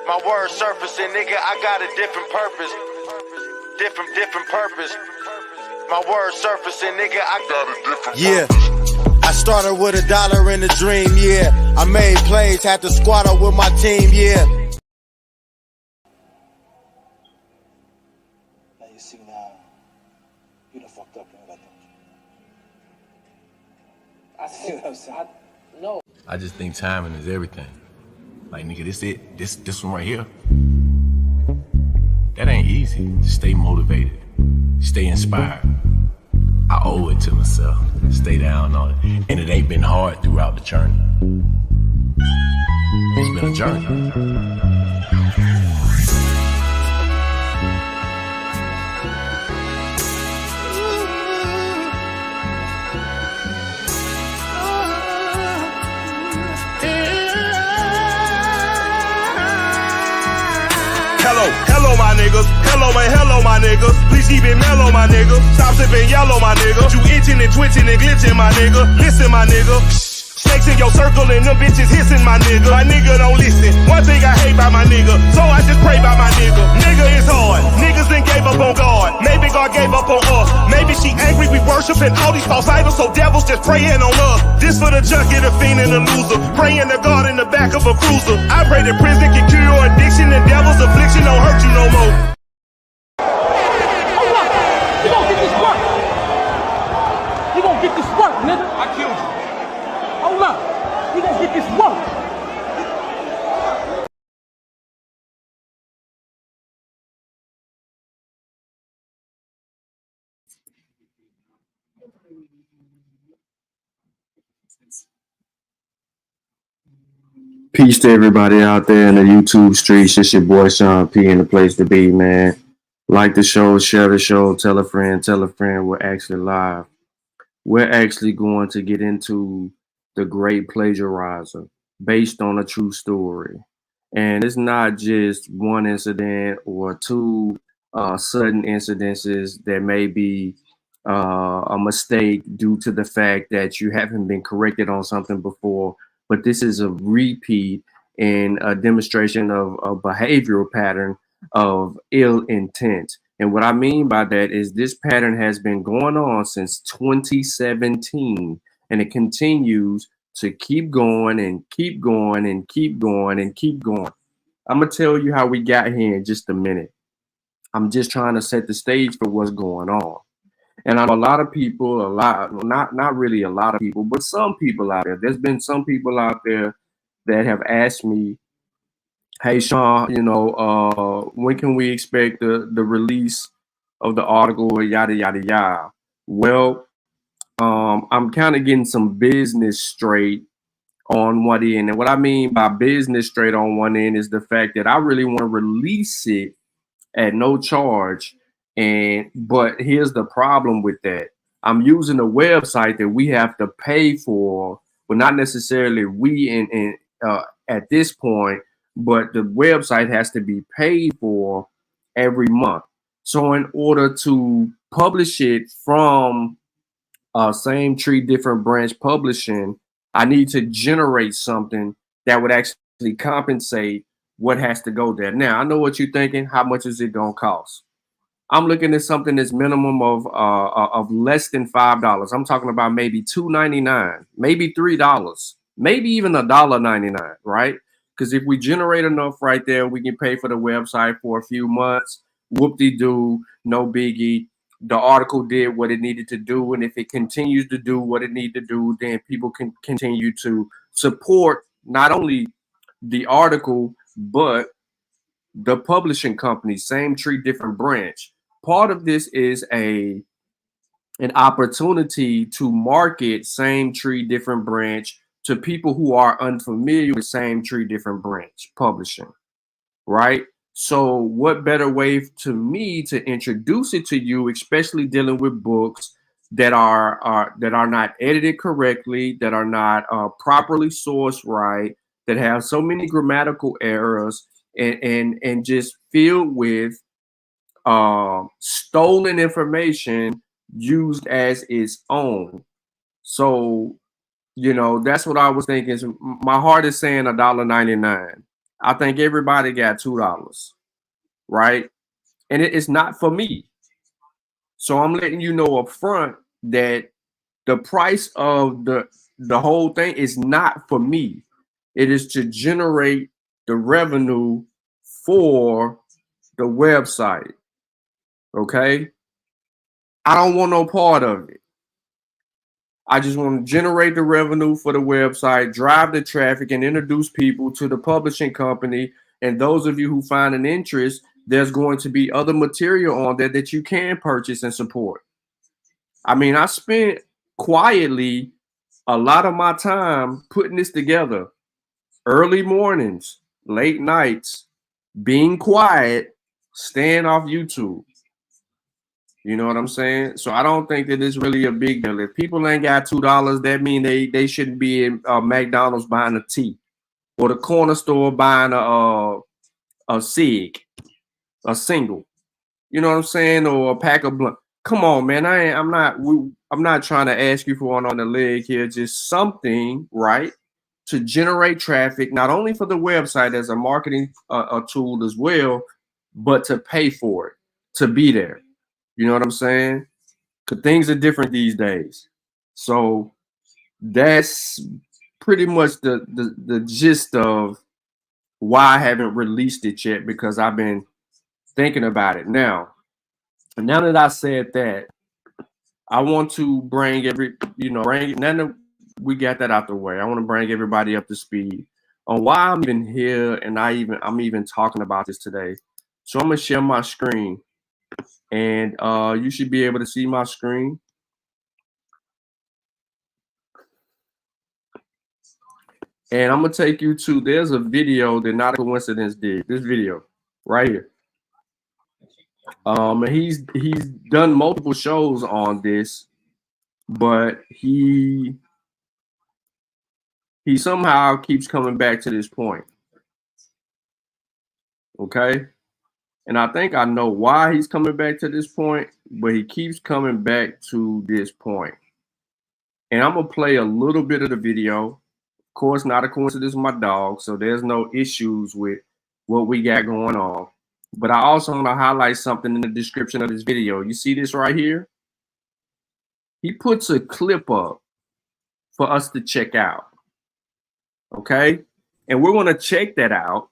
My words surfacing, nigga, I got a different purpose. Different purpose. My words surfacing, nigga, I got a different purpose. I started with $1 in a dream, yeah. I made plays, had to squat up with my team, yeah. Now you see now, you done fucked up in what I thought. I see what I'm saying. No. I just think timing is everything. Like, nigga, this it. This one right here. That ain't easy. Just stay motivated. Stay inspired. I owe it to myself. Stay down on it. And it ain't been hard throughout the journey. It's been a journey. Hello my niggas, hello my niggas. Please keep it mellow my nigga. Stop sipping yellow my nigga. You itching and twitching and glitching my nigga. Listen my nigga. Snakes in your circle and them bitches hissing my nigga. My nigga don't listen. One thing I hate about my nigga, so I just pray about my nigga. Nigga is hard. Niggas done gave up on God. Maybe God gave up on us. Maybe she angry we worshiping all these false idols, so devils just praying on us. This for the junkie, the fiend, and the loser. Praying to God in the back of a cruiser. I pray that prison can cure your addiction and devil's affliction don't hurt you no more. Hold up! You gon' get this work! You gon' get this work, nigga! I killed you. Hold up! You gon' get this work! Peace to everybody out there in the YouTube streets. It's your boy Sean P in the place to be, man. Like the show, share the show, tell a friend. We're actually live. We're actually going to get into the great plagiarizer based on a true story. And it's not just one incident or two sudden incidences that may be a mistake due to the fact that you haven't been corrected on something before, but this is a repeat and a demonstration of a behavioral pattern of ill intent. And what I mean by that is this pattern has been going on since 2017, and it continues to keep going and keep going and keep going and keep going. I'm going to tell you how we got here in just a minute. I'm just trying to set the stage for what's going on. And I know a lot of people, not really a lot of people, but some people out there. There's been some people out there that have asked me, hey, Sean, you know, when can we expect the release of the article or yada, yada, yada? Well, I'm kind of getting some business straight on one end. And what I mean by business straight on one end is the fact that I really want to release it at no charge. But here's the problem with that. I'm using a website that we have to pay for, well, not necessarily we at this point, but the website has to be paid for every month. So in order to publish it from Same Tree Different Branch Publishing, I need to generate something that would actually compensate what has to go there. Now, I know what you're thinking. How much is it going to cost? I'm looking at something that's minimum of less than $5. I'm talking about maybe $2.99, maybe $3, maybe even $1.99, right? Because if we generate enough right there, we can pay for the website for a few months. Whoop-de-doo, no biggie. The article did what it needed to do, and if it continues to do what it needs to do, then people can continue to support not only the article, but the publishing company, Same Tree Different Branch. Part of this is an opportunity to market Same Tree Different Branch to people who are unfamiliar with Same Tree Different Branch Publishing, right? So what better way to me to introduce it to you, especially dealing with books that are not edited correctly, that are not properly sourced right, that have so many grammatical errors and just filled with stolen information used as its own. So, you know, that's what I was thinking. My heart is saying $1.99. I think everybody got $2, right? And it's not for me. So I'm letting you know up front that the price of the whole thing is not for me. It is to generate the revenue for the website. Okay? I don't want no part of it. I just want to generate the revenue for the website, drive the traffic, and introduce people to the publishing company. And those of you who find an interest, there's going to be other material on there that you can purchase and support. I mean, I spent quietly a lot of my time putting this together. Early mornings, late nights, being quiet, staying off YouTube. You know what I'm saying? So I don't think that it's really a big deal. If people ain't got $2, that mean they shouldn't be in McDonald's buying a tea, or the corner store buying a cig, a single. You know what I'm saying? Or a pack of blunt. Come on, man. I'm not trying to ask you for one on the leg here. Just something, right, to generate traffic, not only for the website as a marketing a tool as well, but to pay for it, to be there. You know what I'm saying? Because things are different these days. So that's pretty much the gist of why I haven't released it yet, because I've been thinking about it. Now that I said that, I want to bring now that we got that out the way, I want to bring everybody up to speed on why I'm even here, and I'm even talking about this today. So I'm gonna share my screen, and you should be able to see my screen. And I'm gonna take you to, there's a video that Not a Coincidence did. This video right here. And he's done multiple shows on this, but he somehow keeps coming back to this point. Okay. And I think I know why he's coming back to this point, but he keeps coming back to this point. And I'm gonna play a little bit of the video. Of course, Not a Coincidence, my dog, so there's no issues with what we got going on. But I also want to highlight something in the description of this video. You see this right here? He puts a clip up for us to check out. Okay? And we're going to check that out,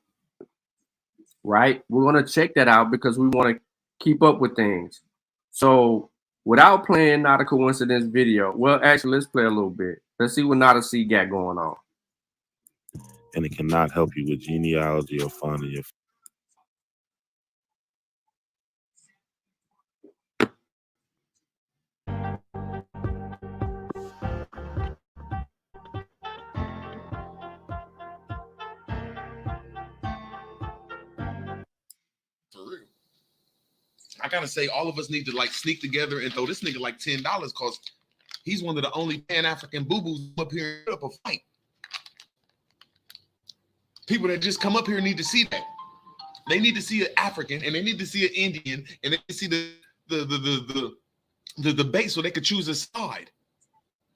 right? We're going to check that out because we want to keep up with things. So without playing Not a Coincidence video, well, actually, let's play a little bit. Let's see what Not a C got going on. And it cannot help you with genealogy or finding your. I gotta say, all of us need to like sneak together and throw this nigga like $10 because he's one of the only Pan-African boo-boos up here up a fight. People that just come up here need to see that. They need to see an African and they need to see an Indian and they need to see the debate so they could choose a side.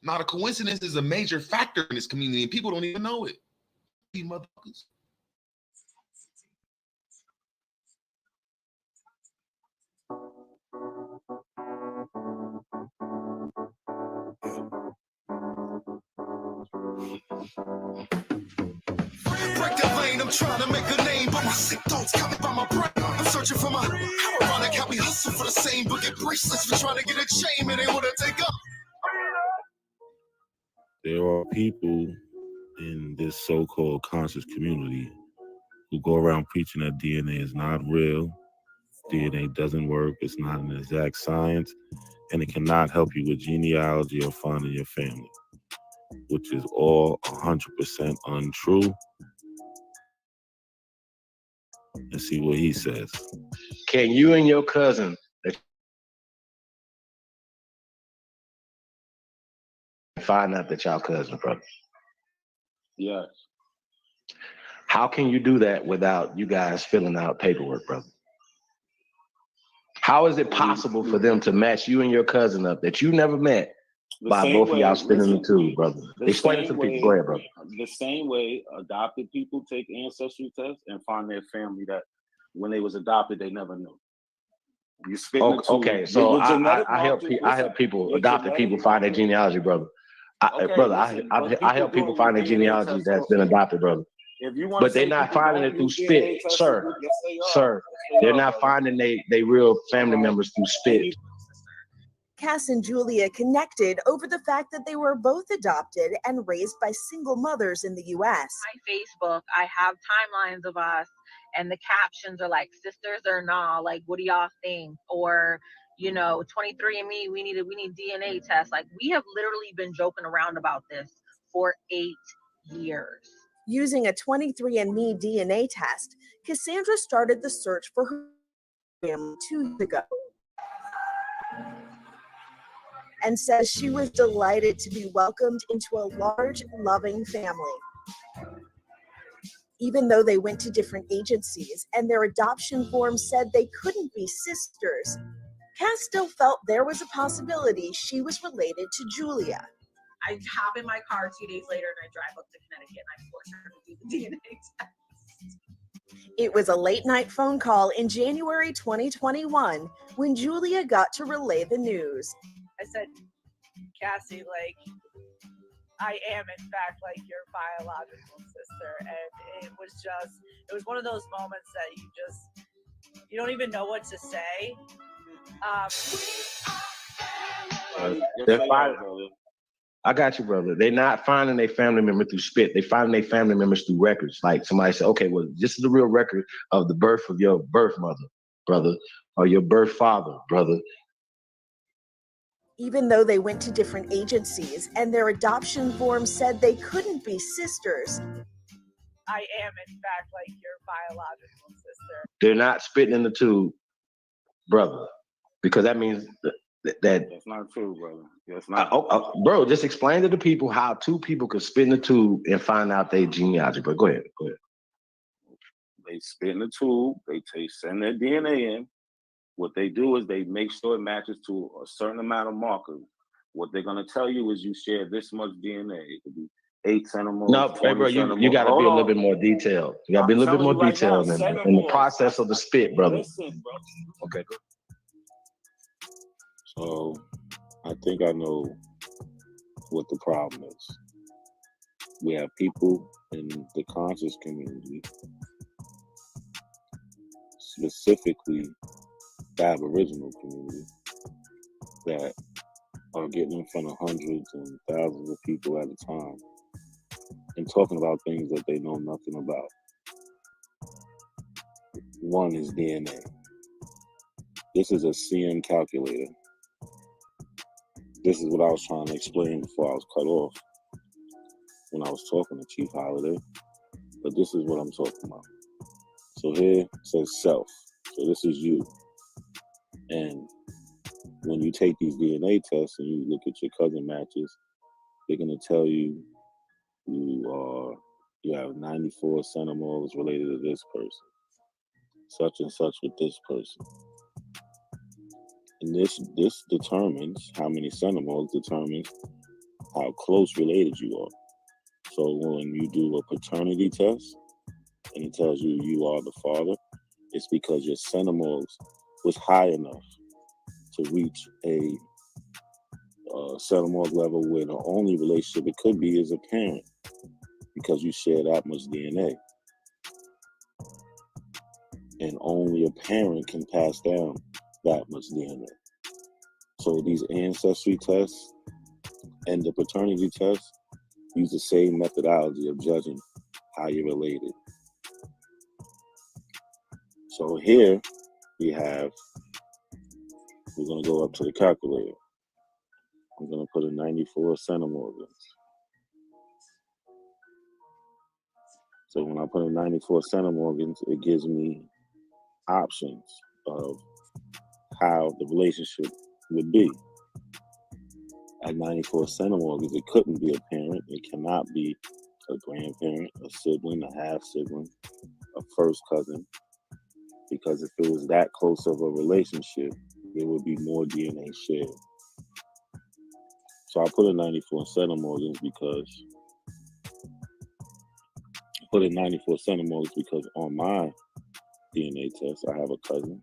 Not a Coincidence is a major factor in this community and people don't even know it. You motherfuckers. Break the lane, I'm trying to make a name, but my sick thoughts got me by my brain. I'm searching for my, how ironic how we hustle for the same, but get bracelets for trying to get a chain and they want to take up. There are people in this so-called conscious community who go around preaching that DNA is not real, DNA doesn't work, it's not an exact science, and it cannot help you with genealogy or finding your family, which is all 100% untrue. And see what he says. Can you and your cousin find out that y'all cousins, brother? Yes. How can you do that without you guys filling out paperwork, brother? How is it possible for them to match you and your cousin up that you never met by both of y'all spinning the two, brother. Explain it to the people. Go ahead, brother. The same way adopted people take ancestry tests and find their family that when they was adopted, they never knew. You spit okay, so I help people, adopted people find their genealogy, brother. I help people find their genealogy that's been adopted, brother. But they're not finding it through spit, sir. Sir, they're not finding they real family members through spit. Cass and Julia connected over the fact that they were both adopted and raised by single mothers in the U.S. My Facebook, I have timelines of us, and the captions are like, sisters or nah, like, what do y'all think? Or, 23andMe, we need DNA tests. Like, we have literally been joking around about this for 8 years. Using a 23andMe DNA test, Cassandra started the search for her family 2 years ago, and says she was delighted to be welcomed into a large, loving family. Even though they went to different agencies and their adoption form said they couldn't be sisters, Cass still felt there was a possibility she was related to Julia. I hop in my car 2 days later and I drive up to Connecticut and I force her to do the DNA test. It was a late-night phone call in January 2021 when Julia got to relay the news. I said, Cassie, I am in fact your biological sister. And it was one of those moments that you don't even know what to say. I got you, brother. They're not finding their family member through spit. They finding their family members through records. Like somebody said, okay, well, this is the real record of the birth of your birth mother, brother, or your birth father, brother. Even though they went to different agencies and their adoption form said they couldn't be sisters. I am, in fact, your biological sister. They're not spitting in the tube, brother, because that means that's not true, brother. That's not. Bro, just explain to the people how two people could spit in the tube and find out their genealogy. But go ahead. They spit in the tube. They send their DNA in. What they do is they make sure it matches to a certain amount of markers. What they're gonna tell you is you share this much DNA. It could be 8 centimoles. No, hey, bro, you got to be a little bit more detailed. You got to be a little bit more detailed in the process of the spit, brother. Listen, bro. Okay, go. So I think I know what the problem is. We have people in the conscious community, specifically the Aboriginal community, that are getting in front of hundreds and thousands of people at a time and talking about things that they know nothing about. One is DNA. This is a CM calculator. This is what I was trying to explain before I was cut off when I was talking to Chief Holiday. But this is what I'm talking about. So here it says self. So this is you. And when you take these DNA tests and you look at your cousin matches, they're going to tell you you have 94 centimoles related to this person, such and such with this person. And this determines how many centimoles, determines how close related you are. So when you do a paternity test and it tells you you are the father, it's because your centimoles was high enough to reach a centimole level where the only relationship it could be is a parent, because you share that much DNA. And only a parent can pass down that much DNA. So these ancestry tests and the paternity tests use the same methodology of judging how you're related. So here we're going to go up to the calculator. I'm going to put in 94 centimorgans. So when I put in 94 centimorgans, it gives me options of how the relationship would be. At 94 centimorgans, it couldn't be a parent. It cannot be a grandparent, a sibling, a half-sibling, a first cousin. Because if it was that close of a relationship, there would be more DNA shared. So I put in 94 centimorgans because on my DNA test, I have a cousin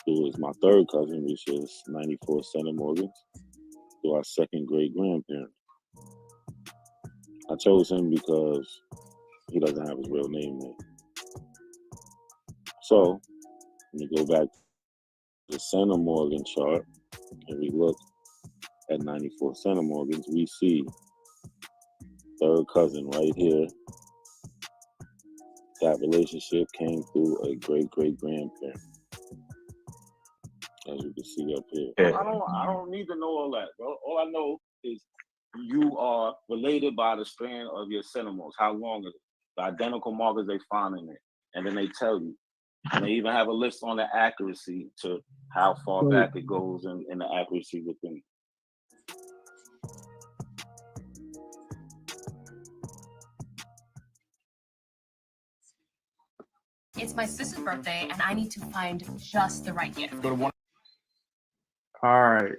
who is my third cousin, which is 94 centimorgans, to our second great grandparent. I chose him because he doesn't have his real name there. So when we go back to the centimorgan chart and we look at 94 centimorgans, we see third cousin right here. That relationship came through a great-great-grandparent, as you can see up here. Yeah. I don't need to know all that, bro. All I know is you are related by the strand of your centimorgans. How long is it? The identical markers they find in it, and then they tell you. And they even have a list on the accuracy to how far back it goes and the accuracy within it. It's my sister's birthday, and I need to find just the right gift. All right.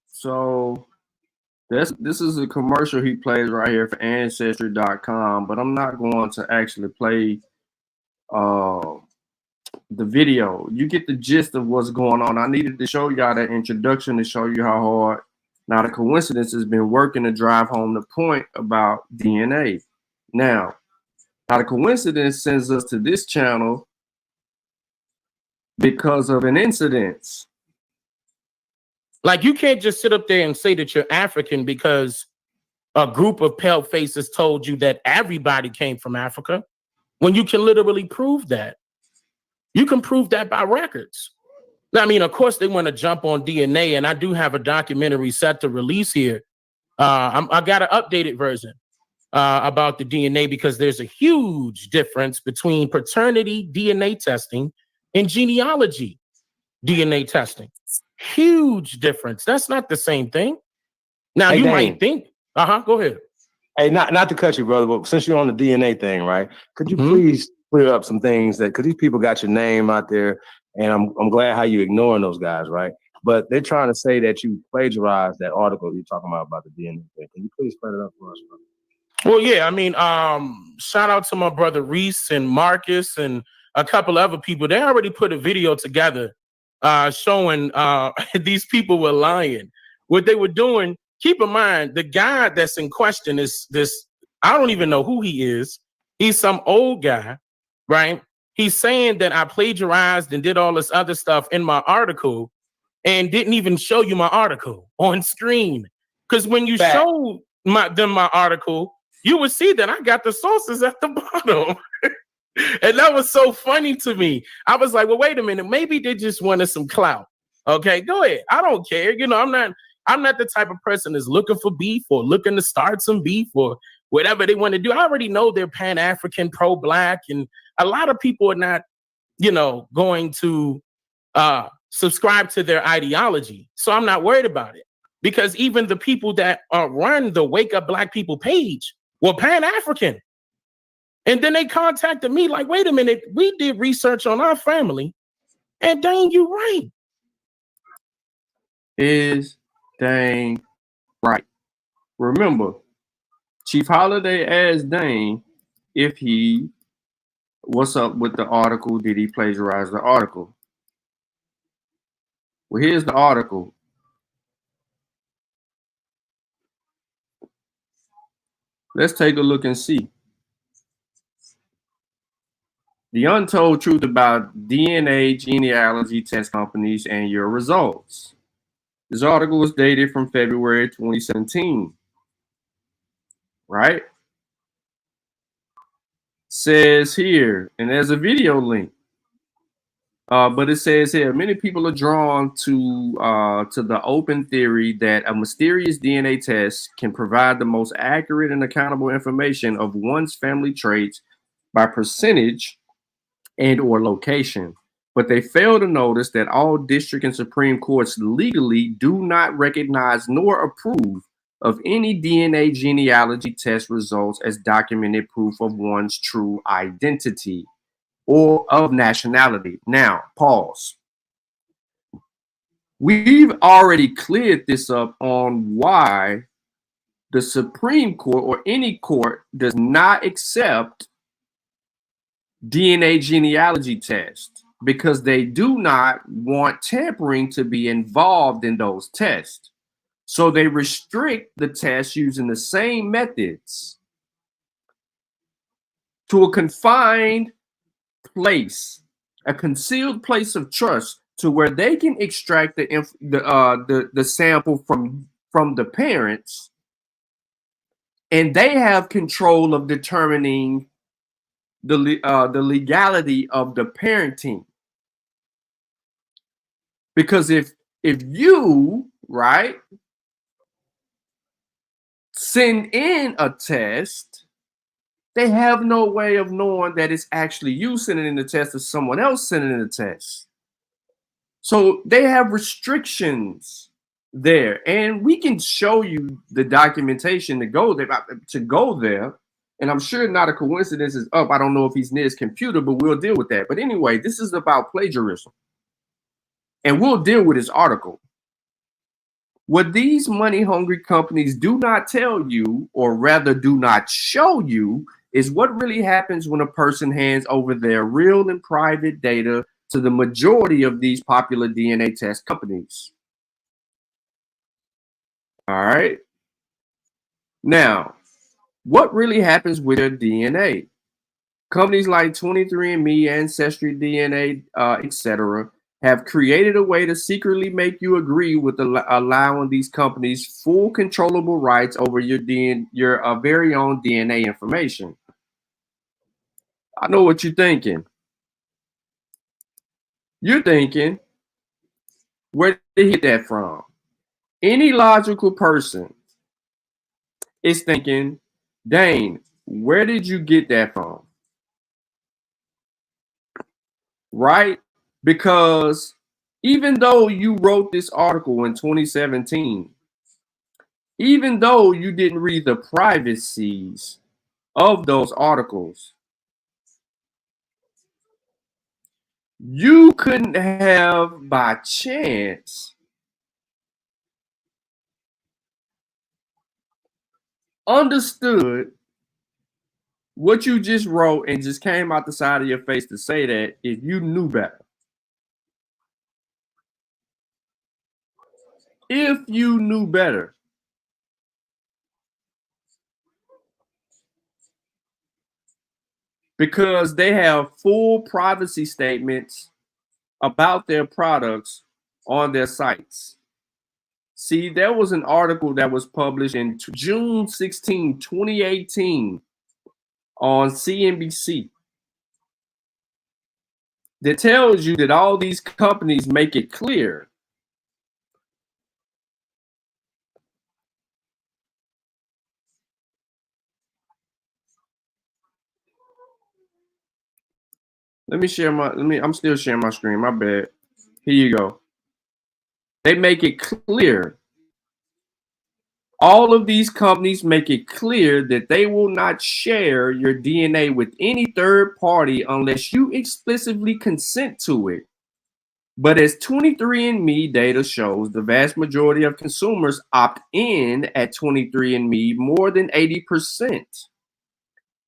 So this is a commercial he plays right here for Ancestry.com, but I'm not going to actually play the video. You get the gist of what's going on. I needed to show y'all that introduction to show you how hard Not a Coincidence has been working to drive home the point about DNA. Now, Not a Coincidence sends us to this channel because of an incident. Like, you can't just sit up there and say that you're African because a group of pale faces told you that everybody came from Africa, when you can literally prove that. You can prove that by records. Now, I mean, of course, they want to jump on DNA, and I do have a documentary set to release here. I got an updated version about the DNA, because there's a huge difference between paternity DNA testing and genealogy DNA testing. Huge difference. That's not the same thing. Now, hey, you Dane, might think, go ahead. Hey, not to cut you, brother, but since you're on the DNA thing, right? Could you please clear up some things that, because these people got your name out there, and I'm glad how you ignoring those guys, right? But they're trying to say that you plagiarized that article you're talking about the DNA thing. Can you please clear it up for us, brother? Well, yeah, I mean, shout out to my brother Reese and Marcus and a couple other people. They already put a video together showing these people were lying. What they were doing, keep in mind, the guy that's in question is this, I don't even know who he is. He's some old guy, right? He's saying that I plagiarized and did all this other stuff in my article and didn't even show you my article on screen. Because when you show them my article, you would see that I got the sources at the bottom. And that was so funny to me. I was like, well, wait a minute. Maybe they just wanted some clout. Okay, go ahead. I don't care. You know, I'm not the type of person that's looking for beef or looking to start some beef or whatever they want to do. I already know they're Pan-African, pro-Black, and a lot of people are not, you know, going to subscribe to their ideology. So I'm not worried about it, because even the people that run the Wake Up Black People page were Pan-African. And then they contacted me like, wait a minute, we did research on our family, and Dane, you right. Is Dane right? Remember, Chief Holiday asked Dane if what's up with the article? Did he plagiarize the article? Well, here's the article. Let's take a look and see. The untold truth about DNA genealogy test companies and your results. This article was dated from February 2017, right? Says here, and there's a video link, but it says here, many people are drawn to the open theory that a mysterious DNA test can provide the most accurate and accountable information of one's family traits by percentage and or location. But they fail to notice that all district and Supreme Courts legally do not recognize nor approve of any DNA genealogy test results as documented proof of one's true identity or of nationality. Now, pause. We've already cleared this up on why the Supreme Court or any court does not accept DNA genealogy tests because they do not want tampering to be involved in those tests. So they restrict the tests using the same methods to a confined place, a concealed place of trust, to where they can extract the sample from the parents, and they have control of determining the legality of the parenting. Because if you, right, send in a test, they have no way of knowing that it's actually you sending in the test or someone else sending in the test. So they have restrictions there, and we can show you the documentation to go there. And I'm sure not a coincidence is up. I don't know if he's near his computer, but we'll deal with that. But anyway, this is about plagiarism, and we'll deal with his article. What these money-hungry companies do not tell you, or rather do not show you, is what really happens when a person hands over their real and private data to the majority of these popular DNA test companies. All right. Now, what really happens with your DNA? Companies like 23andMe, Ancestry DNA, etc., have created a way to secretly make you agree with allowing these companies full controllable rights over your very own DNA information. I know what you're thinking. You're thinking, where did he get that from? Any logical person is thinking, Dane, where did you get that from? Right? Because even though you wrote this article in 2017, even though you didn't read the privacies of those articles, you couldn't have by chance understood what you just wrote and just came out the side of your face to say that if you knew better. If you knew better. Because they have full privacy statements about their products on their sites. See, there was an article that was published in June 16, 2018 on CNBC that tells you that all these companies make it clear I'm still sharing my screen, my bad. Here you go. They make it clear. All of these companies make it clear that they will not share your DNA with any third party unless you explicitly consent to it. But as 23andMe data shows, the vast majority of consumers opt in at 23andMe, more than 80%.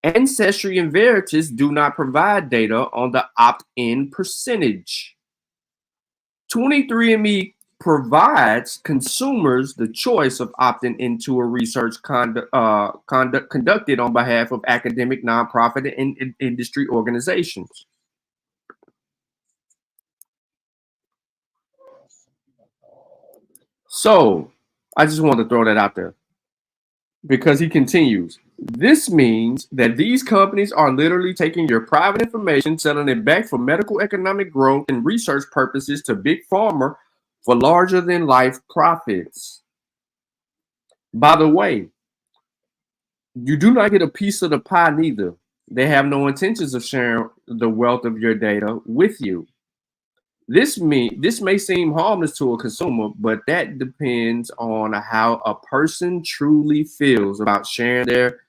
Ancestry and Veritas do not provide data on the opt-in percentage. 23andMe provides consumers the choice of opting into a research conducted on behalf of academic, nonprofit, and industry organizations. So I just wanted to throw that out there because he continues. This means that these companies are literally taking your private information, selling it back for medical economic growth and research purposes to Big Pharma for larger than life profits. By the way, you do not get a piece of the pie neither. They have no intentions of sharing the wealth of your data with you. This may seem harmless to a consumer, but that depends on how a person truly feels about sharing their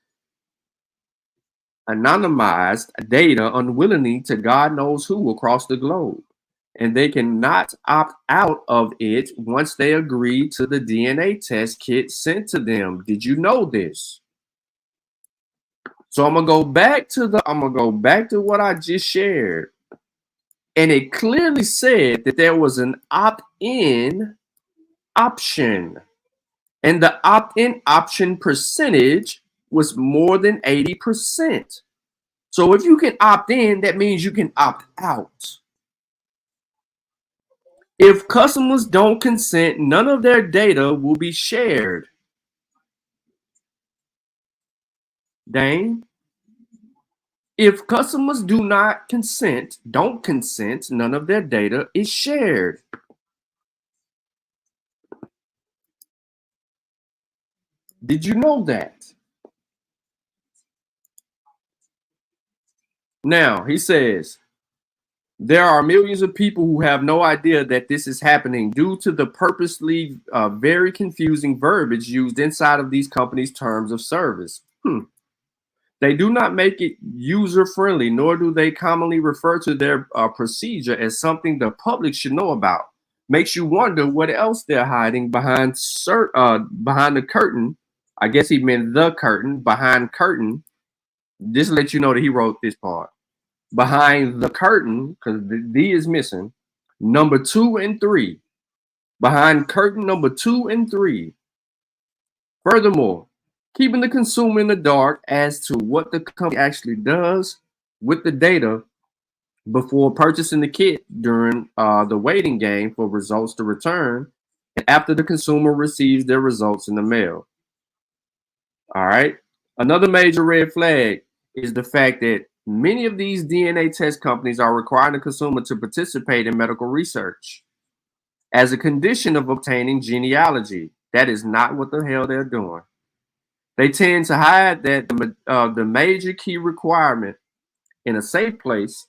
anonymized data unwillingly to God knows who across the globe. and they cannot opt out of it once they agree to the DNA test kit sent to them. Did you know this? So I'm gonna go back to what I just shared. And it clearly said that there was an opt-in option. And the opt-in option percentage was more than 80%. So if you can opt in, that means you can opt out. If customers don't consent, none of their data will be shared. Dane? If customers don't consent, none of their data is shared. Did you know that? Now, he says, there are millions of people who have no idea that this is happening due to the purposely very confusing verbiage used inside of these companies' terms of service. They do not make it user-friendly, nor do they commonly refer to their procedure as something the public should know about. Makes you wonder what else they're hiding behind the curtain. I guess he meant the curtain, behind curtain. Just to let you know that he wrote this part. Behind the curtain, because the D is missing, number 2 and 3. Behind curtain number 2 and 3. Furthermore, keeping the consumer in the dark as to what the company actually does with the data before purchasing the kit during the waiting game for results to return and after the consumer receives their results in the mail. All right. Another major red flag is the fact that many of these DNA test companies are requiring the consumer to participate in medical research as a condition of obtaining genealogy. That is not what the hell they're doing. They tend to hide that the major key requirement in a safe place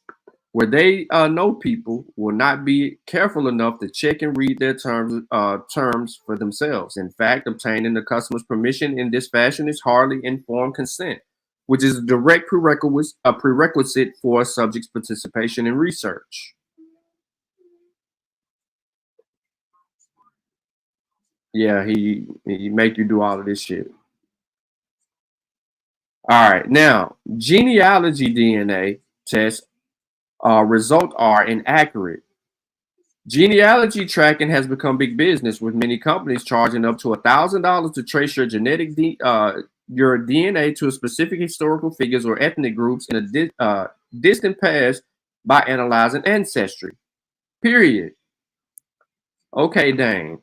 where they know people will not be careful enough to check and read their terms for themselves. In fact, obtaining the customer's permission in this fashion is hardly informed consent, which is a direct prerequisite for a subject's participation in research. Yeah, he make you do all of this shit. All right, now genealogy DNA tests results are inaccurate. Genealogy tracking has become big business, with many companies charging up to $1,000 to trace your your DNA to a specific historical figures or ethnic groups in a distant past by analyzing ancestry. Period. Okay, Dane.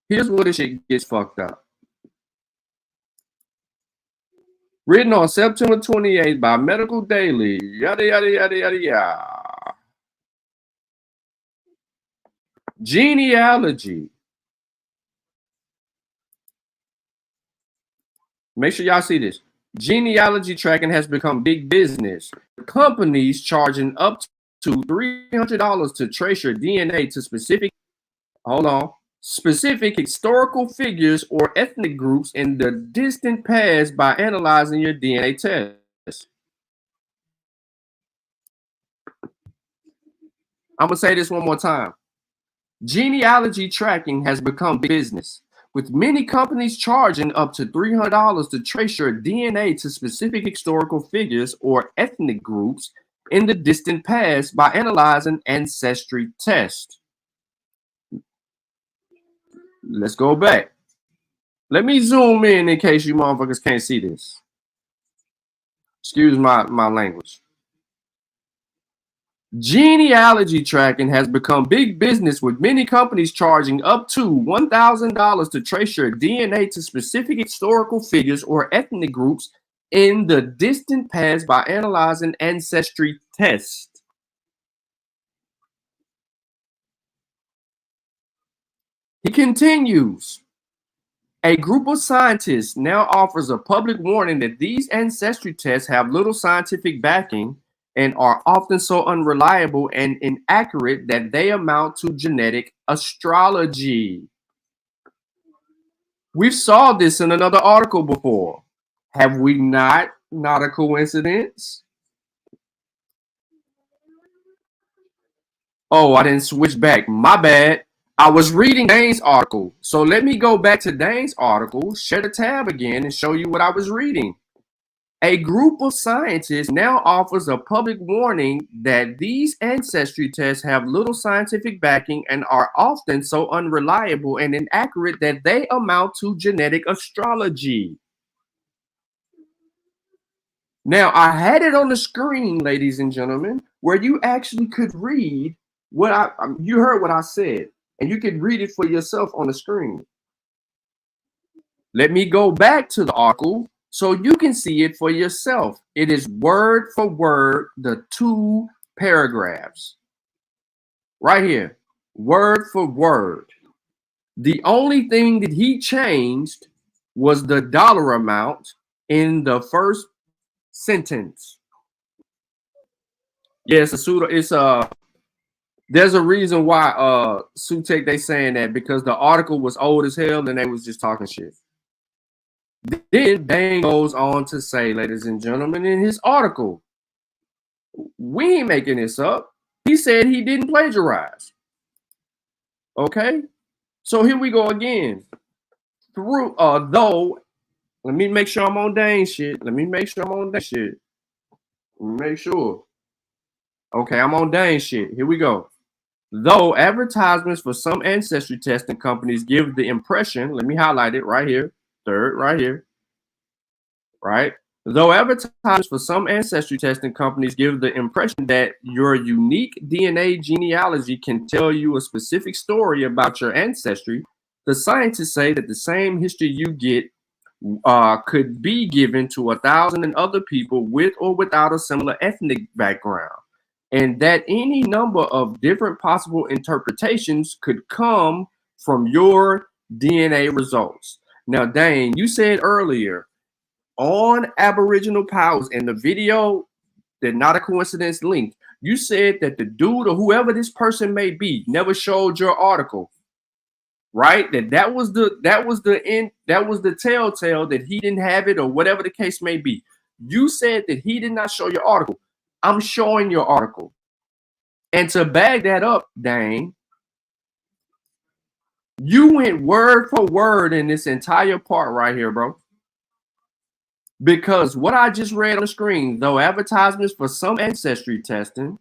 Here's where this shit gets fucked up. Written on September 28th by Medical Daily. Yada, yada, yada, yada, yada. Genealogy. Make sure y'all see this. Genealogy tracking has become big business. Companies charging up to $300 to trace your DNA to specific historical figures or ethnic groups in the distant past by analyzing your DNA test. I'm going to say this one more time. Genealogy tracking has become big business, with many companies charging up to $300 to trace your DNA to specific historical figures or ethnic groups in the distant past by analyzing ancestry tests. Let's go back. Let me zoom in case you motherfuckers can't see this. Excuse my language. Genealogy tracking has become big business, with many companies charging up to $1,000 to trace your DNA to specific historical figures or ethnic groups in the distant past by analyzing ancestry tests. He continues. A group of scientists now offers a public warning that these ancestry tests have little scientific backing and are often so unreliable and inaccurate that they amount to genetic astrology. We saw this in another article before. Have we not? Not a coincidence. Oh, I didn't switch back. My bad. I was reading Dane's article. So let me go back to Dane's article, share the tab again, and show you what I was reading. A group of scientists now offers a public warning that these ancestry tests have little scientific backing and are often so unreliable and inaccurate that they amount to genetic astrology. Now, I had it on the screen, ladies and gentlemen, where you actually could read what you heard what I said, and you could read it for yourself on the screen. Let me go back to the article so you can see it for yourself. It is word for word, the 2 paragraphs. Right here, word for word. The only thing that he changed was the dollar amount in the first sentence. Yes, there's a reason why Sutek they saying that, because the article was old as hell and they was just talking shit. Then Dane goes on to say, ladies and gentlemen, in his article, we ain't making this up. He said he didn't plagiarize. Okay, so here we go again. Though, let me make sure I'm on Dane shit. Make sure. Okay, I'm on Dane shit. Here we go. Though advertisements for some ancestry testing companies give the impression, let me highlight it right here, third, right here, right? Though advertisements for some ancestry testing companies give the impression that your unique DNA genealogy can tell you a specific story about your ancestry, the scientists say that the same history you get could be given to 1,000 other people with or without a similar ethnic background, and that any number of different possible interpretations could come from your DNA results. Now, Dane, you said earlier on Aboriginal Powers in the video that Not a Coincidence linked, you said that the dude or whoever this person may be never showed your article, right? That was the telltale that he didn't have it, or whatever the case may be. You said that he did not show your article. I'm showing your article. And to bag that up, Dane, you went word for word in this entire part right here, bro. Because what I just read on the screen, though advertisements for some ancestry testing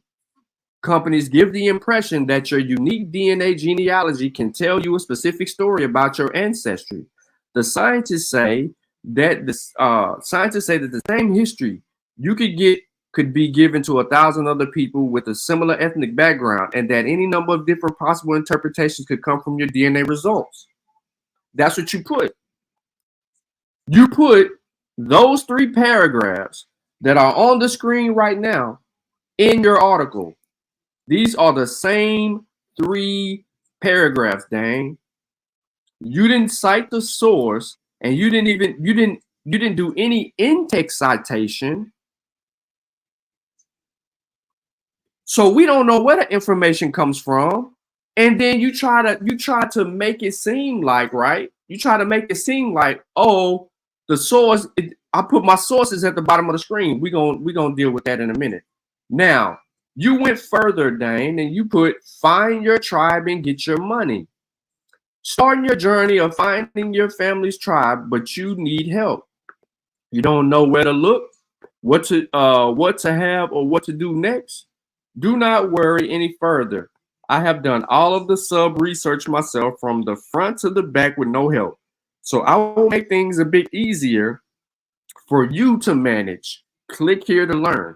companies give the impression that your unique DNA genealogy can tell you a specific story about your ancestry, the scientists say that the same history you could be given to 1,000 other people with a similar ethnic background, and that any number of different possible interpretations could come from your DNA results. That's what you put. You put those 3 paragraphs that are on the screen right now in your article. These are the same 3 paragraphs, Dane. You didn't cite the source, and you didn't do any in-text citation. So we don't know where the information comes from. And then you try to make it seem like, right? You try to make it seem like, oh, the source, I put my sources at the bottom of the screen. We're gonna deal with that in a minute. Now, you went further, Dane, and you put find your tribe and get your money. Starting your journey of finding your family's tribe, but you need help. You don't know where to look, what to have, or what to do next. Do not worry any further. I have done all of the sub research myself from the front to the back with no help. So I will make things a bit easier for you to manage. Click here to learn.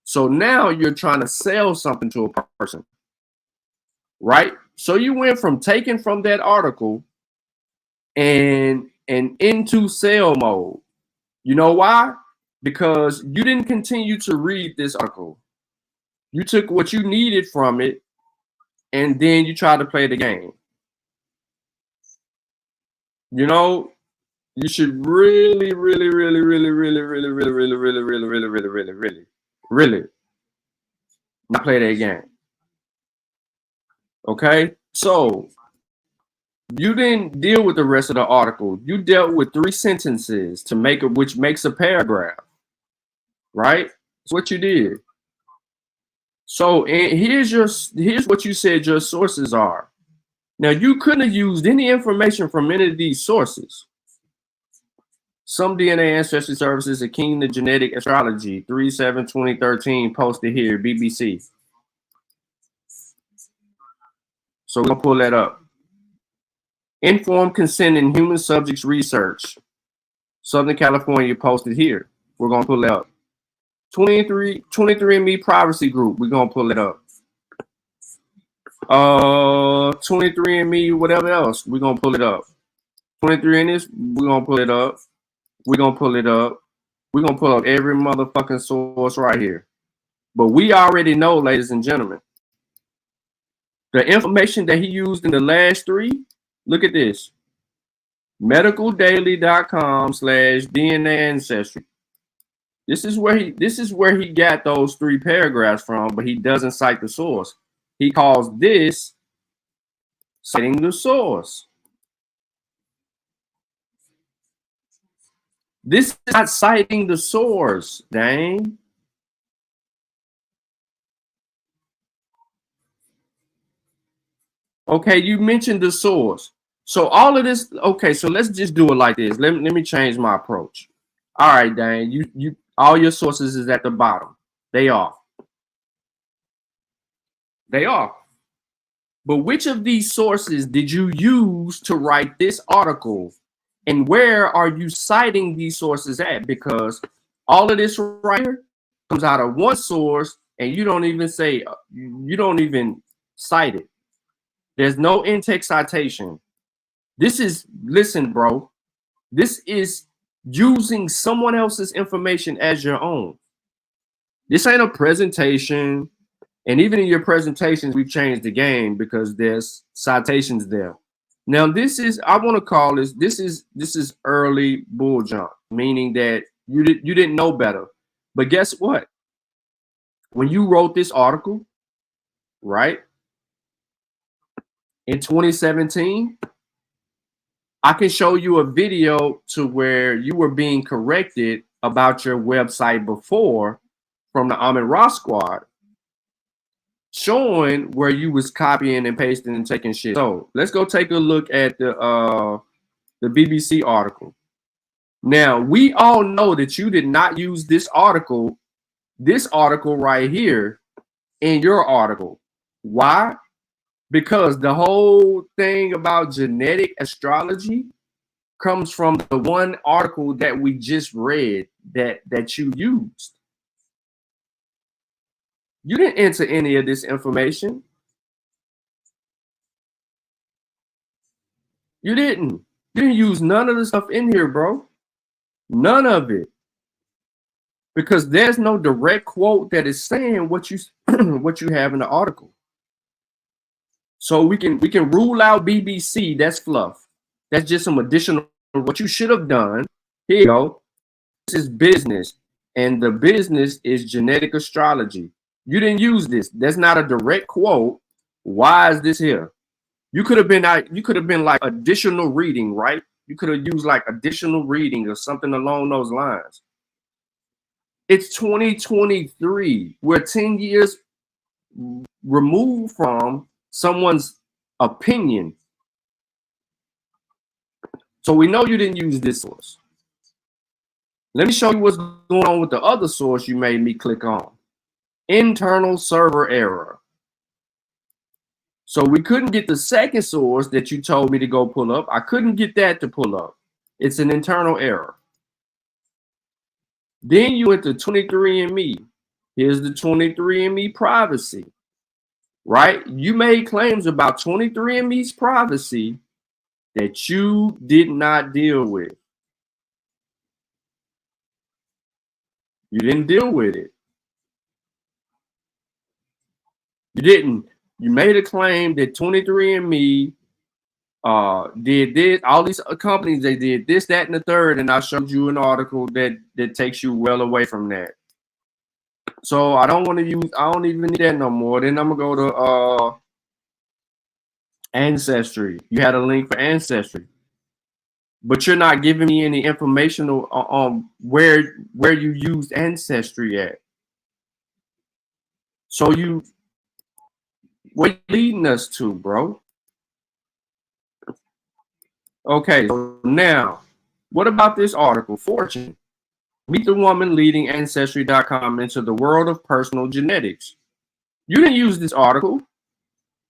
So now you're trying to sell something to a person, right? So you went from taking from that article and into sale mode. You know why? Because you didn't continue to read this article. You took what you needed from it, and then you tried to play the game. You know, you should really not play that game. Okay, so you didn't deal with the rest of the article. You dealt with 3 sentences to make it, which makes a paragraph, right? That's what you did. So here's what you said your sources are. Now you couldn't have used any information from any of these sources. Some DNA ancestry services akin to genetic astrology 3/7/2013 posted here BBC. So we're gonna pull that up. Informed consent in human subjects research. Southern California posted here. We're gonna pull it up. 23andMe privacy group. We're gonna pull it up. 23andMe, whatever else, we're gonna pull it up. 23 in this, we're gonna pull it up. We're gonna pull it up. We're gonna pull up every motherfucking source right here. But we already know, ladies and gentlemen, the information that he used in the last three, look at this. medicaldaily.com/DNA ancestry. This is where he got those 3 paragraphs from, but he doesn't cite the source. He calls this citing the source. This is not citing the source, Dane. Okay, you mentioned the source. So all of this, okay, so let's just do it like this. Let me change my approach. All right, Dane, you all your sources is at the bottom. They are. They are. But which of these sources did you use to write this article? And where are you citing these sources at? Because all of this right here comes out of one source and you don't even say, you don't even cite it. There's no in-text citation. This is, listen, bro, this is using someone else's information as your own. This ain't a presentation. And even in your presentations, we've changed the game because there's citations there. Now, this is, I want to call this is early bull jump, meaning that you didn't know better. But guess what? When you wrote this article, right, in 2017, I can show you a video to where you were being corrected about your website before from the Ahmed Ross squad, showing where you was copying and pasting and taking shit. So let's go take a look at the BBC article. Now, we all know that you did not use this article right here in your article. Why? Because the whole thing about genetic astrology comes from the one article that we just read that you used. You didn't enter any of this information. You didn't use none of the stuff in here, bro. None of it. Because there's no direct quote that is saying what you what you have in the article. So we can rule out BBC. That's fluff. That's just some additional what you should have done. Here you go. This is business, and the business is genetic astrology. You didn't use this. That's not a direct quote. Why is this here? You could have been like additional reading, right? You could have used like additional reading or something along those lines. It's 2023. We're 10 years removed from someone's opinion. So we know you didn't use this source. Let me show you what's going on with the other source you made me click on. Internal server error. So we couldn't get the second source that you told me to go pull up. I couldn't get that to pull up. It's an internal error. Then you went to 23andMe. Here's the 23andMe privacy, right? You made claims about 23andMe's privacy that you did not deal with. You didn't deal with it. You didn't. You made a claim that 23andMe did this. All these companies, they did this, that, and the third, and I showed you an article that takes you well away from that. So I don't even need that no more. Then I'm gonna go to Ancestry. You had a link for Ancestry, but you're not giving me any information on where you used Ancestry at. So what are you leading us to, bro? Okay, so now, what about this article, Fortune? Meet the woman leading Ancestry.com into the world of personal genetics. You didn't use this article.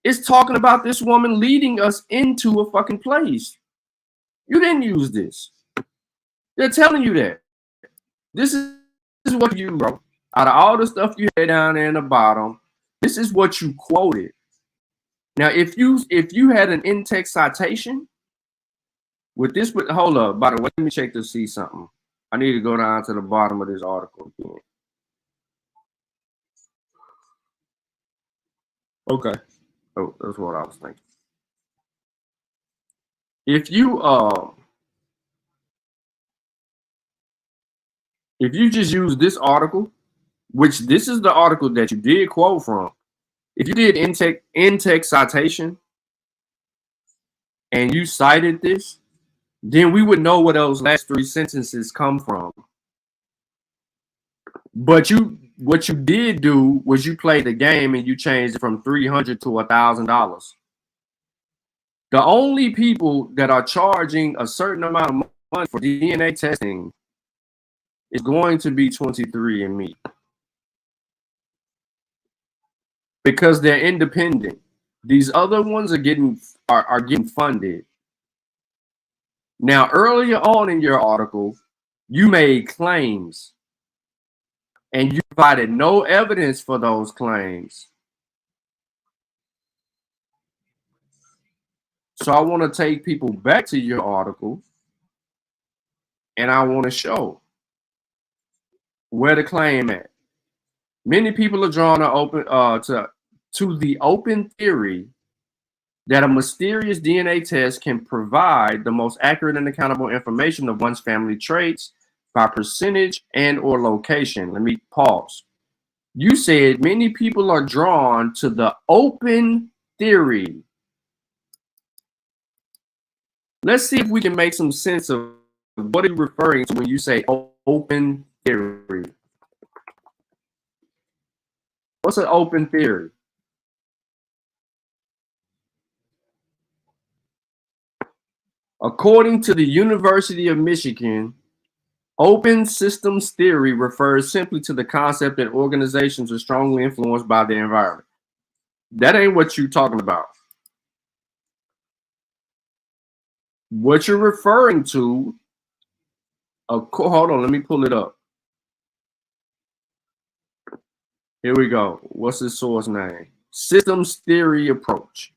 It's talking about this woman leading us into a fucking place. You didn't use this. They're telling you that. This is what you wrote. Out of all the stuff you had down there in the bottom, this is what you quoted. Now, if you had an in-text citation with this, hold up. By the way, let me check to see something. I need to go down to the bottom of this article again. Okay. Oh, that's what I was thinking. If you just use this article, which this is the article that you did quote from, if you did in-text citation and you cited this, then we would know where those last three sentences come from. But what you did do was you played the game and you changed it from $300 to $1,000. The only people that are charging a certain amount of money for DNA testing is going to be 23andMe. Because they're independent. These other ones are getting funded. Now, earlier on in your article, you made claims and you provided no evidence for those claims. So I want to take people back to your article and I want to show where the claim at. Many people are drawn to the open theory that a mysterious DNA test can provide the most accurate and accountable information of one's family traits by percentage and or location. Let me pause. You said many people are drawn to the open theory. Let's see if we can make some sense of what are you referring to when you say open theory. What's an open theory? According to the University of Michigan, open systems theory refers simply to the concept that organizations are strongly influenced by their environment. That ain't what you're talking about. What you're referring to, hold on, let me pull it up. Here we go. What's the source name? Systems theory approach.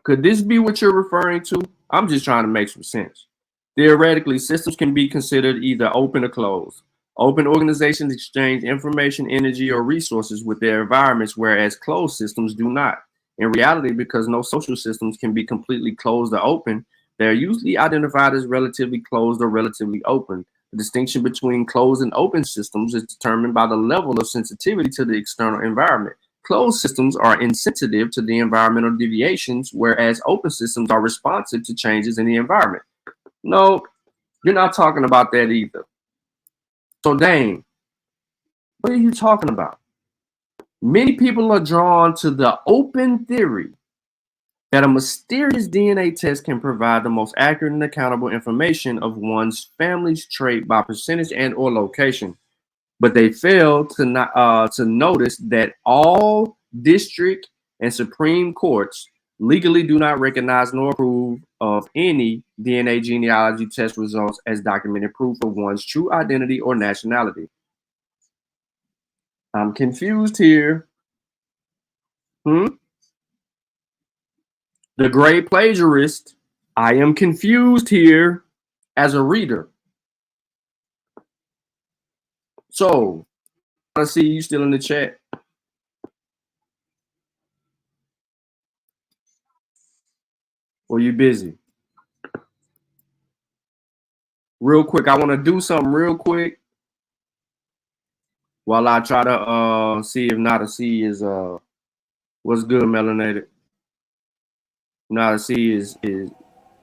Could this be what you're referring to? I'm just trying to make some sense. Theoretically, systems can be considered either open or closed. Open organizations exchange information, energy, or resources with their environments, whereas closed systems do not. In reality, because no social systems can be completely closed or open, they are usually identified as relatively closed or relatively open. The distinction between closed and open systems is determined by the level of sensitivity to the external environment. Closed systems are insensitive to the environmental deviations, whereas open systems are responsive to changes in the environment. No, you're not talking about that either. So, Dane, what are you talking about? Many people are drawn to the open theory that a mysterious DNA test can provide the most accurate and accountable information of one's family's trait by percentage and or location. But they fail to notice that all district and Supreme Courts legally do not recognize nor approve of any DNA genealogy test results as documented proof of one's true identity or nationality. I'm confused here. The great plagiarist. I am confused here as a reader. So, I see you still in the chat. Or you busy? Real quick, I want to do something real quick while I try to see if Nada C is what's good, melanated. Nada C is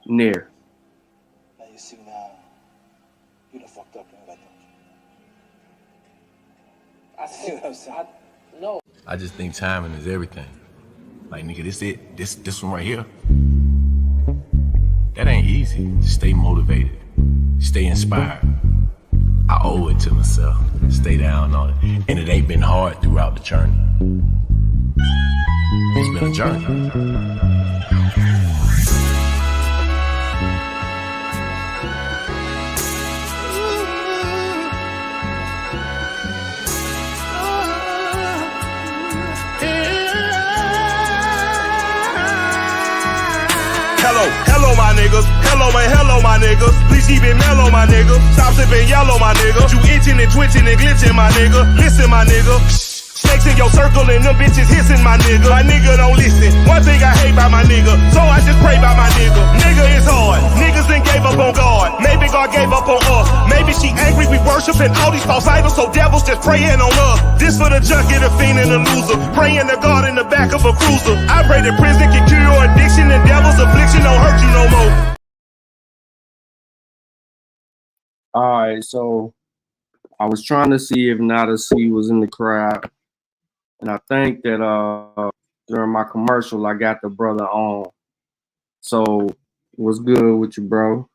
near. Now you see now, you done fucked up, you know that, don't you? I see what I'm saying. No. I just think timing is everything. Like, nigga, this one right here. That ain't easy. Stay motivated. Stay inspired. I owe it to myself. Stay down on it. And it ain't been hard throughout the journey. It's been a journey. Hello, my niggas. Hello, my niggas. Please keep it mellow, my nigga. Stop sipping yellow, my nigga. You itching and twitching and glitching, my nigga. Listen, my nigga. Snakes in your circle and them bitches hissing, my nigga. My nigga don't listen. One thing I hate about my nigga, so I just pray about my nigga. Nigga is hard. Niggas then gave up on God. Maybe God gave up on us. Maybe she angry we worshiping all these false idols, so devils just praying on us. This for the junkie, the fiend, and the loser. Praying to God in the back of a cruiser. I pray that prison can cure your addiction and devil's affliction don't hurt you no more. All right, so I was trying to see if Nada C was in the crowd, and I think that during my commercial I got the brother on. So what's good with you, bro?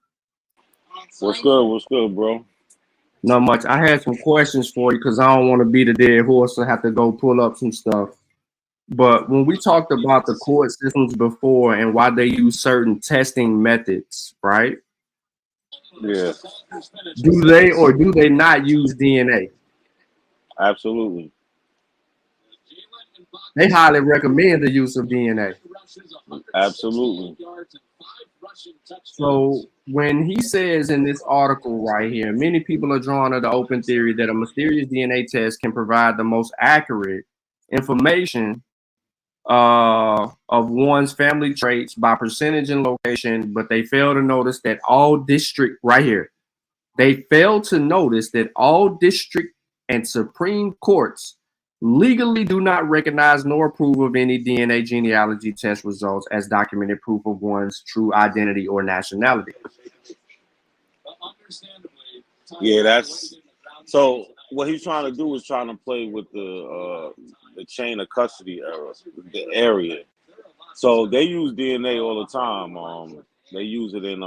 What's good? What's good, bro? Not much. I had some questions for you because I don't want to be the dead horse, so I have to go pull up some stuff. But when we talked about the court systems before and why they use certain testing methods, right? Yeah. Do they or do they not use DNA? Absolutely. They highly recommend the use of DNA. Absolutely. So when he says in this article right here, many people are drawn to the open theory that a mysterious DNA test can provide the most accurate information of one's family traits by percentage and location, but they fail to notice that all district right here, they fail to notice that all district and Supreme Courts legally do not recognize nor approve of any DNA genealogy test results as documented proof of one's true identity or nationality. Yeah, that's so. What he's trying to do is trying to play with the chain of custody the area. So they use DNA all the time. They use it in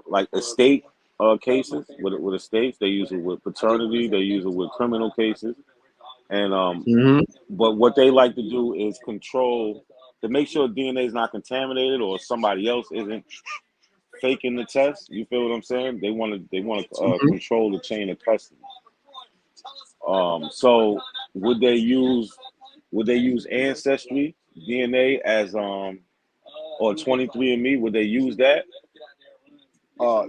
like estate cases with estates. They use it with paternity. They use it with criminal cases. And but what they like to do is control to make sure DNA is not contaminated or somebody else isn't faking the test. You feel what I'm saying? They want to control the chain of custody. So would they use ancestry DNA as or 23andMe? Would they use that?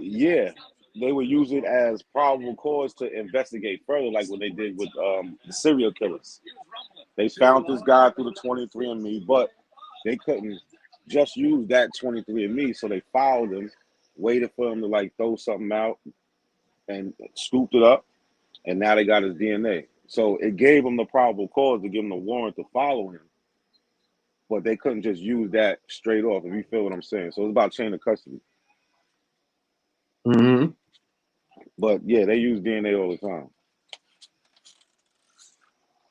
Yeah, they would use it as probable cause to investigate further, like what they did with the serial killers. They found this guy through the 23andMe, but they couldn't just use that 23andMe, so they followed him, waited for him to like throw something out, and scooped it up, and now they got his DNA. So it gave them the probable cause to give them the warrant to follow him, but they couldn't just use that straight off, if you feel what I'm saying. So it's about chain of custody. But yeah, they use DNA all the time.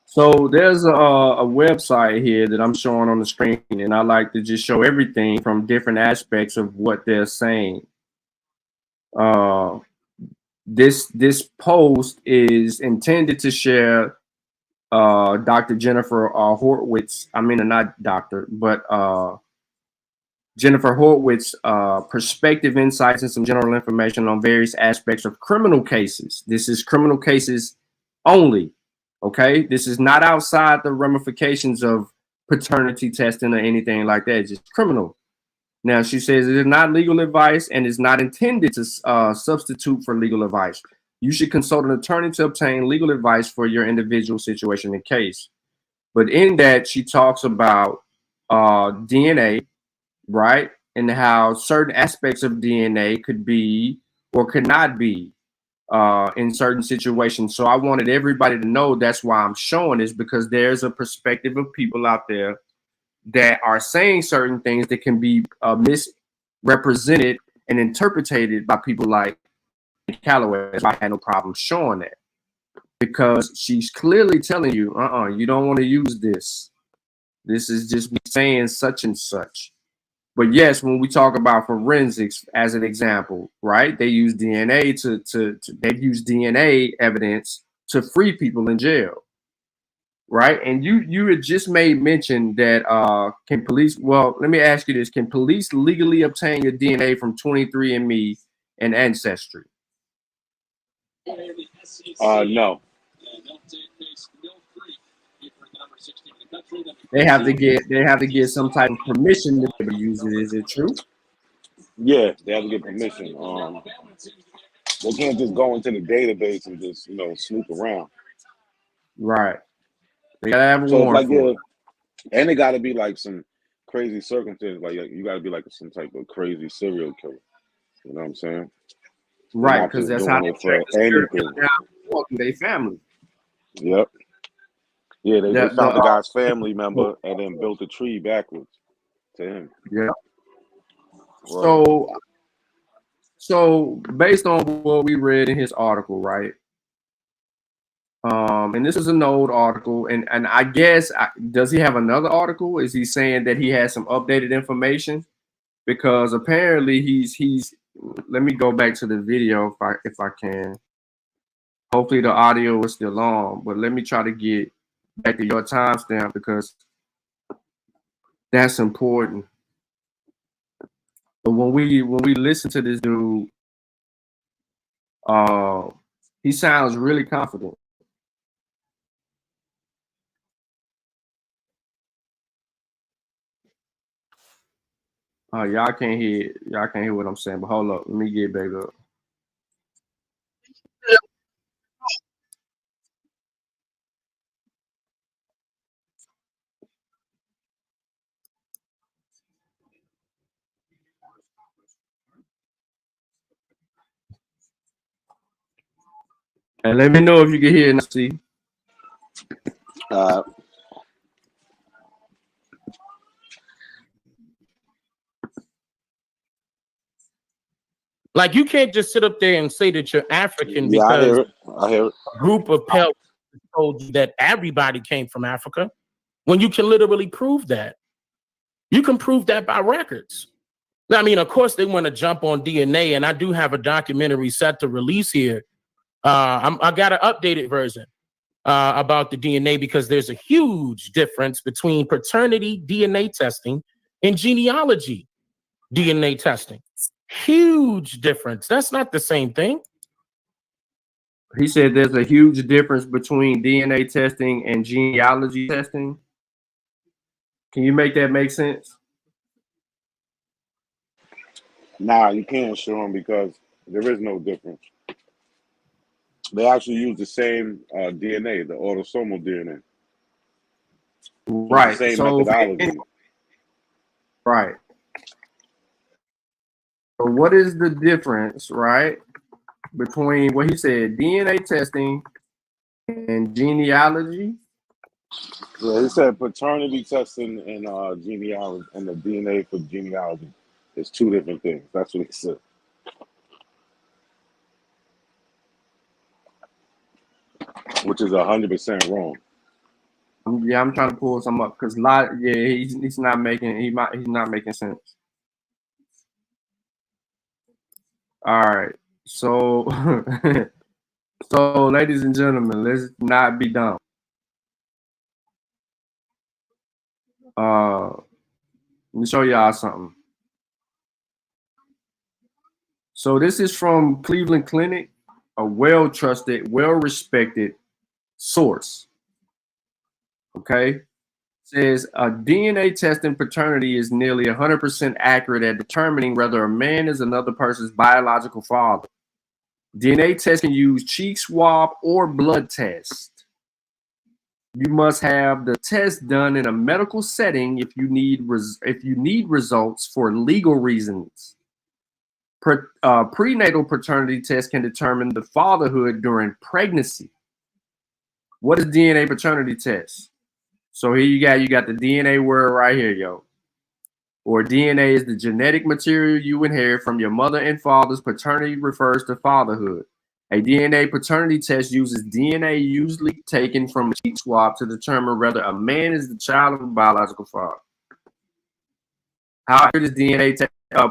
So there's a website here that I'm showing on the screen, and I like to just show everything from different aspects of what they're saying. This post is intended to share Dr. Jennifer Horowitz. I mean, not doctor, but Jennifer Horowitz perspective, insights, and some general information on various aspects of criminal cases. This is criminal cases only. Okay, this is not outside the ramifications of paternity testing or anything like that. It's just criminal. Now, she says it is not legal advice and is not intended to substitute for legal advice. You should consult an attorney to obtain legal advice for your individual situation and case. But in that, she talks about DNA, right? And how certain aspects of DNA could be or could not be in certain situations. So I wanted everybody to know that's why I'm showing this, because there's a perspective of people out there that are saying certain things that can be misrepresented and interpreted by people like Calloway. I had no problem showing that, because she's clearly telling you, you don't want to use this. This is just me saying such and such. But yes, when we talk about forensics as an example, right? They use DNA they use DNA evidence to free people in jail. Right. And you had just made mention that can police, well, let me ask you this. Can police legally obtain your DNA from 23andMe and Ancestry? No. They have to get some type of permission to be able to use it. Is it true? Yeah, they have to get permission. They can't just go into the database and just, snoop around. Right. They gotta have a So warrant for it. And it gotta be like some crazy circumstance, like you gotta be like some type of crazy serial killer. You know what I'm saying? Right, because that's how they track anything. Their family. Yep. Yeah, they found the guy's family member and then built a tree backwards to him. Yeah. Right. So based on what we read in his article, right? And this is an old article, and I guess does he have another article? Is he saying that he has some updated information? Because apparently he's. Let me go back to the video if I can. Hopefully the audio is still on, but let me try to get back to your timestamp because that's important. But when we listen to this dude, he sounds really confident. Y'all can't hear what I'm saying, but hold up, let me get back up. And let me know if you can hear and see. Like, you can't just sit up there and say that you're African because I hear it. A group of pale told you that everybody came from Africa when you can literally prove that. You can prove that by records. I mean, of course, they want to jump on DNA, and I do have a documentary set to release here. I got an updated version about the DNA because there's a huge difference between paternity DNA testing and genealogy DNA testing. Huge difference. That's not the same thing. He said there's a huge difference between DNA testing and genealogy testing. Can you make that make sense? Nah, you can't show them because there is no difference. They actually use the same DNA, the autosomal DNA. Right. The same methodology. Right. So what is the difference, right, between what he said, DNA testing and genealogy? Yeah, he said paternity testing and genealogy and the DNA for genealogy is two different things. That's what he said. Which is 100% wrong. Yeah, I'm trying to pull some up because he's not making sense. All right, so so ladies and gentlemen, let's not be dumb. Let me show y'all something. So this is from Cleveland Clinic, a well-trusted, well-respected source. Okay, says a DNA test in paternity is nearly 100% accurate at determining whether a man is another person's biological father. DNA tests can use cheek swab or blood test. You must have the test done in a medical setting if you need results for legal reasons. Prenatal paternity tests can determine the fatherhood during pregnancy. What is DNA paternity test? So here you got the DNA word right here, yo. Or DNA is the genetic material you inherit from your mother and father's. Paternity refers to fatherhood. A DNA paternity test uses DNA usually taken from a cheek swab to determine whether a man is the child of a biological father. How accurate is DNA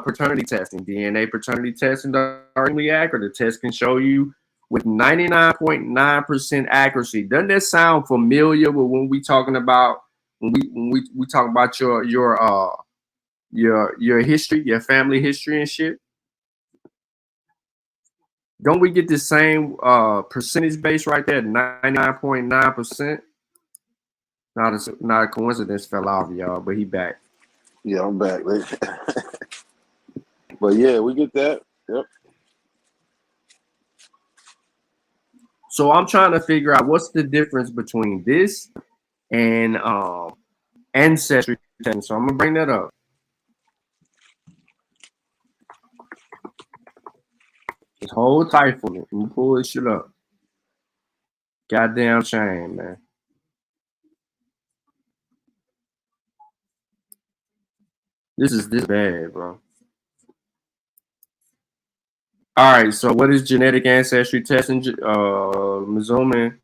paternity testing? DNA paternity testing are extremely accurate. The test can show you with 99.9% accuracy. Doesn't that sound familiar with when we talking about when we talk about your history, your family history and shit? Don't we get the same percentage base right there, 99.9%? Not a coincidence, fell off, y'all, but he back. Yeah, I'm back. But yeah, we get that. Yep. So I'm trying to figure out what's the difference between this and ancestry testing. So I'm gonna bring that up. Just hold tight for me. Let me pull this shit up. Goddamn shame, man. This is this bad, bro. All right, so what is genetic ancestry testing? Zoom.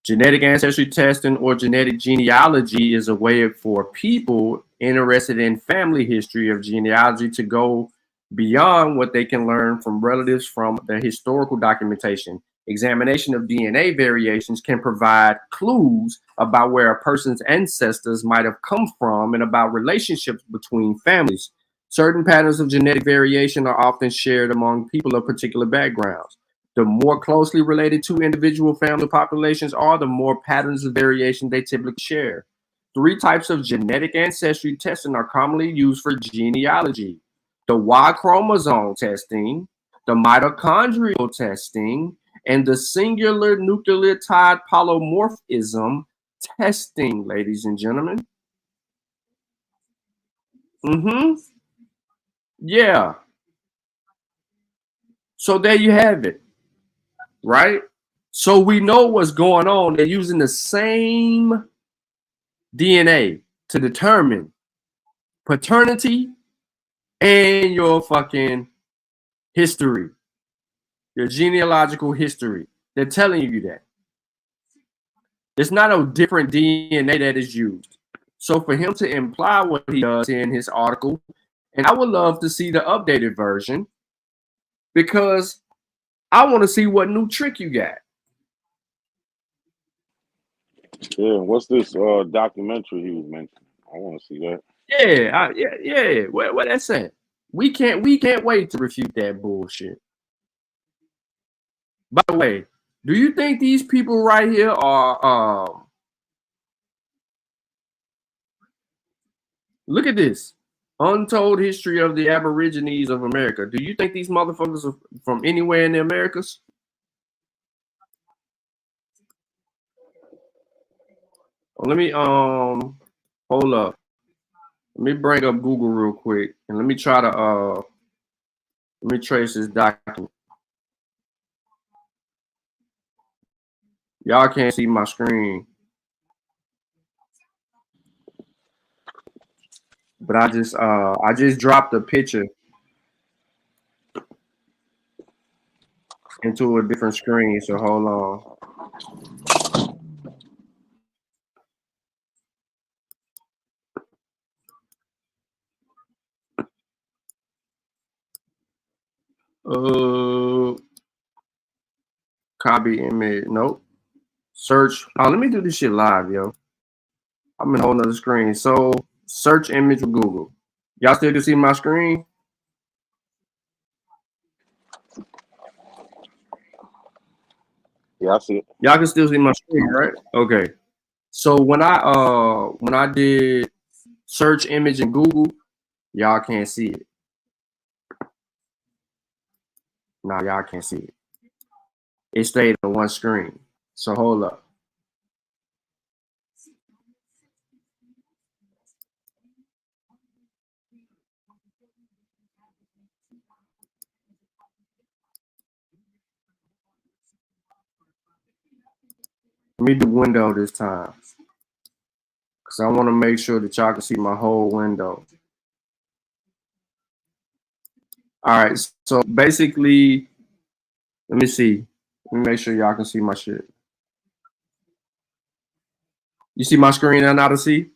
Genetic ancestry testing or genetic genealogy is a way for people interested in family history of genealogy to go beyond what they can learn from relatives from the historical documentation. Examination of DNA variations can provide clues about where a person's ancestors might have come from and about relationships between families. Certain patterns of genetic variation are often shared among people of particular backgrounds. The more closely related to individual family populations are, the more patterns of variation they typically share. 3 types of genetic ancestry testing are commonly used for genealogy: the Y chromosome testing, the mitochondrial testing, and the singular nucleotide polymorphism testing, ladies and gentlemen. Yeah. So there you have it, right? So we know what's going on. They're using the same DNA to determine paternity and your fucking history, your genealogical history. They're telling you that. There's not a different DNA that is used. So for him to imply what he does in his article, and I would love to see the updated version because I want to see what new trick you got. Yeah, what's this documentary he was mentioning? I want to see that. Yeah. What that's at? We can't wait to refute that bullshit. By the way, do you think these people right here are look at this. Untold history of the Aborigines of America. Do you think these motherfuckers are from anywhere in the Americas? Well, let me hold up. Let me bring up Google real quick and let me try to let me trace this document. Y'all can't see my screen. But I just dropped a picture into a different screen, so hold on. Copy image. Nope. Search. Oh, let me do this shit live, yo. I'm in a whole nother screen. So search image with Google. Y'all still can see my screen? Yeah, I see it. Y'all can still see my screen, right? Okay. So when I did search image in Google, y'all can't see it. No, y'all can't see it. It stayed on one screen. So hold up. Let me do window this time, because I want to make sure that y'all can see my whole window. All right, so basically, Let me see. Let me make sure y'all can see my shit. You see my screen now to see?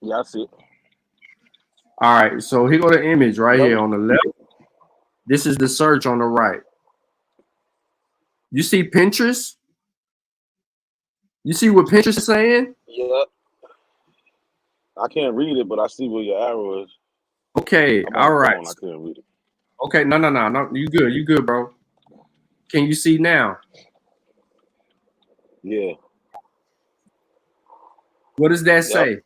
Yeah, I see it. All right, so here go the image right here on the left. This is the search on the right. You see Pinterest? You see what Pinterest is saying? Yeah. I can't read it, but I see where your arrow is. Okay, I'm on all the right. phone. I can't read it. Okay, no. You good, bro. Can you see now? Yeah. What does that say?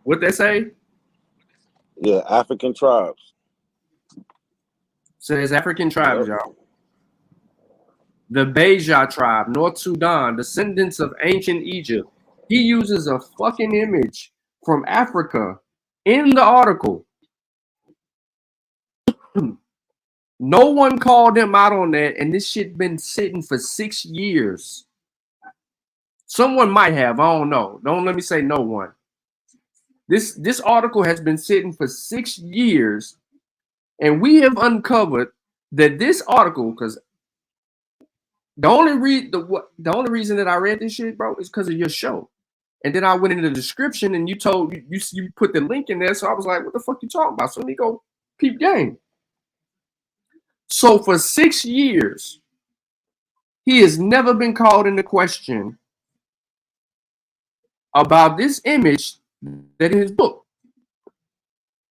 What that say? Yeah, African tribes. Says African tribes, y'all. The Beja tribe, North Sudan, descendants of ancient Egypt. He uses a fucking image from Africa in the article. No one called him out on that, and this shit been sitting for 6 years. Someone might have, I don't know. Don't let me say no one. This article has been sitting for 6 years, and we have uncovered that this article, because the only reason that I read this shit, bro, is because of your show. And then I went into the description and you told you put the link in there. So I was like, what the fuck you talking about? So let me go peep game. So for 6 years, he has never been called into question about this image that in his book.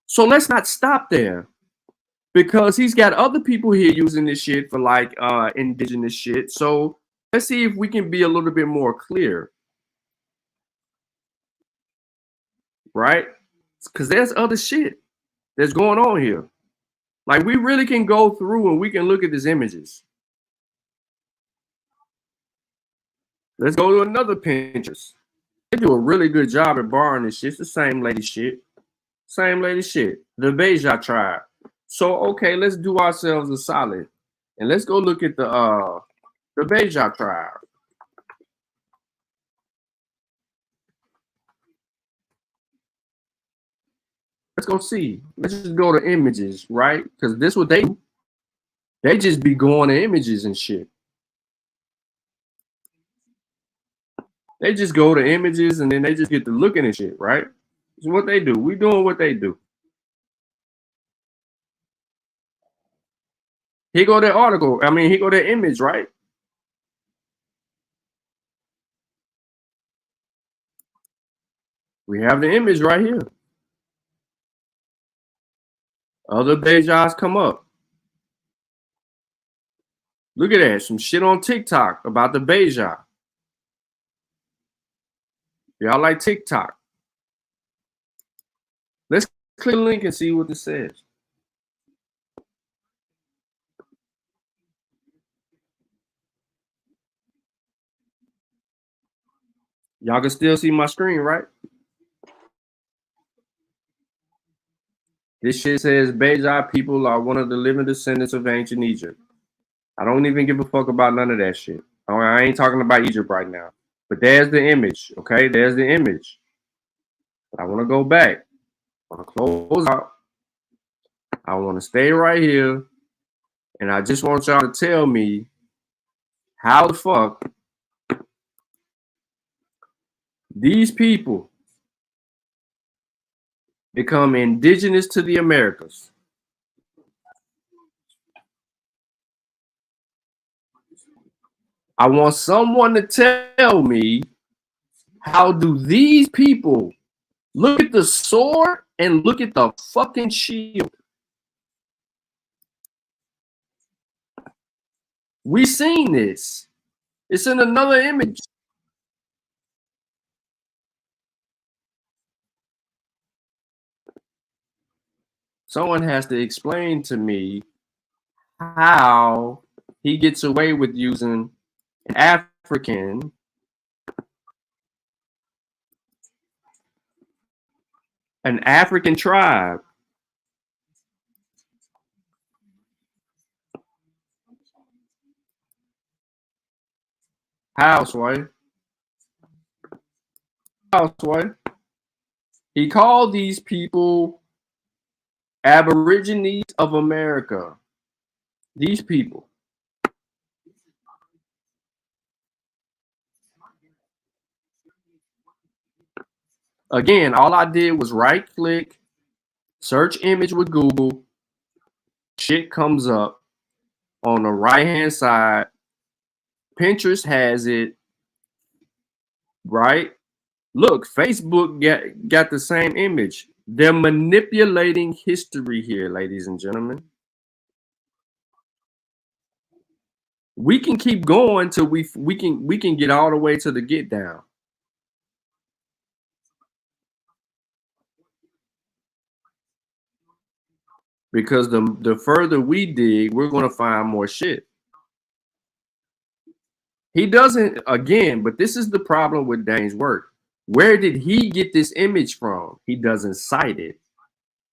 So let's not stop there, because he's got other people here using this shit for like indigenous shit. So let's see if we can be a little bit more clear. Right? Because there's other shit that's going on here. Like, we really can go through and we can look at these images. Let's go to another Pinterest. They do a really good job at borrowing this shit. It's the same lady shit. Same lady shit. The Beja tribe. So, okay, let's do ourselves a solid. And let's go look at the Beja tribe. Let's go see. Let's just go to images, right? Because this what they do. They just be going to images and shit. They just go to images and then they just get to looking at shit, right? It's what they do. We doing what they do. Here go the article. I mean, here go the image, right? We have the image right here. Other Bejas come up. Look at that. Some shit on TikTok about the Beja. Y'all like TikTok? Let's click the link and see what it says. Y'all can still see my screen, right? This shit says Beja people are one of the living descendants of ancient Egypt. I don't even give a fuck about none of that shit. I ain't talking about Egypt right now. But there's the image, okay? There's the image. But I want to go back. I want to close out. I want to stay right here. And I just want y'all to tell me how the fuck these people become indigenous to the Americas. I want someone to tell me, how do these people look at the sword and look at the fucking shield? We seen this. It's in another image. Someone has to explain to me how he gets away with using an African tribe. How, Sway? Houseway. He called these people Aborigines of America. These people. Again, all I did was right click, search image with Google. Shit comes up on the right hand side. Pinterest has it, right? Look, Facebook got the same image. They're manipulating history here, ladies and gentlemen. We can keep going till we can get all the way to the get down. Because the further we dig, we're going to find more shit. He doesn't, again, but this is the problem with Dane's work. Where did he get this image from? He doesn't cite it.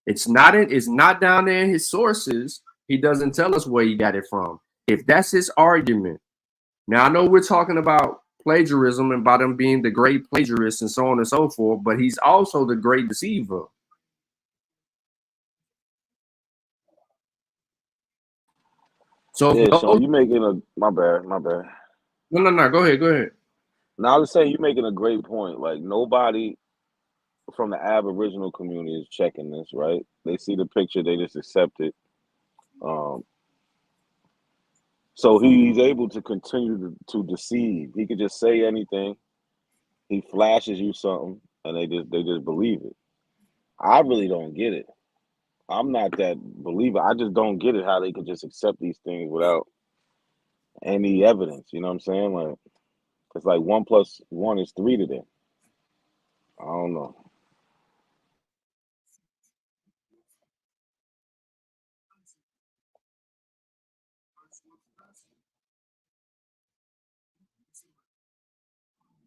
It's not down there in his sources. He doesn't tell us where he got it from. If that's his argument. Now, I know we're talking about plagiarism and about him being the great plagiarist and so on and so forth, but he's also the great deceiver. So, yeah, so you making a my bad. No. Go ahead. Now I was saying you're making a great point. Like nobody from the Aboriginal community is checking this, right? They see the picture, they just accept it. So he's able to continue to deceive. He could just say anything. He flashes you something, and they just believe it. I really don't get it. I'm not that believer. I just don't get it how they could just accept these things without any evidence. You know what I'm saying? Like it's like 1 + 1 is 3 to them. I don't know.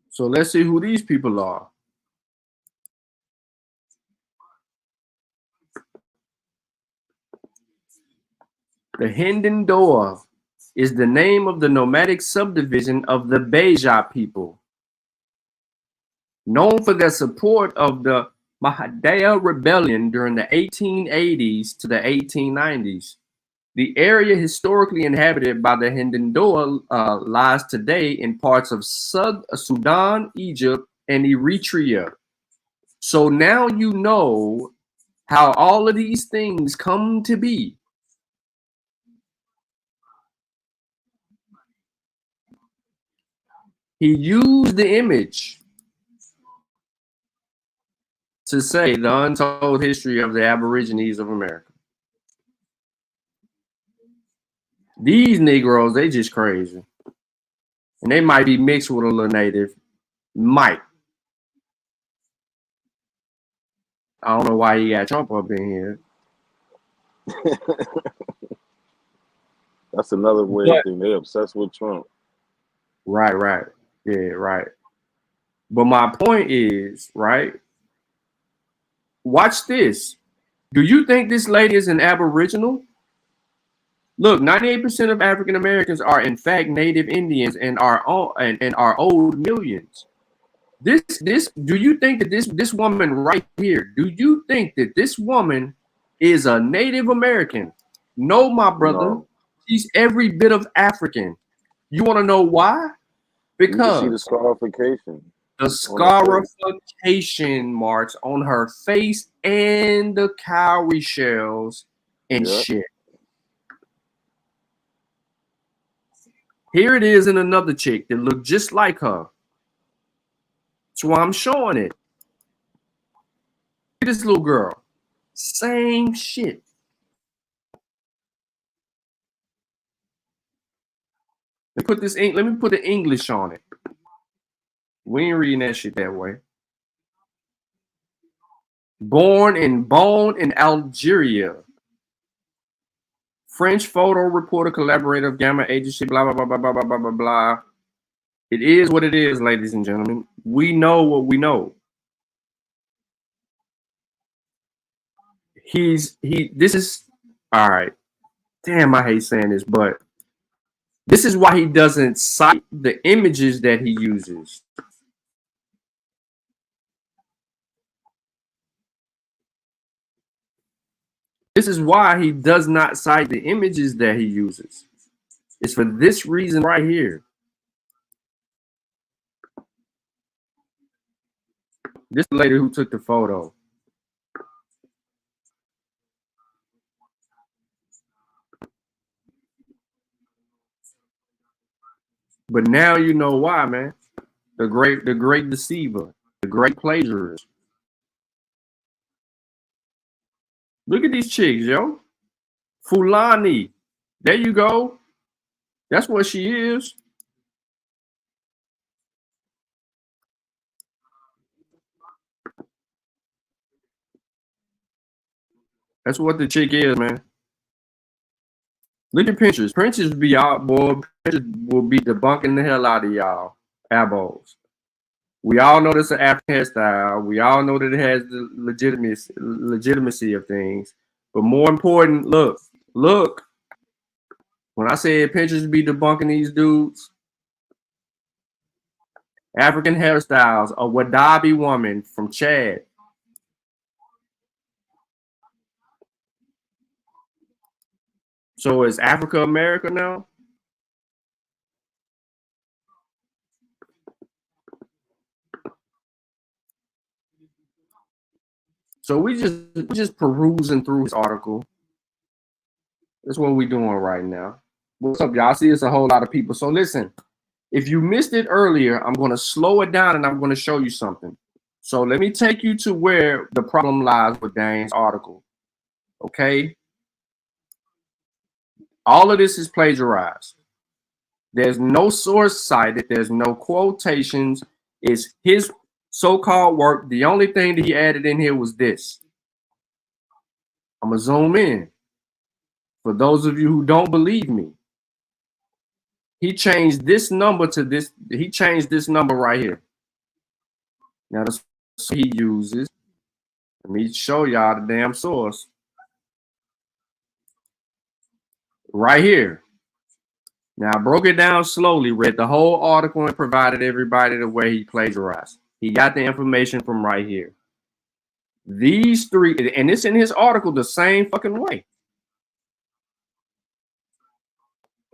So let's see who these people are. The Hindendoa is the name of the nomadic subdivision of the Beja people, known for their support of the Mahadea rebellion during the 1880s to the 1890s. The area historically inhabited by the Hindendoa lies today in parts of Sudan, Egypt, and Eritrea. So now you know how all of these things come to be. He used the image to say the untold history of the Aborigines of America. These Negroes, they just crazy. And they might be mixed with a little native. Might. I don't know why he got Trump up in here. That's another weird thing. They're obsessed with Trump. Right. Yeah, right. But my point is, right? Watch this. Do you think this lady is an Aboriginal? Look, 98% of African Americans are in fact Native Indians and are owed millions. Do you think that this woman right here, do you think that this woman is a Native American? No, my brother. No. She's every bit of African. You want to know why? Because you can see the scarification. The scarification marks on her face and the cowrie shells and shit. Here it is in another chick that looked just like her. That's why I'm showing it. Look at this little girl. Same shit. Let me put the English on it. We ain't reading that shit that way. Born in Bonn in Algeria. French photo reporter, collaborator of Gamma Agency, blah, blah, blah, blah, blah, blah, blah, blah. It is what it is, ladies and gentlemen. We know what we know. This is, all right. Damn, I hate saying this, but this is why he doesn't cite the images that he uses. This is why he does not cite the images that he uses. It's for this reason right here. This lady who took the photo. But now you know why, man. The great deceiver, the great plagiarist. Look at these chicks, yo. Fulani. There you go. That's what she is. That's what the chick is, man. Look at Pinterest. Pinterest be out, boy. Pinterest will be debunking the hell out of y'all. Abos. We all know this is an African hairstyle. We all know that it has the legitimacy of things. But more important, look. When I said Pinterest be debunking these dudes, African hairstyles, a Wadabi woman from Chad. So is Africa America now? So we just perusing through his article. That's what we're doing right now. What's up, y'all? See, it's a whole lot of people. So listen, if you missed it earlier, I'm going to slow it down and I'm going to show you something. So let me take you to where the problem lies with Dane's article. Okay? All of this is plagiarized. There's no source cited. There's no quotations. It's his so-called work. The only thing that he added in here was this. I'm going to zoom in. For those of you who don't believe me, he changed this number to this. He changed this number right here. Now, the source he uses, let me show y'all the damn source. Right here. Now, I broke it down slowly, read the whole article, and provided everybody the way he plagiarized. He got the information from right here. These three, and it's in his article the same fucking way.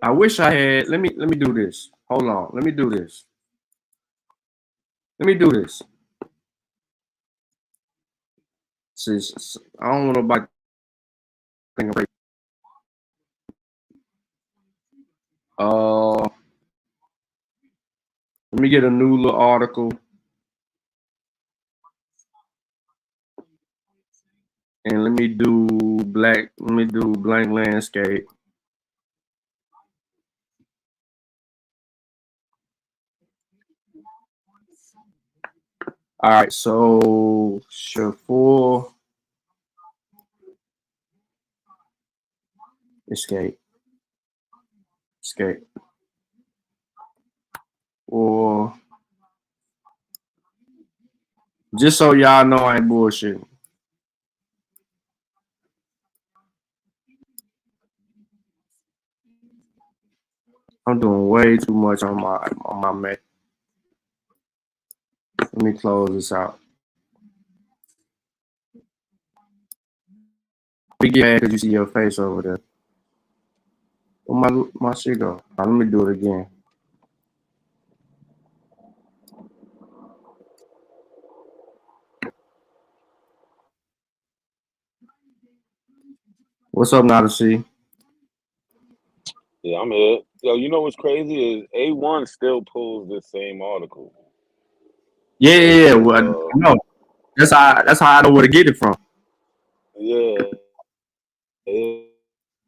I wish I had, let me do this. Hold on, let me do this. Let me do this. Since I don't want nobody think of let me get a new little article. And let me do blank landscape. All right, so Shafor escape. Or just so y'all know I ain't bullshitting. I'm doing way too much on my Mac. Let me close this out. We get mad because you see your face over there. Where my shit go? Let me do it again. What's up, Nada? Yeah, I'm here. Yo, you know what's crazy is A1 still pulls this same article. Yeah. Well, no, that's how I know where to get it from. Yeah.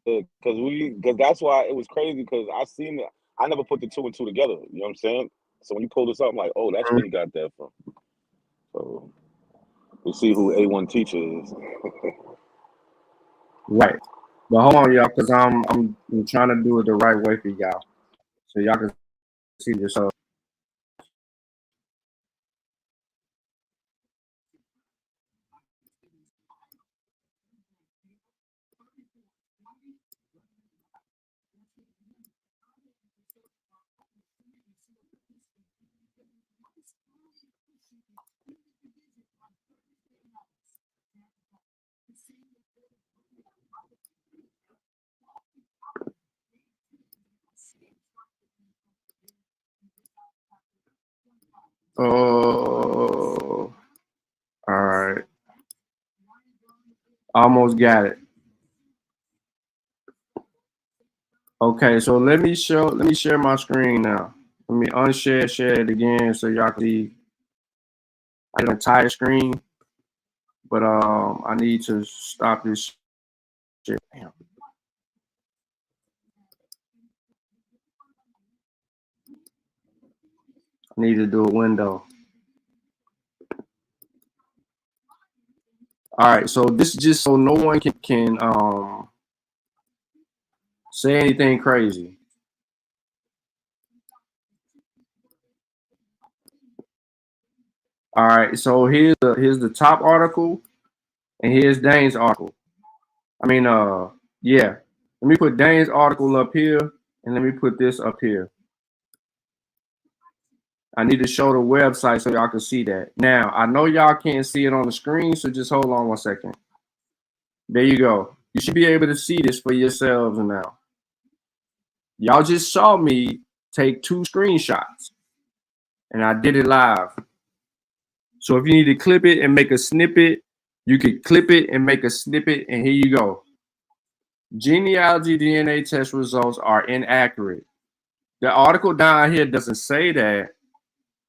Because that's why it was crazy, because I seen it. I never put the two and two together. You know what I'm saying? So when you pull this up, I'm like, oh, that's where he got that from. So we see who A1 teacher is. Right. But hold on, y'all, because I'm trying to do it the right way for y'all, so y'all can see this. So All right. Almost got it. Okay, so let me share my screen now. Let me unshare, share it again so y'all can see. I got an entire screen, but I need to stop this shit. Damn. I need to do a window. All right, so this is just so no one can say anything crazy. All right, so here's the top article, and here's Dane's article. I mean, yeah. Let me put Dane's article up here, and let me put this up here. I need to show the website so y'all can see that. Now, I know y'all can't see it on the screen, so just hold on 1 second. There you go. You should be able to see this for yourselves now. Y'all just saw me take 2 screenshots, and I did it live. So if you need to clip it and make a snippet, you could clip it and make a snippet, and here you go. Genealogy DNA test results are inaccurate. The article down here doesn't say that,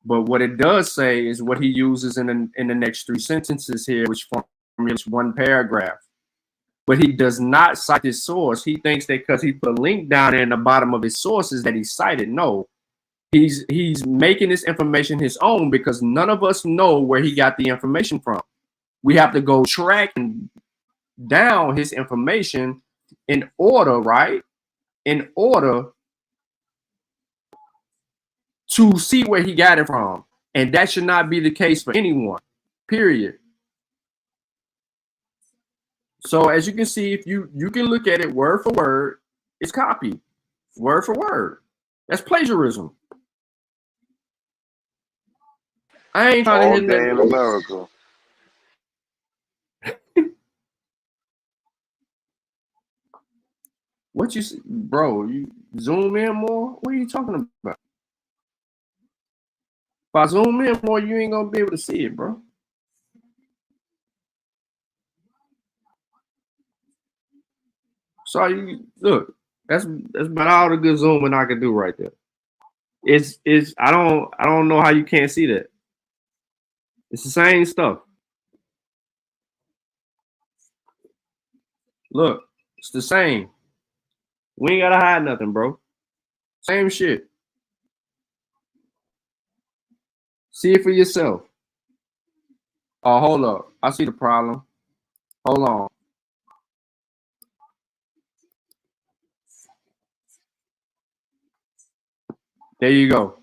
but what it does say is what he uses in the next 3 sentences here, which formulates 1 paragraph. But he does not cite his source. He thinks that because he put a link down there in the bottom of his sources that he cited. No, he's making this information his own because none of us know where he got the information from. We have to go tracking down his information in order, right? In order to see where he got it from. And that should not be the case for anyone, period. So as you can see, if you can look at it word for word, it's copied, word for word. That's plagiarism. I ain't trying All to day hit in America. What you see, bro? You zoom in more? What are you talking about? If I zoom in more, you ain't gonna be able to see it, bro. So you look, that's about all the good zooming I can do right there. It's I don't know how you can't see that. It's the same stuff. Look, it's the same. We ain't gotta hide nothing, bro. Same shit. See it for yourself. Oh, hold up. I see the problem. Hold on. There you go.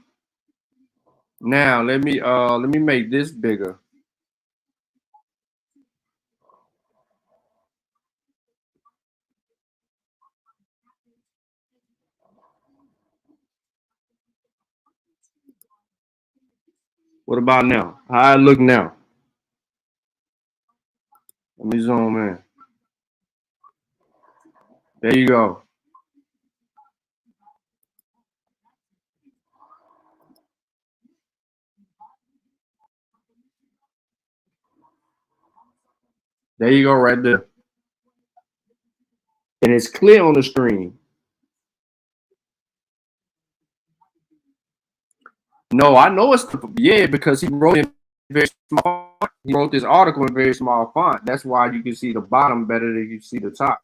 Now let me make this bigger. What about now? How I look now? Let me zoom in. There you go. There you go right there. And it's clear on the screen. No, I know it's because he wrote it in very small font. He wrote this article in very small font. That's why you can see the bottom better than you see the top.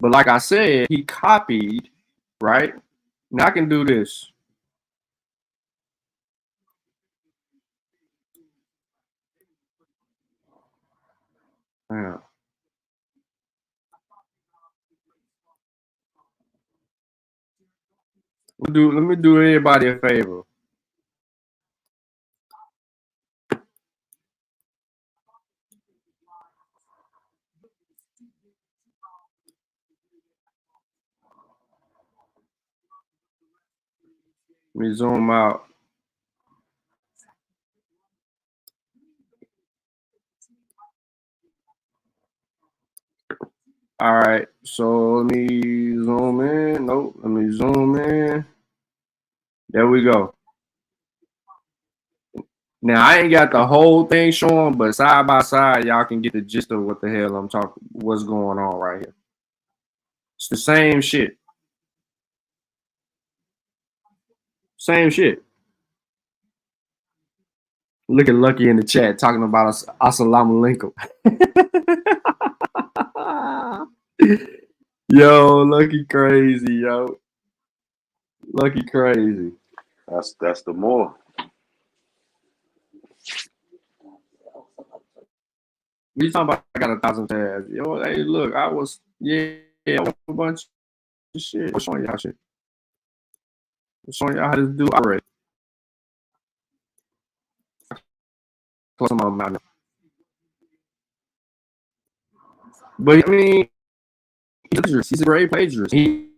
But like I said, he copied, right? Now I can do this. Yeah. Let me do everybody a favor. Let me zoom out. All right, so let me zoom in. Nope, let me zoom in. There we go. Now I ain't got the whole thing showing, but side by side, y'all can get the gist of what the hell I'm talking. What's going on right here? It's the same shit. Same shit. Look at Lucky in the chat talking about us. Assalamu alaikum. Yo, Lucky crazy, yo. Lucky crazy. That's the more. What you talking about? I got 1,000 tabs. Yo, hey, look, I was a bunch of shit. I'm showing y'all shit. I'm showing y'all how to do already. Close some of them out now. But I mean, he's a great plagiarist. He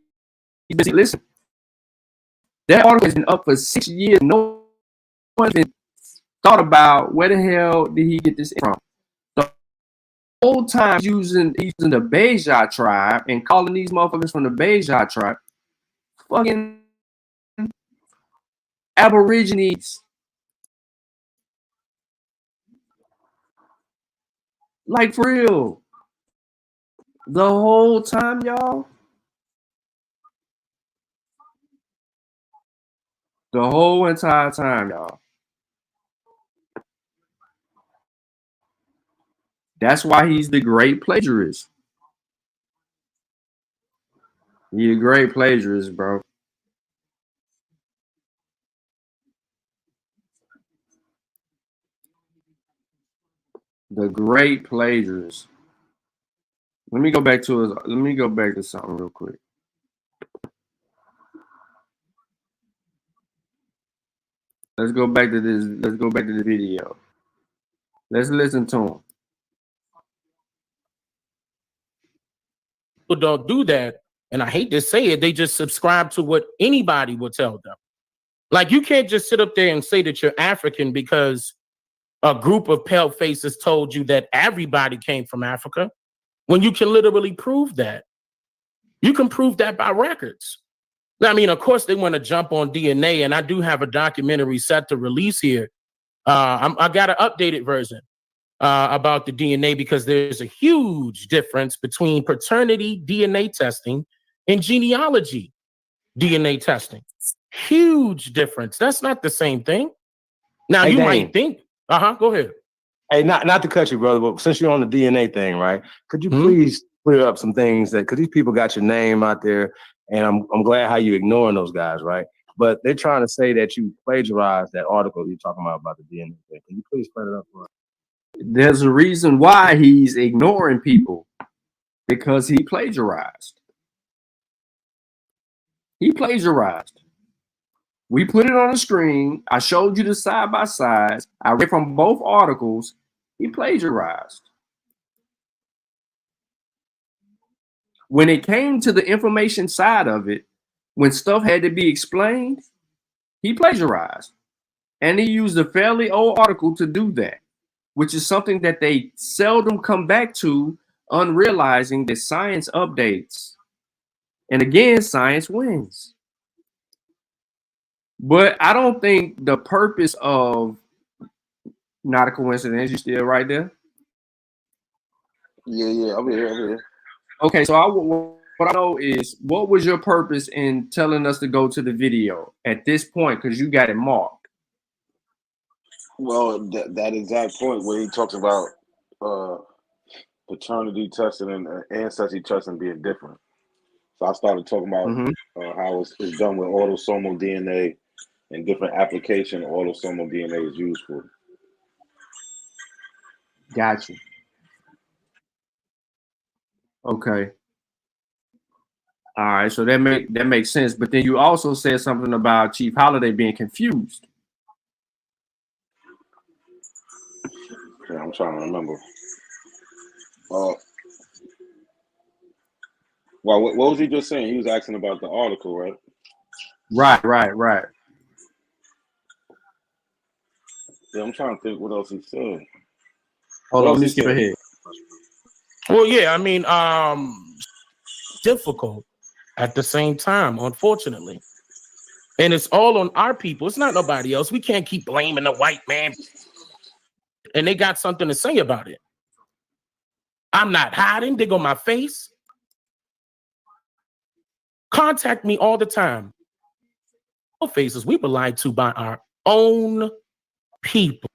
listen. That article has been up for 6 years. No one has thought about where the hell did he get this from. The whole time using the Beja tribe and calling these motherfuckers from the Beja tribe fucking Aborigines. Like for real. The whole time, y'all. The whole entire time, y'all. That's why he's the great plagiarist. He's a great plagiarist, bro. The great plagiarist. Let me go back to something real quick. Let's go back to this. Let's go back to the video. Let's listen to him. People don't do that, and I hate to say it, they just subscribe to what anybody will tell them. Like, you can't just sit up there and say that you're African because a group of pale faces told you that everybody came from Africa, when you can literally prove that. You can prove that by records. I mean, of course, they want to jump on DNA, and I do have a documentary set to release here. I got an updated version about the DNA, because there's a huge difference between paternity DNA testing and genealogy DNA testing. Huge difference. That's not the same thing. Now, hey, you Dane, might think, go ahead. Hey, not to cut you, brother, but since you're on the DNA thing, right? Could you please clear up some things because these people got your name out there, and I'm glad how you ignoring those guys, right? But they're trying to say that you plagiarized that article you're talking about the DNA thing. Can you please clear it up for us? There's a reason why he's ignoring people, because he plagiarized. He plagiarized. We put it on the screen. I showed you the side by sides. I read from both articles. He plagiarized. When it came to the information side of it, when stuff had to be explained, he plagiarized. And he used a fairly old article to do that, which is something that they seldom come back to, unrealizing that science updates. And again, science wins. But I don't think the purpose of, not a coincidence, you still right there? Yeah, I'm here. Okay, so what I know is, what was your purpose in telling us to go to the video at this point? Because you got it marked. Well, that exact point where he talks about paternity testing and ancestry testing being different. So I started talking about how it's done with autosomal DNA and different application autosomal DNA is used for. Gotcha. Okay. All right, so that makes sense. But then you also said something about Chief Holiday being confused. Yeah, I'm trying to remember. Well, what was he just saying? He was asking about the article, right? Right. Yeah, I'm trying to think what else he said. Hold on, let me skip ahead. Well, yeah, I mean, difficult at the same time, unfortunately. And it's all on our people. It's not nobody else. We can't keep blaming the white man and they got something to say about it. I'm not hiding. They go my face. Contact me all the time. Faces we were lied to by our own people.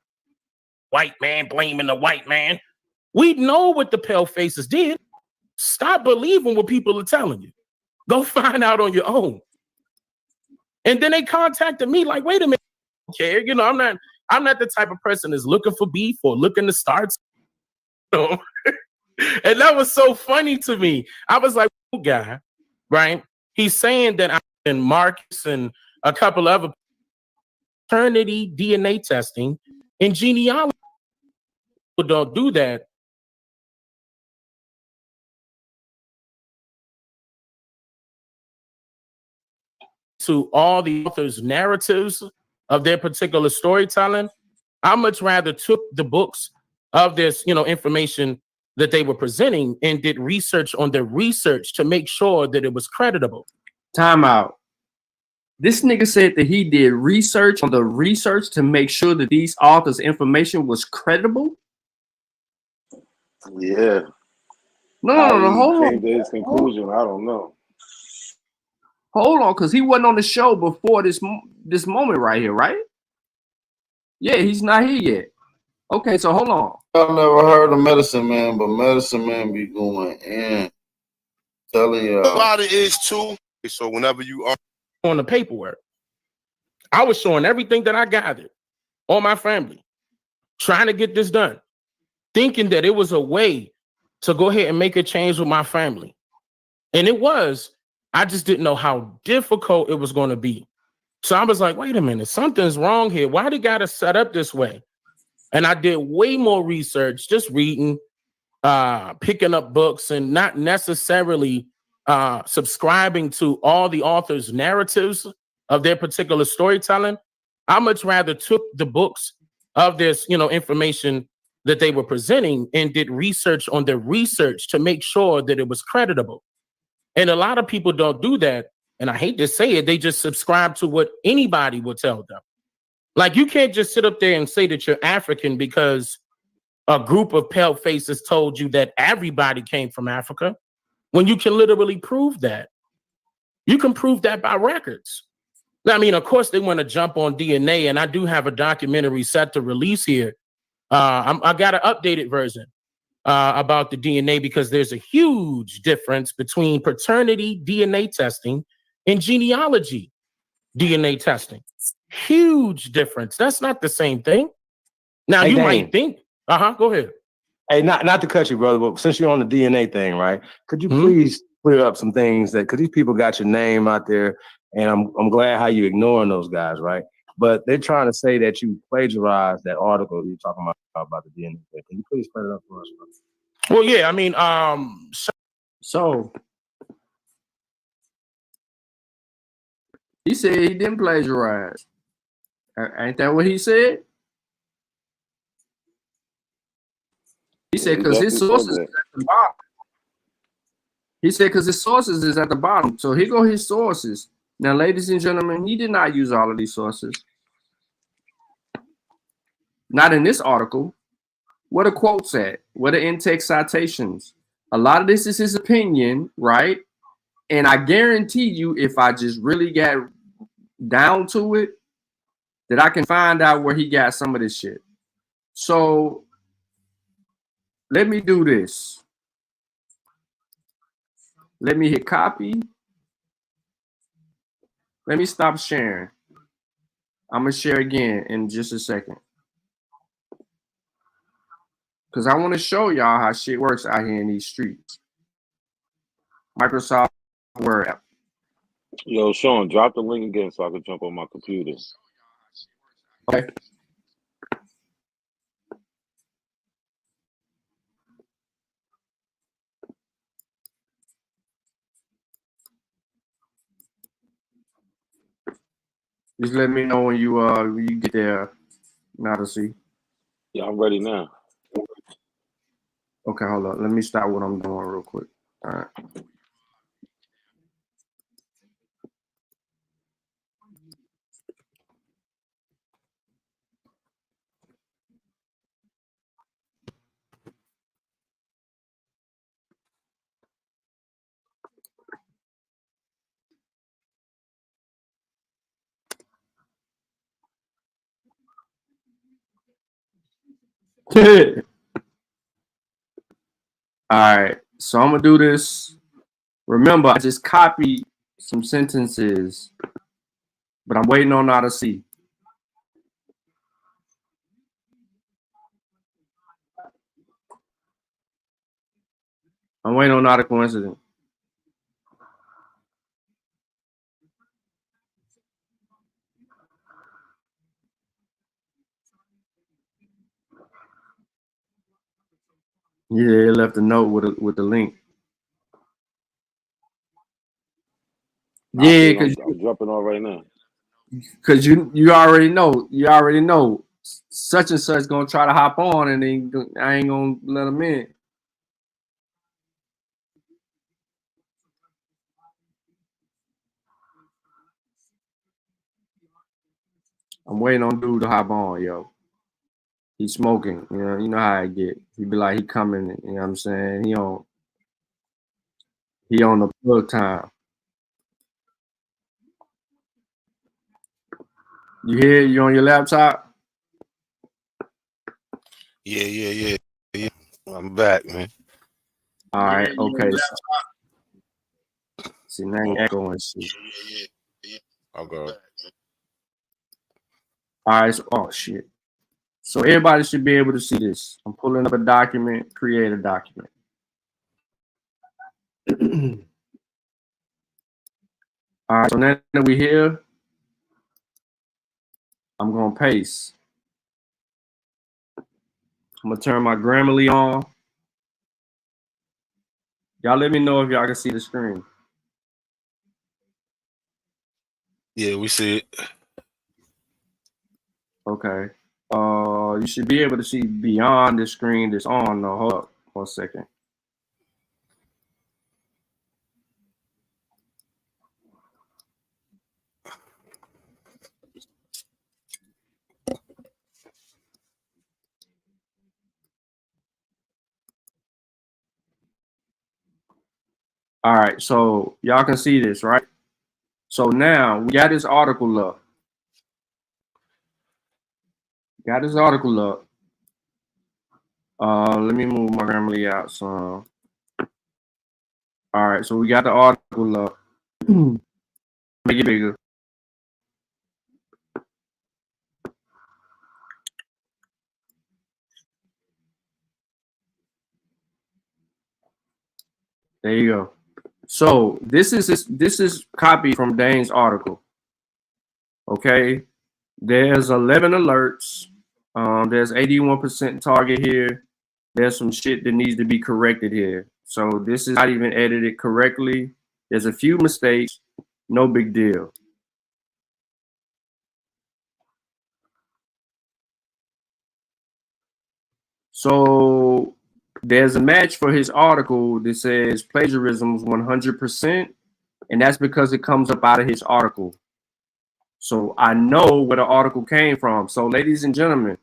White man blaming the white man. We know what the pale faces did. Stop believing what people are telling you. Go find out on your own. And then they contacted me like, wait a minute, okay, you know, I'm not the type of person that's looking for beef or looking to start. You know? And that was so funny to me. I was like, oh, guy, right? He's saying that I'm in Marcus and a couple other paternity DNA testing and genealogy. People don't do that. To all the authors' narratives of their particular storytelling, I much rather took the books of this, you know, information that they were presenting and did research on the research to make sure that it was creditable. Time out. This nigga said that he did research on the research to make sure that these authors' information was credible. Yeah. No, hold on. Came to his conclusion. I don't know. Hold on, because he wasn't on the show before this moment right here, right? Yeah, he's not here yet. Okay, so hold on. I've never heard of Medicine Man, but Medicine Man be going in. Telling you. About it is too. So whenever you are on the paperwork, I was showing everything that I gathered on my family, trying to get this done, thinking that it was a way to go ahead and make a change with my family. And it was. I just didn't know how difficult it was going to be. So I was like, wait a minute, something's wrong here. Why they got to set up this way? And I did way more research, just reading, picking up books, and not necessarily subscribing to all the authors' narratives of their particular storytelling. I much rather took the books of this, you know, information that they were presenting and did research on the research to make sure that it was creditable. And a lot of people don't do that. And I hate to say it, they just subscribe to what anybody will tell them. Like, you can't just sit up there and say that you're African because a group of pale faces told you that everybody came from Africa, when you can literally prove that. You can prove that by records. I mean, of course, they want to jump on DNA, and I do have a documentary set to release here. I got an updated version about the DNA, because there's a huge difference between paternity DNA testing and genealogy DNA testing. Huge difference. That's not the same thing. Now, hey, you Dane, might think, go ahead. Hey, not to cut you, brother, but since you're on the DNA thing, right? Could you please clear up some things that, because these people got your name out there, and I'm glad how you ignoring those guys, right? But they're trying to say that you plagiarized that article you're talking about the DNA thing. Can you please clear it up for us, brother? Well, yeah, I mean, so he said he didn't plagiarize. Ain't that what he said? He said because his sources is at the bottom. He said because his sources is at the bottom. So here go his sources. Now, ladies and gentlemen, he did not use all of these sources. Not in this article. What are quotes at? What are in-text citations? A lot of this is his opinion, right? And I guarantee you, if I just really got down to it, that I can find out where he got some of this shit. So let me do this. Let me hit copy. Let me stop sharing. I'm going to share again in just a second. Because I want to show y'all how shit works out here in these streets. Microsoft Word app. Yo, Sean, drop the link again so I can jump on my computer. Okay. Just let me know when you get there, Odyssey. Yeah, I'm ready now. Okay, hold on. Let me start what I'm doing real quick. All right. right, so I'm gonna do this. Remember, I just copied some sentences, but I'm waiting on now to see. I'm waiting on not a coincidence. Yeah, it left a note with the link. Yeah, because I'm jumping on right now. Because you already know such and such gonna try to hop on, and then I ain't gonna let them in. I'm waiting on dude to hop on, yo. He's smoking, you know how I get. He be like, he coming, you know what I'm saying? He on the plug time. You hear? You on your laptop? Yeah. I'm back, man. All right, okay. See, now you echoing shit. I'll go. All right, so, oh shit. So everybody should be able to see this. I'm pulling up a document, create a document. All right, so now that we're here, I'm gonna paste. I'm gonna turn my Grammarly on. Y'all let me know if y'all can see the screen. Yeah, we see it. Okay. You should be able to see beyond the screen that's on. No, hold up 1 second. All right, so y'all can see this, right? So now we got this article up. Got this article up. Let me move my Grammarly out some. All right, so we got the article up. Make it bigger. There you go. So this is copy from Dane's article. Okay, there's 11 alerts. There's 81% target here. There's some shit that needs to be corrected here. So this is not even edited correctly. There's a few mistakes. No big deal. So there's a match for his article that says plagiarism is 100%, and that's because it comes up out of his article. So I know where the article came from. So ladies and gentlemen,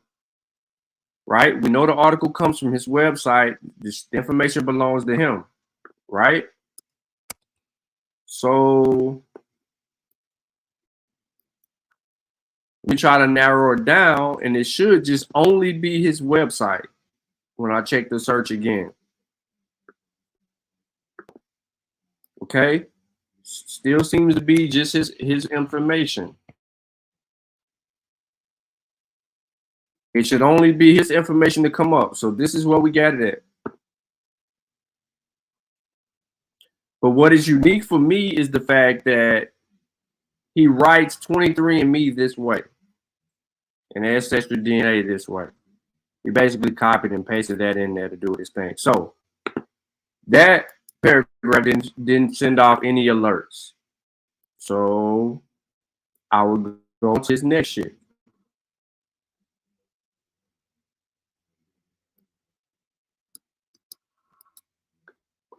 right? We know the article comes from his website. The information belongs to him, right? So we try to narrow it down, and it should just only be his website when I check the search again. Okay? Still seems to be just his information. It should only be his information to come up. So this is what we got it at. But what is unique for me is the fact that he writes 23andMe this way and ancestry DNA this way. He basically copied and pasted that in there to do his thing. So that paragraph didn't send off any alerts. So I will go to his next shit.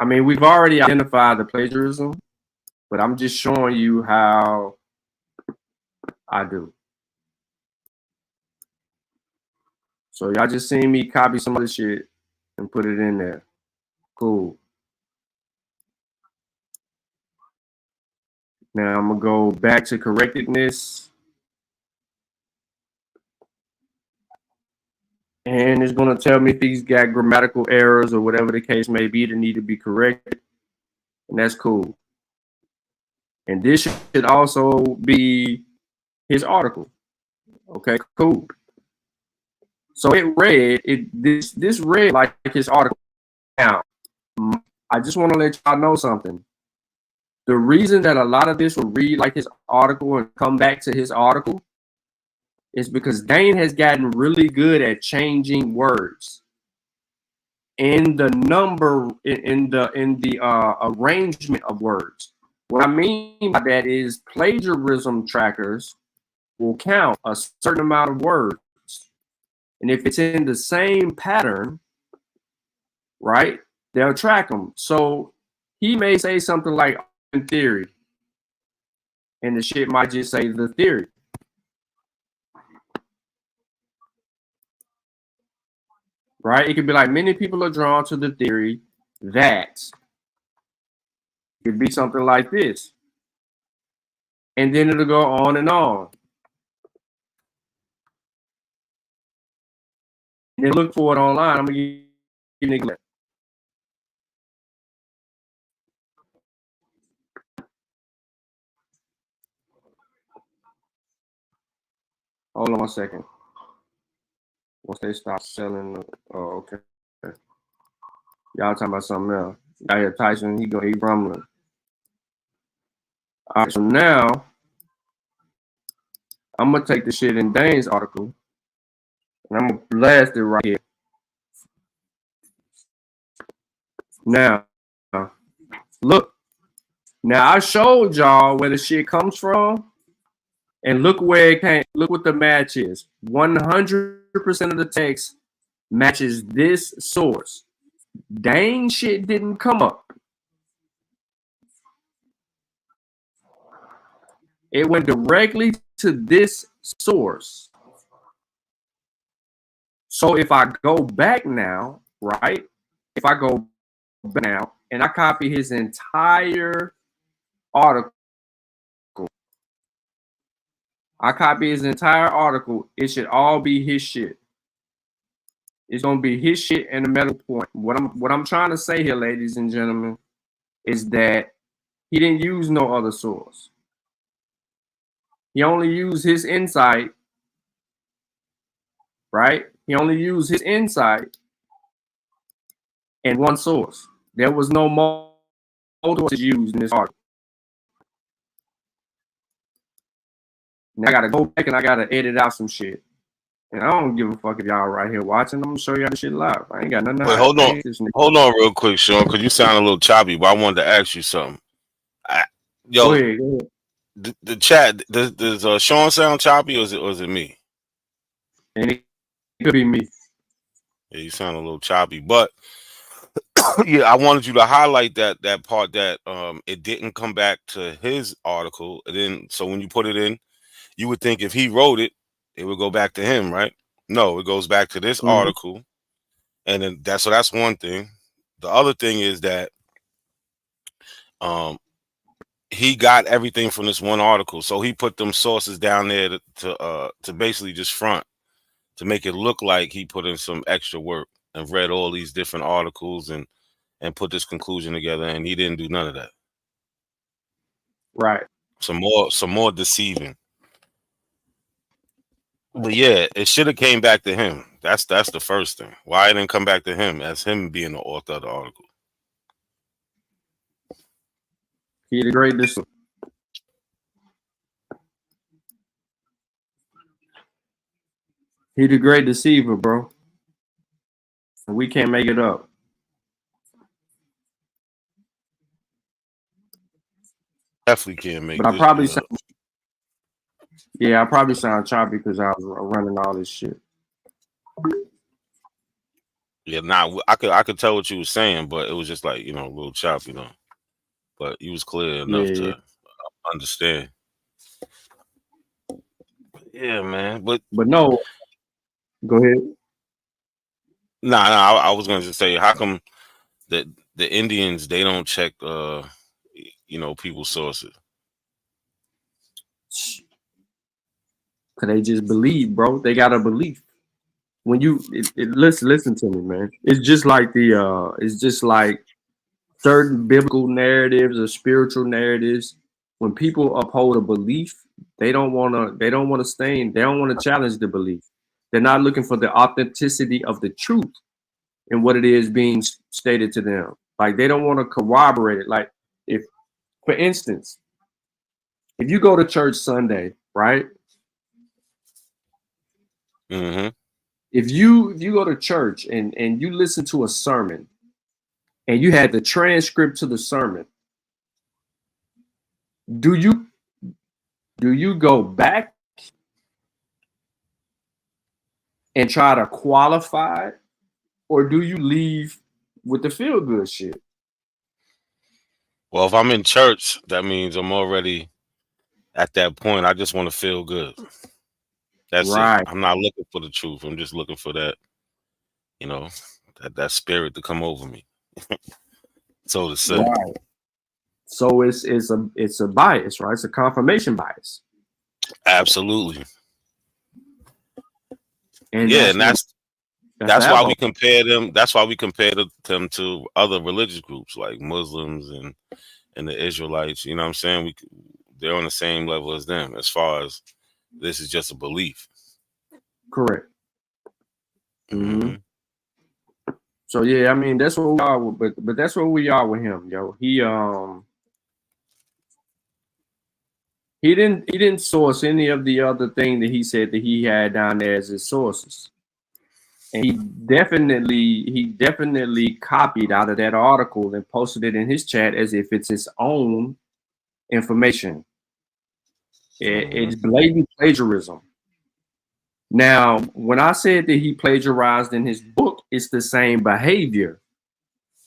I mean, we've already identified the plagiarism, but I'm just showing you how I do. So y'all just seen me copy some of this shit and put it in there. Cool. Now I'm gonna go back to correctedness. and it's going to tell me if he's got grammatical errors or whatever the case may be that need to be corrected, and that's cool. And this should also be his article. Okay, cool. So it read this read like his article. Now, I just want to let y'all know something. The reason that a lot of this will read like his article and come back to his article is because Dane has gotten really good at changing words in the number in the arrangement of words. What I mean by that is plagiarism trackers will count a certain amount of words, and if it's in the same pattern, right, they'll track them. So he may say something like in theory, and the shit might just say the theory. Right? It could be like many people are drawn to the theory that it could be something like this. And then it'll go on and on. And then look for it online. I'm gonna give you an example. Hold on 1 second. Once they stop selling, oh, okay. Y'all talking about something else. I hear Tyson, he rumbling. All right, so now I'm gonna take the shit in Dane's article and I'm gonna blast it right here. Now, look. Now I showed y'all where the shit comes from, and look where it came. Look what the match is. 100% of the text matches this source. Dang shit didn't come up. It went directly to this source. So if I go back now, right? If I go back now and I copy his entire article, it should all be his shit. It's gonna be his shit and the metal point. What I'm trying to say here, ladies and gentlemen, is that he didn't use no other source. He only used his insight, right? He only used his insight and one source. There was no multiple sources used in this article. Now I gotta go back and I gotta edit out some shit. And I don't give a fuck if y'all right here watching. I'm gonna show y'all the shit live. I ain't got nothing to hide. Hold on real quick, Sean, because you sound a little choppy, but I wanted to ask you something. Go ahead. The chat, does Sean sound choppy or is it me? And it could be me. Yeah, you sound a little choppy, but yeah, I wanted you to highlight that part that it didn't come back to his article. And then so when you put it in, you would think if he wrote it, it would go back to him, right? No, it goes back to this article. And then that's one thing. The other thing is that he got everything from this one article. So he put them sources down there to basically just front, to make it look like he put in some extra work and read all these different articles and put this conclusion together, and he didn't do none of that. Right. Some more deceiving. But yeah, it should have came back to him. That's the first thing. Why it didn't come back to him as him being the author of the article? He the great deceiver. He the great deceiver, bro. And we can't make it up. Definitely can't make it. But I probably sound, I probably sound choppy because I was running all this shit. Yeah, I could tell what you were saying, but it was just like, a little choppy, But you was clear enough to understand. Yeah, man. But no. Go ahead. Nah, I was gonna just say, how come the Indians, they don't check people's sources? Cause they just believe, bro. They got a belief. when you listen to me, man. It's just like certain biblical narratives or spiritual narratives. When people uphold a belief, they don't want to challenge the belief. They're not looking for the authenticity of the truth and what it is being stated to them. Like they don't want to corroborate it. Like if, for instance, if you go to church Sunday, right? Mm-hmm. If you go to church and you listen to a sermon and you had the transcript to the sermon, do you go back and try to qualify it, or do you leave with the feel good shit? Well, if I'm in church, that means I'm already at that point. I just want to feel good. That's Right. it. I'm not looking for the truth. I'm just looking for that, that spirit to come over me. So to say. Right. So it's a bias, right? It's a confirmation bias. Absolutely. And yeah, that's that's why we compare them. That's why we compare them to other religious groups like Muslims and the Israelites. You know what I'm saying? They're on the same level as them as far as this is just a belief. Correct. Mm-hmm. So yeah, I mean that's what we are with, but that's what we are with him, yo. He didn't source any of the other thing that he said that he had down there as his sources. And he definitely copied out of that article and posted it in his chat as if it's his own information. It's blatant plagiarism. Now, when I said that he plagiarized in his book, it's the same behavior.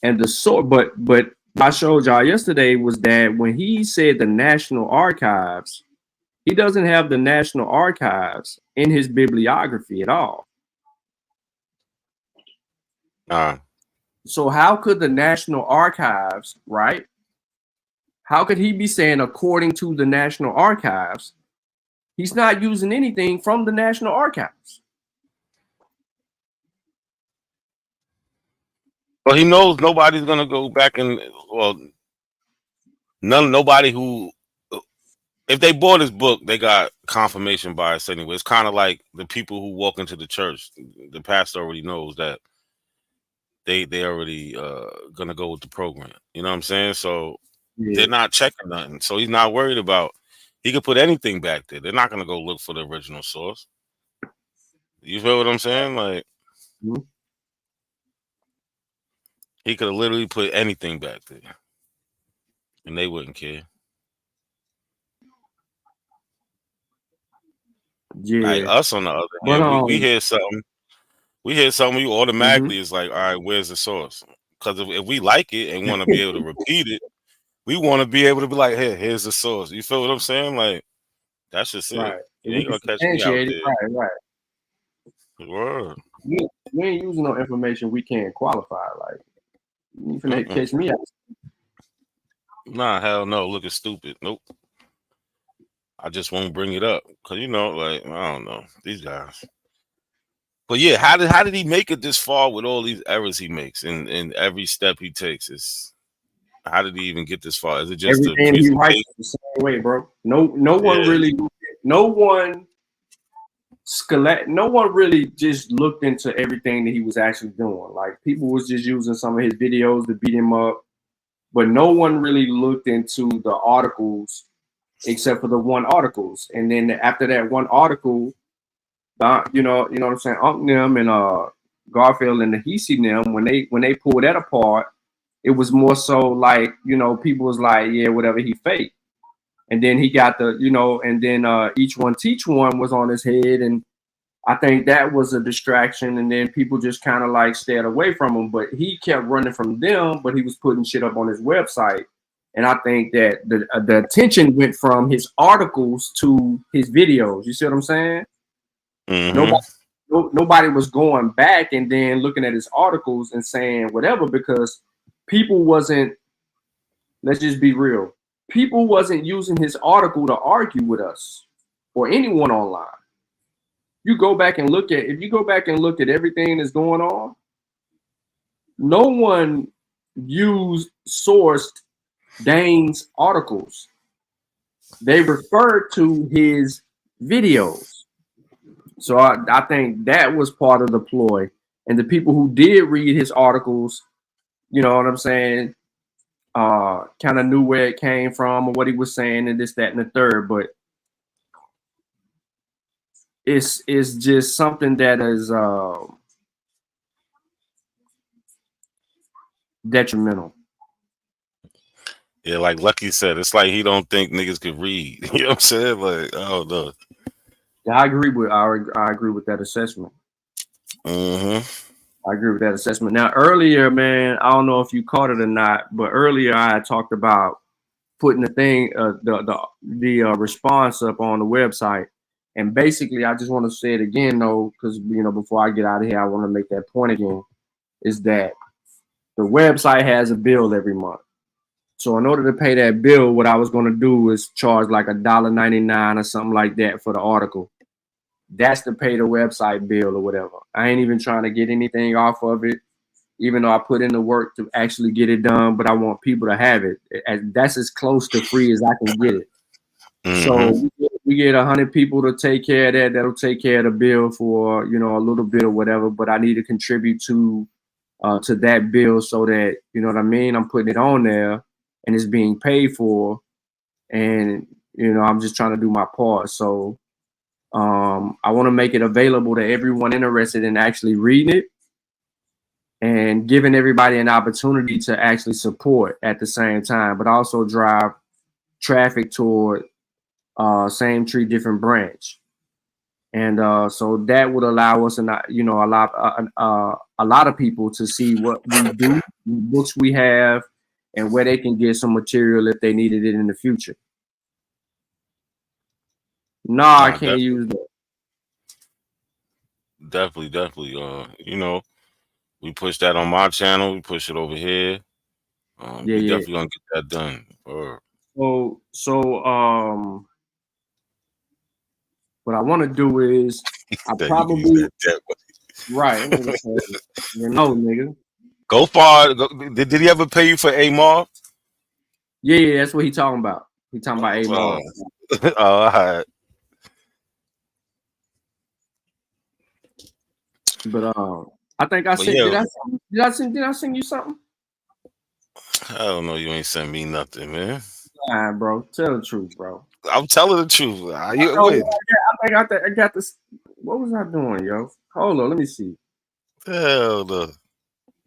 And but what I showed y'all yesterday was that when he said the National Archives, he doesn't have the National Archives in his bibliography at all. So how could the National Archives, right? How could he be saying according to the National Archives? He's not using anything from the National Archives. Well, he knows nobody's gonna go back nobody who, if they bought his book, they got confirmation bias anyway. It's kind of like the people who walk into the church. The pastor already knows that they already gonna go with the program. You know what I'm saying? So they're not checking nothing. So he's not worried about. He could put anything back there. They're not gonna go look for the original source. You feel what I'm saying? Like he could have literally put anything back there, and they wouldn't care. Yeah. Like us on the other hand, we hear something. We hear something, you automatically is like, all right, where's the source? Because if we like it and want to be able to repeat it, we want to be able to be like, hey, here's the source. You feel what I'm saying? Like, that's just right. it. You ain't gonna catch me out there. Right. Word. We ain't using no information we can't qualify. Like, you finna catch me out. Nah, hell no. Looking stupid. Nope. I just won't bring it up because like I don't know these guys. But yeah, how did he make it this far with all these errors he makes in every step he takes? How did he even get this far? Is it just everything he writes the same way, bro? No one really, no one really just looked into everything that he was actually doing. Like people was just using some of his videos to beat him up, but no one really looked into the articles except for the one articles. And then after that one article, you know what I'm saying? Unc them and Garfield and the Hesi them, when they pulled that apart, it was more so like, people was like, yeah, whatever, he fake. And then he got and then each one teach one was on his head. And I think that was a distraction. And then people just kind of like stayed away from him, but he kept running from them, but he was putting shit up on his website. And I think that the attention went from his articles to his videos. You see what I'm saying? Nobody was going back and then looking at his articles and saying whatever, because people wasn't, let's just be real, people wasn't using his article to argue with us or anyone online. you go back and look at everything that's going on, no one sourced Dane's articles. They referred to his videos. So I think that was part of the ploy. And the people who did read his articles, you know what I'm saying, kind of knew where it came from or what he was saying and this, that, and the third. But it's just something that is detrimental. Yeah, like Lucky said, it's like he don't think niggas could read. You know what I'm saying? Like, I don't know. Yeah, I agree with that assessment. Mm-hmm. I agree with that assessment. Now, earlier, man, I don't know if you caught it or not, but earlier I had talked about putting the thing, the response up on the website, and basically, I just want to say it again, though, because before I get out of here, I want to make that point again. Is that the website has a bill every month. So in order to pay that bill, what I was going to do is charge like $1.99 or something like that for the article. That's to pay the website bill or whatever. I ain't even trying to get anything off of it, even though I put in the work to actually get it done, but I want people to have it. That's as close to free as I can get it. Mm-hmm. So we get 100 people to take care of that. That'll take care of the bill for, a little bit or whatever, but I need to contribute to that bill so that, you know what I mean? I'm putting it on there and it's being paid for. And, I'm just trying to do my part. So I want to make it available to everyone interested in actually reading it and giving everybody an opportunity to actually support at the same time, but also drive traffic toward Same Tree Different Branch. And so that would allow us, a lot of people to see what we do, what books we have, and where they can get some material if they needed it in the future. No, I can't use that. Definitely. We push that on my channel. We push it over here. We definitely gonna get that done. So what I want to do is I probably right. Nigga. Go far. Did he ever pay you for Amar? Yeah, that's what he talking about. He talking about Amar. All right. But I think I sent. Did I send you something? I don't know. You ain't sent me nothing, man. Nah, bro. Tell the truth, bro. I'm telling the truth. I got this. What was I doing, yo? Hold on, let me see. Hell no.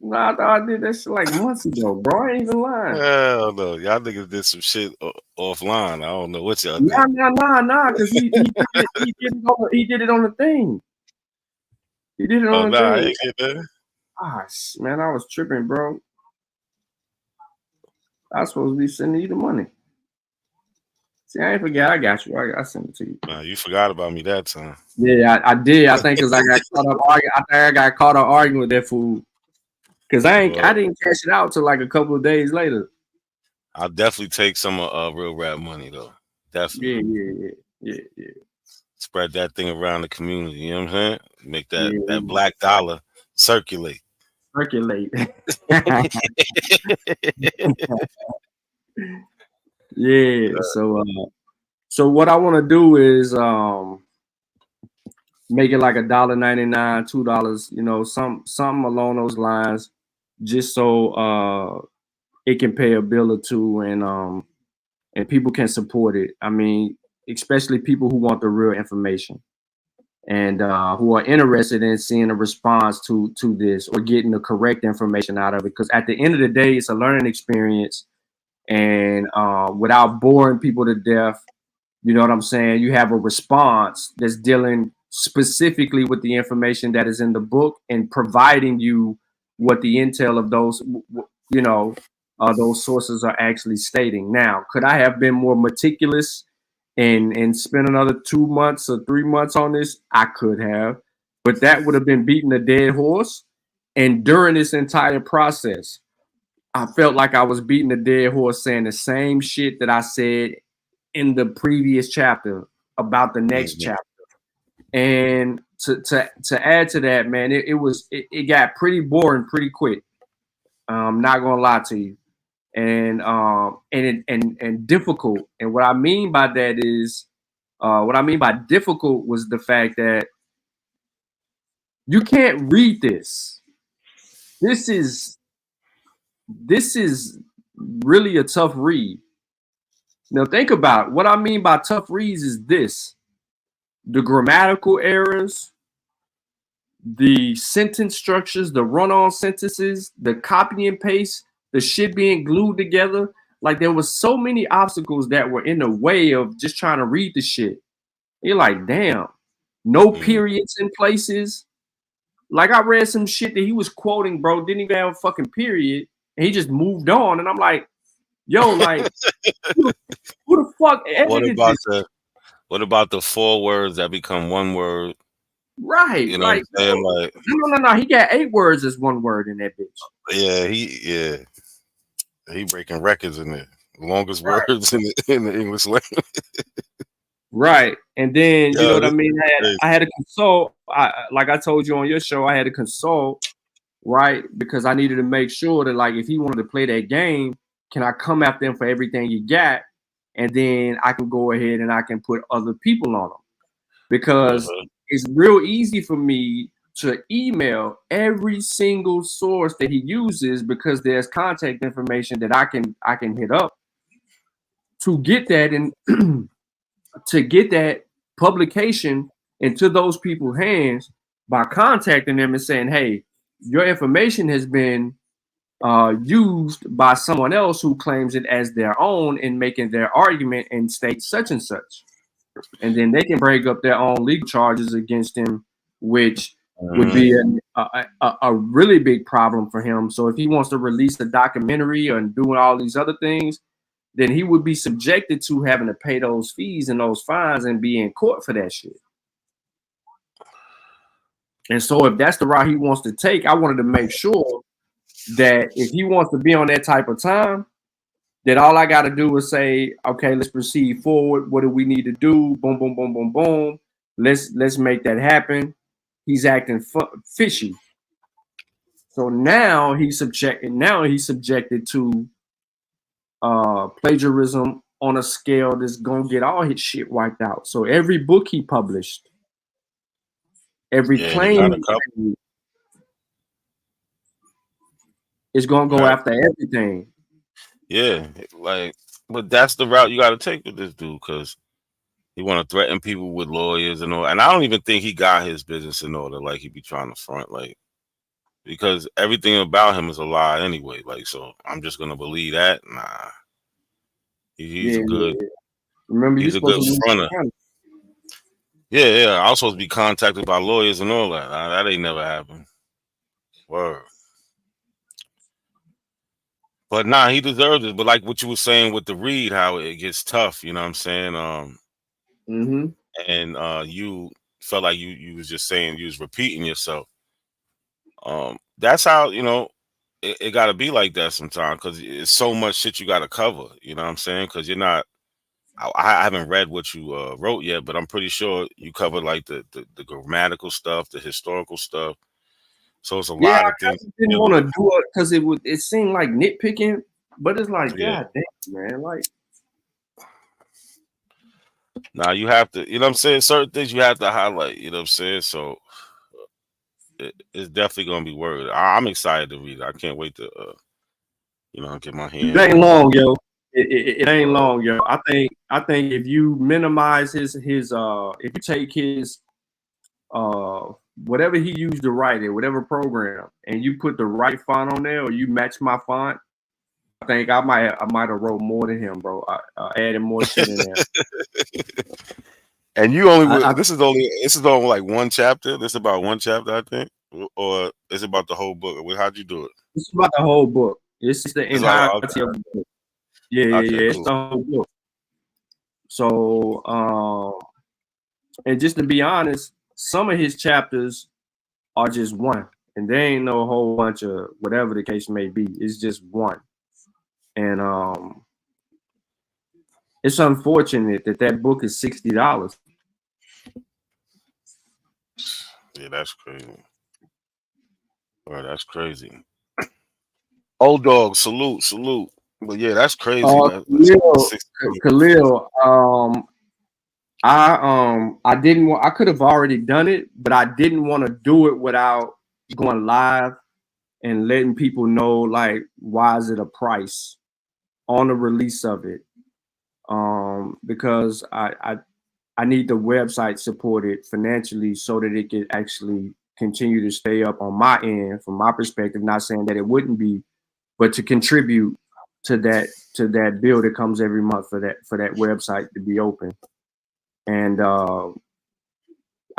Nah, I thought I did that shit like months ago, bro. I ain't even lying. Hell no. Y'all niggas did some shit offline. I don't know what y'all did. Nah, because he did it on the thing. He did it on the thing. I ain't get that. Man, I was tripping, bro. I was supposed to be sending you the money. See, I ain't forget. I got you. I sent it to you. Nah, you forgot about me that time. Yeah, I did. I think because I got caught up arguing. I think I got caught up arguing with that fool. Because I didn't cash it out till like a couple of days later. I'll definitely take some real rap money though. Definitely. Yeah. Spread that thing around the community. You know what I'm saying? Make that black dollar circulate. Yeah. So what I want to do is make it like $1.99, $2, something along those lines, just so it can pay a bill or two and people can support it. I mean, especially people who want the real information and who are interested in seeing a response to this or getting the correct information out of it. Because at the end of the day, it's a learning experience, and without boring people to death, you know what I'm saying? You have a response that's dealing specifically with the information that is in the book and providing you what the intel of those, those sources are actually stating. Now, could I have been more meticulous and spend another 2 months or 3 months on this? I could have, but that would have been beating a dead horse. And during this entire process, I felt like I was beating a dead horse, saying the same shit that I said in the previous chapter about the next chapter. And to add to that, man, it got pretty boring pretty quick. Not gonna lie to you, and difficult. And what I mean by that is, what I mean by difficult was the fact that you can't read this. This is really a tough read. Now think about it. What I mean by tough reads is this: the grammatical errors, the sentence structures, the run-on sentences, the copy and paste, the shit being glued together. Like there was so many obstacles that were in the way of just trying to read the shit. You're like, damn, no periods in places. Like I read some shit that he was quoting, bro, didn't even have a fucking period, and he just moved on. And I'm like, yo, like, who the fuck? What about the 4 words that become 1 word? Right. You know like, what I'm saying? Like, no. He got 8 words as 1 word in that bitch. Yeah, he breaking records in there. Longest words in the English language. Right. And then, you know what I mean? Crazy. I had to consult. Like I told you on your show, I had to consult, right? Because I needed to make sure that, like, if he wanted to play that game, can I come after him for everything he got? And then I can go ahead and I can put other people on him. Because it's real easy for me to email every single source that he uses because there's contact information that I can hit up to get that and to get that publication into those people's hands by contacting them and saying, hey, your information has been used by someone else who claims it as their own and making their argument and state such and such. And then they can break up their own legal charges against him, which would be a really big problem for him. So if he wants to release the documentary and doing all these other things, then he would be subjected to having to pay those fees and those fines and be in court for that shit. And so if that's the route he wants to take, I wanted to make sure that if he wants to be on that type of time, that all I got to do is say, okay, let's proceed forward. What do we need to do? Boom, boom, boom, boom, boom. Let's make that happen. He's acting fishy. So now he's subjected to plagiarism on a scale that's gonna get all his shit wiped out. So every book he published, every claim is gonna go after everything. Yeah, like, but that's the route you got to take with this dude, because he want to threaten people with lawyers and all. And I don't even think he got his business in order, like he be trying to front, like, because everything about him is a lie anyway. Like, so I'm just gonna believe that? Nah, he's a good. Remember, he's a good fronter. Yeah. I was supposed to be contacted by lawyers and all that. That ain't never happened. Word. But nah, he deserves it. But like what you were saying with the read, how it gets tough, you know what I'm saying? And you felt like you was just saying, you was repeating yourself. That's how, you know, it got to be like that sometimes, because it's so much shit you got to cover, you know what I'm saying? Because you're not, I haven't read what you wrote yet, but I'm pretty sure you covered like the grammatical stuff, the historical stuff. So it's a lot of things. I didn't want to do it because it seemed like nitpicking, but it's like, God damn, man, like. Now you have to, you know what I'm saying? Certain things you have to highlight, you know what I'm saying? So it's definitely gonna be worth it. I'm excited to read it. I can't wait to, you know, get my hands. It ain't long, yo. It ain't long, yo. I think if you minimize his if you take his whatever he used to write it, whatever program, and you put the right font on there, or you match my font, I think I might have wrote more than him, bro. I added more shit in there. And you only this is only like 1 chapter. This is about 1 chapter, I think, or it's about the whole book. How'd you do it? It's about the whole book. It's the entirety of the book. Yeah. It's the whole book. So, and just to be honest, some of his chapters are just 1, and there ain't no whole bunch of whatever the case may be. It's just 1, and it's unfortunate that book is $60. Yeah, that's crazy. Bro, that's crazy. Old dog, salute. But yeah, that's crazy, man. Khalil, I didn't want. I could have already done it, but I didn't want to do it without going live and letting people know, like, why is it a price on the release of it? Because I need the website supported financially so that it can actually continue to stay up on my end from my perspective. Not saying that it wouldn't be, but to contribute to that bill that comes every month for that website to be open. And I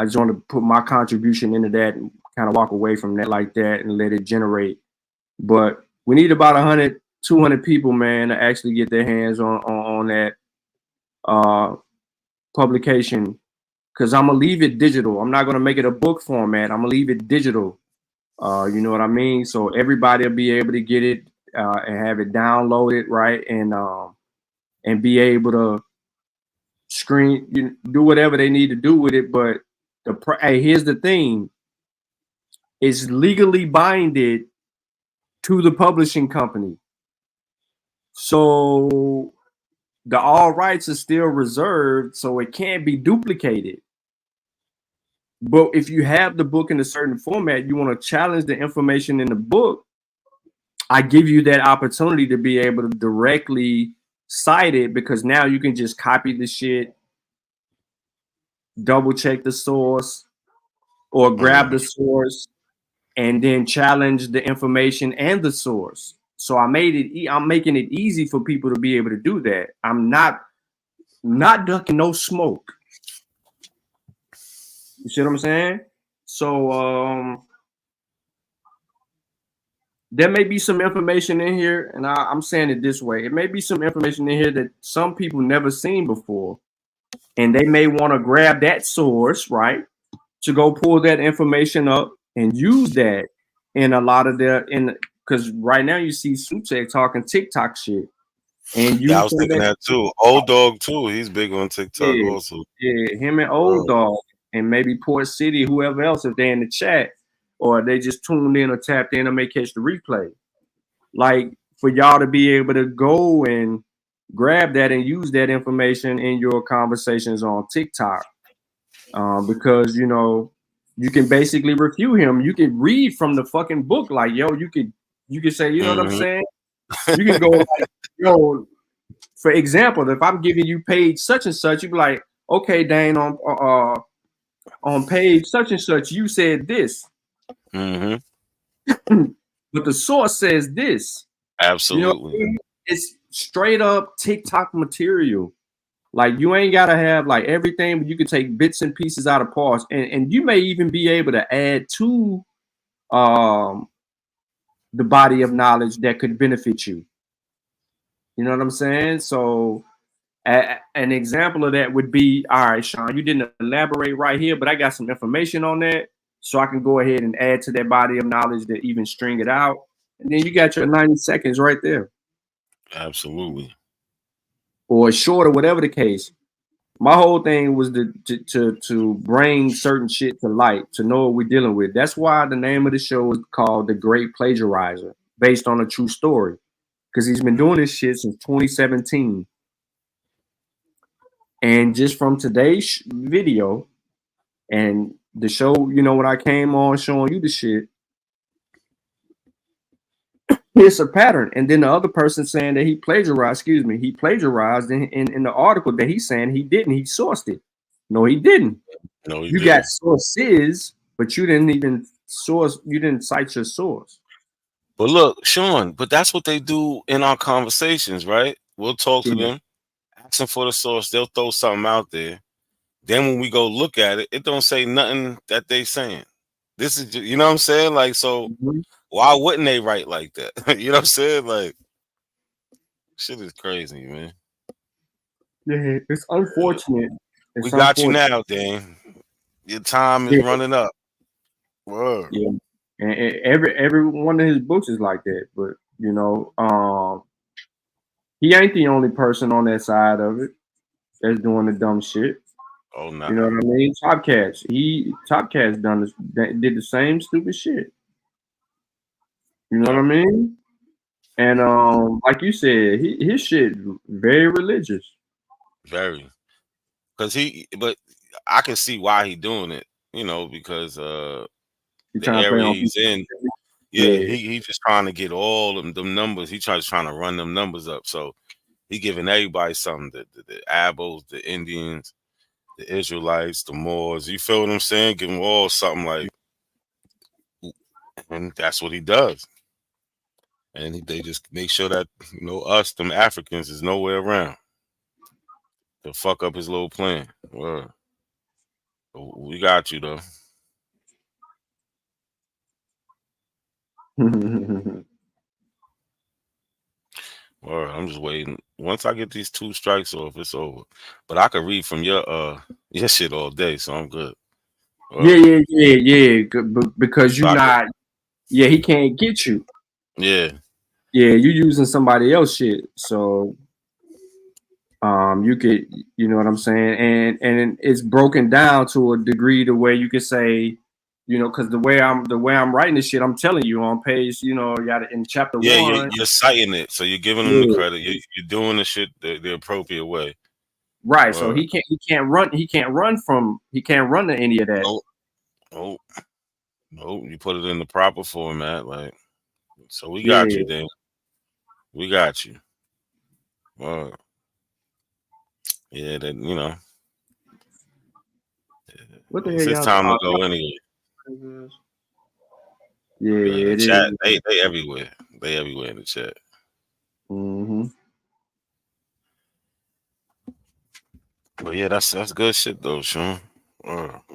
just want to put my contribution into that and kind of walk away from that like that and let it generate. But we need about 100, 200 people, man, to actually get their hands on that publication, because I'm gonna leave it digital. I'm not gonna make it a book format. I'm gonna leave it digital. You know what I mean? So everybody will be able to get it and have it downloaded, right? And be able to do whatever they need to do with it. But hey, here's the thing: it's legally binded to the publishing company, so the all rights are still reserved, so it can't be duplicated. But if you have the book in a certain format, you want to challenge the information in the book, I give you that opportunity to be able to directly cite it, because now you can just copy the shit, double check the source, or grab the source and then challenge the information and the source. So I'm making it easy for people to be able to do that. I'm not ducking no smoke. You see what I'm saying? So there may be some information in here, and I'm saying it this way. It may be some information in here that some people never seen before, and they may want to grab that source, right, to go pull that information up and use that in a lot of because right now you see Sutek talking TikTok shit. And I was thinking that too. Old dog too. He's big on TikTok also. Yeah, him and Old Dog, and maybe Port City, whoever else, if they're in the chat or they just tuned in or tapped in or may catch the replay. Like, for y'all to be able to go and grab that and use that information in your conversations on TikTok, because you know you can basically refute him. You can read from the fucking book, like, yo, you could say, you know what I'm saying? You can go like, yo, for example, if I'm giving you page such and such, you be like, okay, Dane, on page such and such, you said this. But the source says this. Absolutely. You know what I mean? It's straight up TikTok material. Like, you ain't gotta have like everything, but you can take bits and pieces out of parts, and you may even be able to add to the body of knowledge that could benefit you. You know what I'm saying? So an example of that would be, all right, Sean, you didn't elaborate right here, but I got some information on that, so I can go ahead and add to that body of knowledge to even string it out. And then you got your 90 seconds right there. Absolutely. Or short, or whatever the case. My whole thing was to bring certain shit to light, to know what we're dealing with. That's why the name of the show is called The Great Plagiarizer, based on a true story. Because he's been doing this shit since 2017. And just from today's video and the show, you know, when I came on showing you the shit, it's a pattern. And then the other person saying that he plagiarized in the article that he's saying he didn't. He sourced it. No, he didn't. No, he didn't. Got sources, but you didn't even you didn't cite your source. But look, Sean, but that's what they do in our conversations, right? We'll talk to them, ask them for the source. They'll throw something out there. Then when we go look at it, it don't say nothing that they saying. This is, you know what I'm saying? Like, so why wouldn't they write like that? You know what I'm saying? Like, shit is crazy, man. Yeah, it's unfortunate. We got you now, Dane. Your time is running up. Word. Yeah. And every one of his books is like that, but you know, he ain't the only person on that side of it that's doing the dumb shit. Oh no. You know what I mean? Top Cat's done this, did the same stupid shit. You know what I mean? And like you said, his shit very religious. Very. But I can see why he doing it, because the area he's in, he just trying to get all them numbers. He trying to run them numbers up. So he giving everybody something. The Abos, the Indians, the Israelites, the Moors. You feel what I'm saying? Give them all something like, and that's what he does. And they just make sure that us, them Africans, is nowhere around to fuck up his little plan. Well, we got you though. All right, I'm just waiting. Once I get these 2 strikes off, it's over. But I can read from your shit all day, so I'm good. Yeah. Because you're not. Yeah, he can't get you. Yeah. Yeah, you using somebody else shit, so you could, you know what I'm saying, and it's broken down to a degree to where you could say, because the way I'm writing this shit, I'm telling you on page, in chapter 1. You're citing it, so you're giving them the credit. You're doing the shit the appropriate way. Right. So he can't run to any of that. Nope. You put it in the proper format, like. So we got you, Dane. We got you. Yeah, that What the it's hell, time to go anyway. Yeah, the chat. They everywhere. They everywhere in the chat. But yeah, that's good shit though, Sean.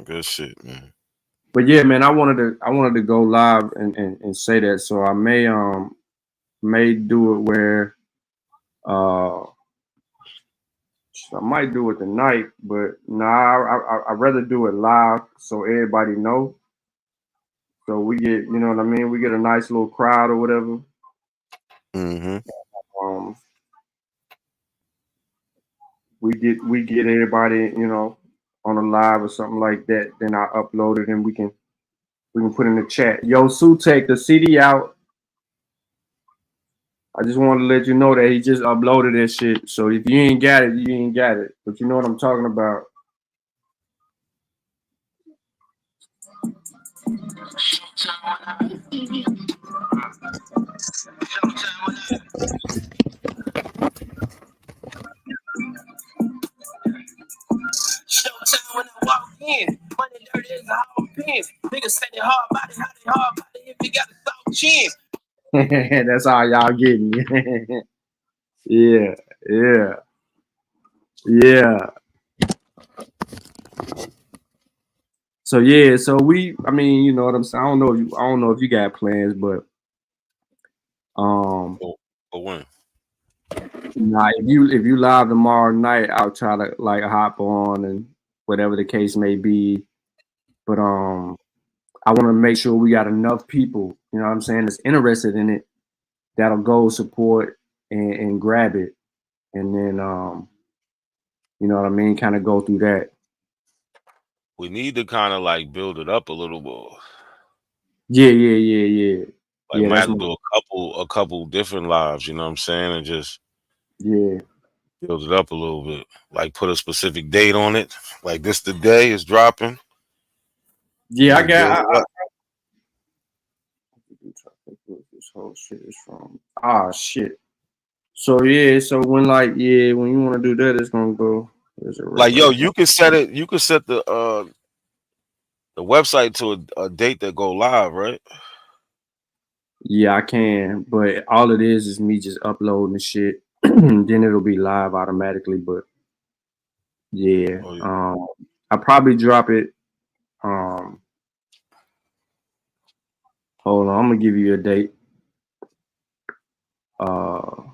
Good shit, man. But yeah, man, I wanted to go live and say that. So I may do it where I might do it tonight, but I'd rather do it live so everybody know. So we get, you know what I mean? We get a nice little crowd or whatever. We get everybody, on a live or something like that. Then I upload it and we can put in the chat. Yo, Sutek, the CD out. I just wanted to let you know that he just uploaded that shit. So if you ain't got it, you ain't got it. But you know what I'm talking about. Showtime when I walk in. Money dirty is a whole pin. Niggas say they hard body, how they hard body if you got a soft chin. That's all y'all getting. Yeah. So yeah, I mean, you know what I'm saying. I don't know if you got plans, but when? Nah, if you live tomorrow night, I'll try to like hop on and whatever the case may be. But I want to make sure we got enough people, you know what I'm saying, that's interested in it, that'll go support and grab it, and then you know what I mean, kind of go through that. We need to kind of like build it up a little more. Yeah. Like might have to do a couple different lives, you know what I'm saying, and just build it up a little bit. Like put a specific date on it. Like this the day is dropping. Yeah, I got. This whole shit is from. Shit. So yeah, so when you want to do that, it's gonna go. Like yo, you can set it. You can set the website to a date that go live, right? Yeah, I can, but all it is me just uploading the shit. Then it'll be live automatically. But yeah, I probably drop it. Hold on, I'm gonna give you a date. Cause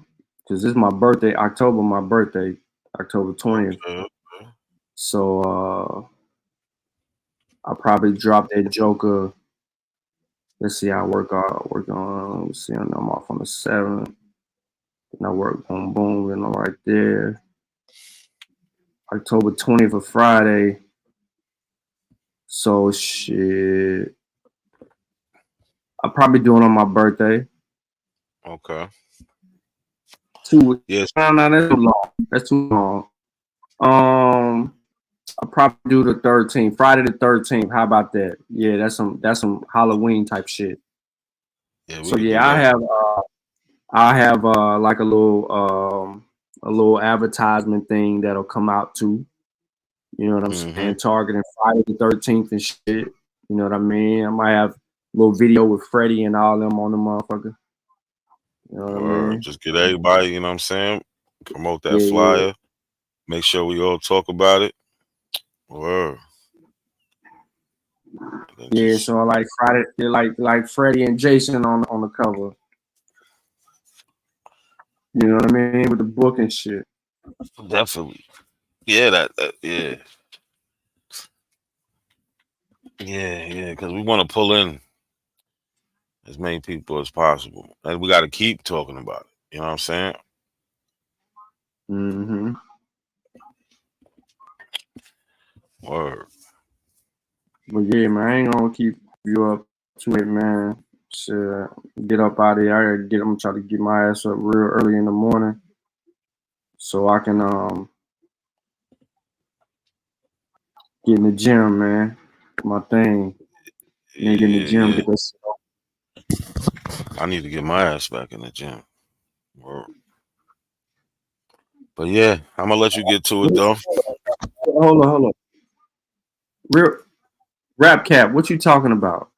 this is my birthday, October 20th. So I'll probably drop that Joker. Let's see, I work on. Let's see, I know I'm off on the 7th. And I work on boom, and I'm right there. October 20th of Friday. So shit. I'll probably do it on my birthday. Okay. 2 weeks. Yes. No, that's too long. That's too long. I'll probably do the 13th, Friday the 13th. How about that? Yeah, that's some Halloween type shit. Yeah, So yeah, I have like a little advertisement thing that'll come out too. You know what I'm saying? Targeting Friday the 13th and shit. You know what I mean? I might have a little video with Freddie and all them on the motherfucker. You know what I mean? Just get everybody, you know what I'm saying? Promote that Yeah, flyer. Make sure we all talk about it. Word. Yeah, so like Friday, like Freddie and Jason on the cover. You know what I mean? With the book and shit. Definitely. Yeah, yeah. Yeah, because we want to pull in as many people as possible. And we got to keep talking about it. You know what I'm saying? Mm-hmm. Word. But yeah, man, I ain't gonna keep you up too late, man. Shit, get up out of here. I gotta I'm trying to get my ass up real early in the morning so I can get in the gym, man. My thing. Get in the gym, get this. I need to get my ass back in the gym. Word. But yeah, I'm gonna let you get to it though. Hold on. Real Rap Cap, what you talking about?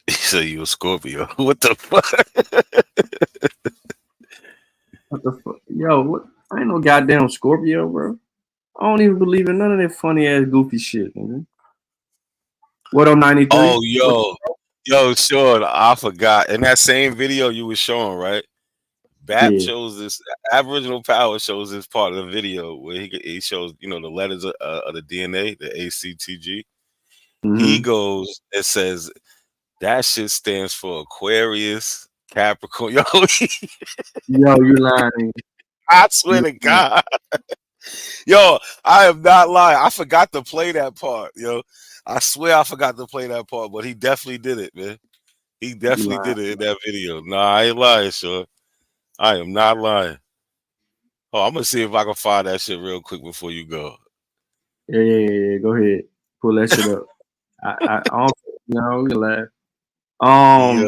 He said you a Scorpio. What the fuck? What the fuck? Yo, what? I ain't no goddamn Scorpio, bro. I don't even believe in none of that funny ass goofy shit, nigga. What on 93? Oh, yo, Sean, I forgot. In that same video you was showing, right? BAP shows this. Aboriginal Power shows this part of the video where he shows, you know, the letters of the DNA, the ACTG. He goes, it says that shit stands for Aquarius, Capricorn. Yo, you lying. I swear to God. Yo, I am not lying. I forgot to play that part, yo. I swear I forgot to play that part, but he definitely did it, man. He definitely did it in that video. Nah, I ain't lying, Sean. I am not lying. Oh, I'm gonna see if I can find that shit real quick before you go. Yeah. Go ahead. Pull that shit up. I don't, you know, we laugh. I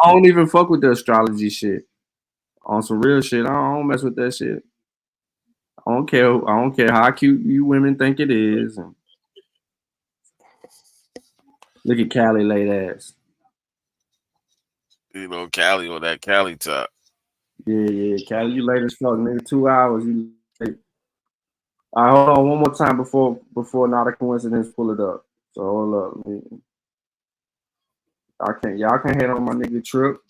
don't even fuck with the astrology shit. On some real shit, I don't mess with that shit. I don't care how cute you women think it is. And look at Callie late ass. You know, Cali on that Cali top. Yeah. Callie, you late as fuck, nigga. 2 hours, you late. All right, hold on one more time before not a coincidence. Pull it up. So hold up. Y'all can't hate on my nigga Trip.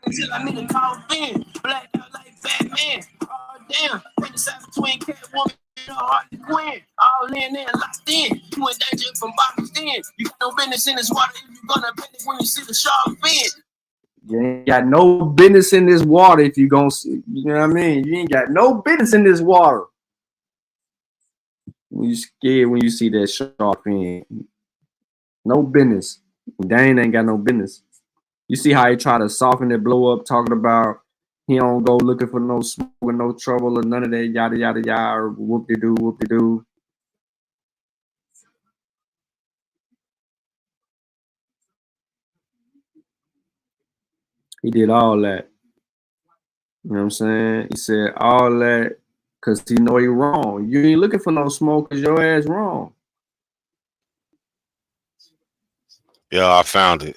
Until I nigga called Ben, blacked out like Batman. Oh damn, in the side between Catwoman and Harley Quinn. All in there, locked in. You in danger from bottom in. You got no business in this water if you gonna panic when you see the shark fin. You ain't got no business in this water if you gonna see, you know what I mean? You ain't got no business in this water. When you scared when you see that shark fin. No business. Dane ain't got no business. You see how he try to soften it, blow up, talking about he don't go looking for no smoke or no trouble or none of that yada yada yada or whoop-de-doo. He did all that. You know what I'm saying? He said all that because he know he wrong. You ain't looking for no smoke because your ass wrong. Yeah, I found it.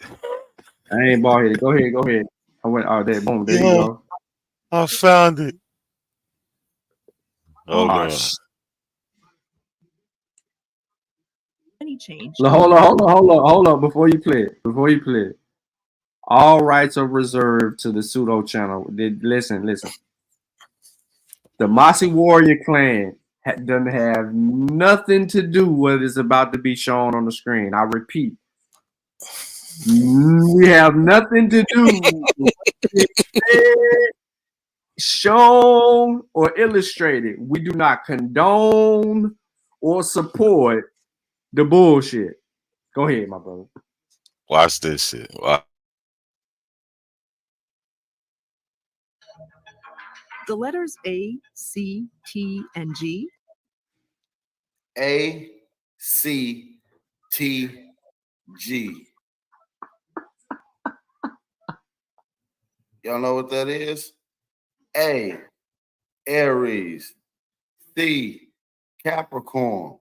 I ain't bald headed. Go ahead. I went out there. Boom. There you go. I found it. Hold on. Any change? Hold on. Before you play it. All rights are reserved to the Pseudo channel. Listen. The Mossy Warrior clan doesn't have nothing to do with what is about to be shown on the screen. I repeat. We have nothing to do with what is said shown or illustrated. We do not condone or support the bullshit. Go ahead, my brother. Watch this shit. Watch. The letters A, C, T, and G. A, C, T, G. Y'all know what that is? A, Aries. C, Capricorn.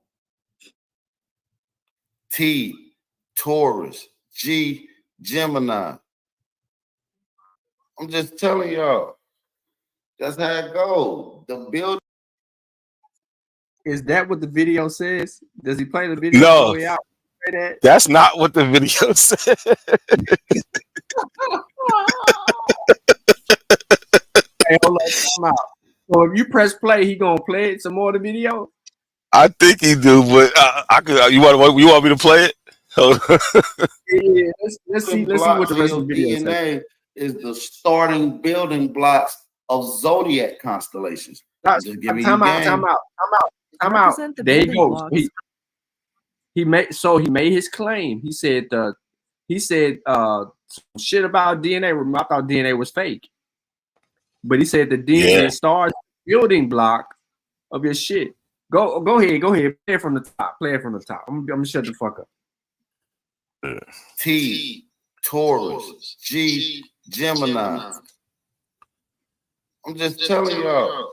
T, Taurus. G, Gemini. I'm just telling y'all. That's how it goes. The build. Is that what the video says? Does he play the video No, all the way out? that's not what the video said. Hey, hold on, time out. So if you press play, he gonna play some more of the video. I think he do, but I could. You want me to play it? Yeah, let's see what the rest of the video DNA says. is the starting building blocks of zodiac constellations. I'm just giving you game. Time out. There he goes. He made his claim. He said some shit about DNA. I thought DNA was fake, but he said the DNA starts building block of your shit. Go ahead. Play it from the top. I'm gonna shut the fuck up. T, Taurus. G, Gemini. I'm just telling y'all.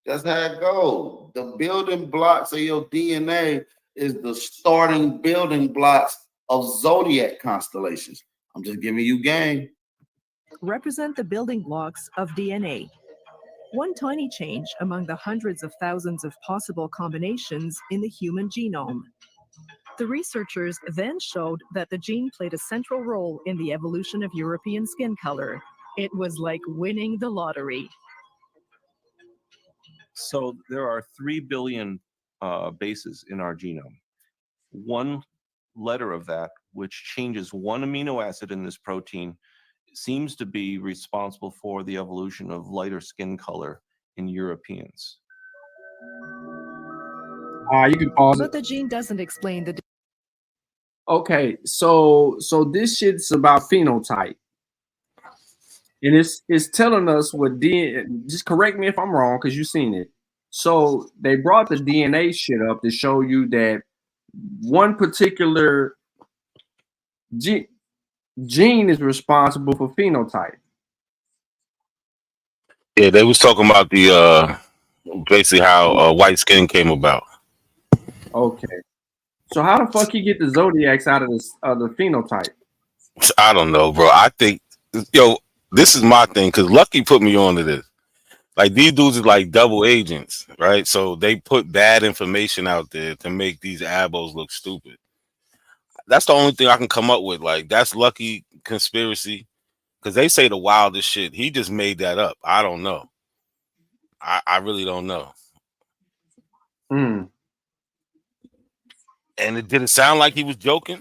That's how it goes. The building blocks of your DNA is the starting building blocks of zodiac constellations. I'm just giving you game. Represent the building blocks of DNA. One tiny change among the hundreds of thousands of possible combinations in the human genome. The researchers then showed that the gene played a central role in the evolution of European skin color. It was like winning the lottery. So there are 3 billion bases in our genome. One letter of that, which changes one amino acid in this protein, seems to be responsible for the evolution of lighter skin color in Europeans. You can pause But the gene doesn't explain the. Okay, so this shit's about phenotype, and it's telling us what DNA. Just correct me if I'm wrong, because you've seen it. So they brought the DNA shit up to show you that one particular gene is responsible for phenotype. Yeah, they was talking about the basically how white skin came about. Okay, so how the fuck you get the zodiacs out of the phenotype? I don't know, bro. I think this is my thing because Lucky put me on to this. Like these dudes are like double agents, right? So they put bad information out there to make these abos look stupid. That's the only thing I can come up with. Like that's Lucky conspiracy because they say the wildest shit. He just made that up. I don't know. I really don't know. Mm. And did it sound like he was joking?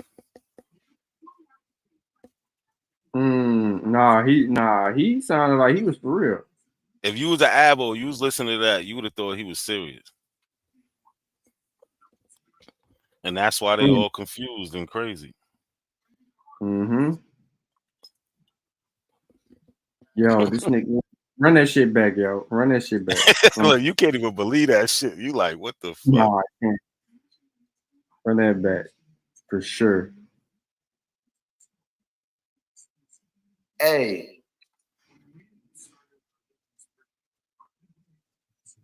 Nah, he sounded like he was for real. If you was an abo, you was listening to that, you would have thought he was serious. And that's why they all confused and crazy. Mm-hmm. Yo, this nigga, run that shit back, yo. Run that shit back. Look, you can't even believe that shit. You like, what the fuck? No, I can't. Run that back for sure. A.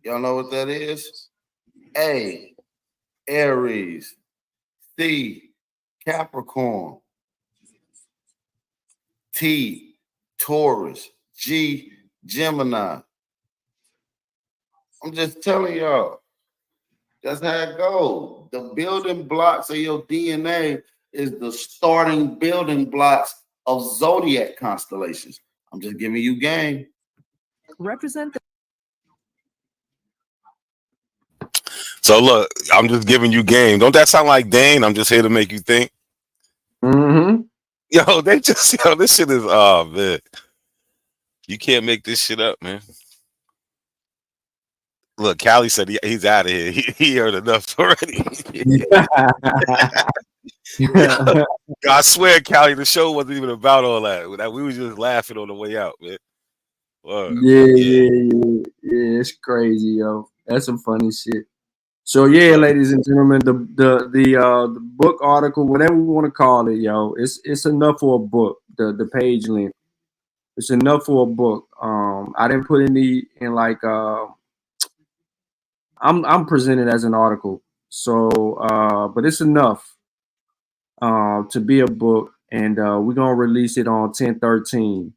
Y'all know what that is? A, Aries. C, Capricorn. T, Taurus. G, Gemini. I'm just telling y'all. That's how it goes. The building blocks of your DNA is the starting building blocks of zodiac constellations. I'm just giving you game. Represent the. So look, I'm just giving you game. Don't that sound like Dane? I'm just here to make you think. Mm-hmm. This shit is man. You can't make this shit up, man. Look, Callie said he's out of here. He heard enough already. I swear, Callie, the show wasn't even about all that. We was just laughing on the way out, man. Word. Yeah. It's crazy, yo. That's some funny shit. So yeah, ladies and gentlemen, the book article, whatever we want to call it, yo, it's enough for a book. The page length, it's enough for a book. I didn't put any in like I'm presented as an article, so but it's enough to be a book, and we're gonna release it on 10/13.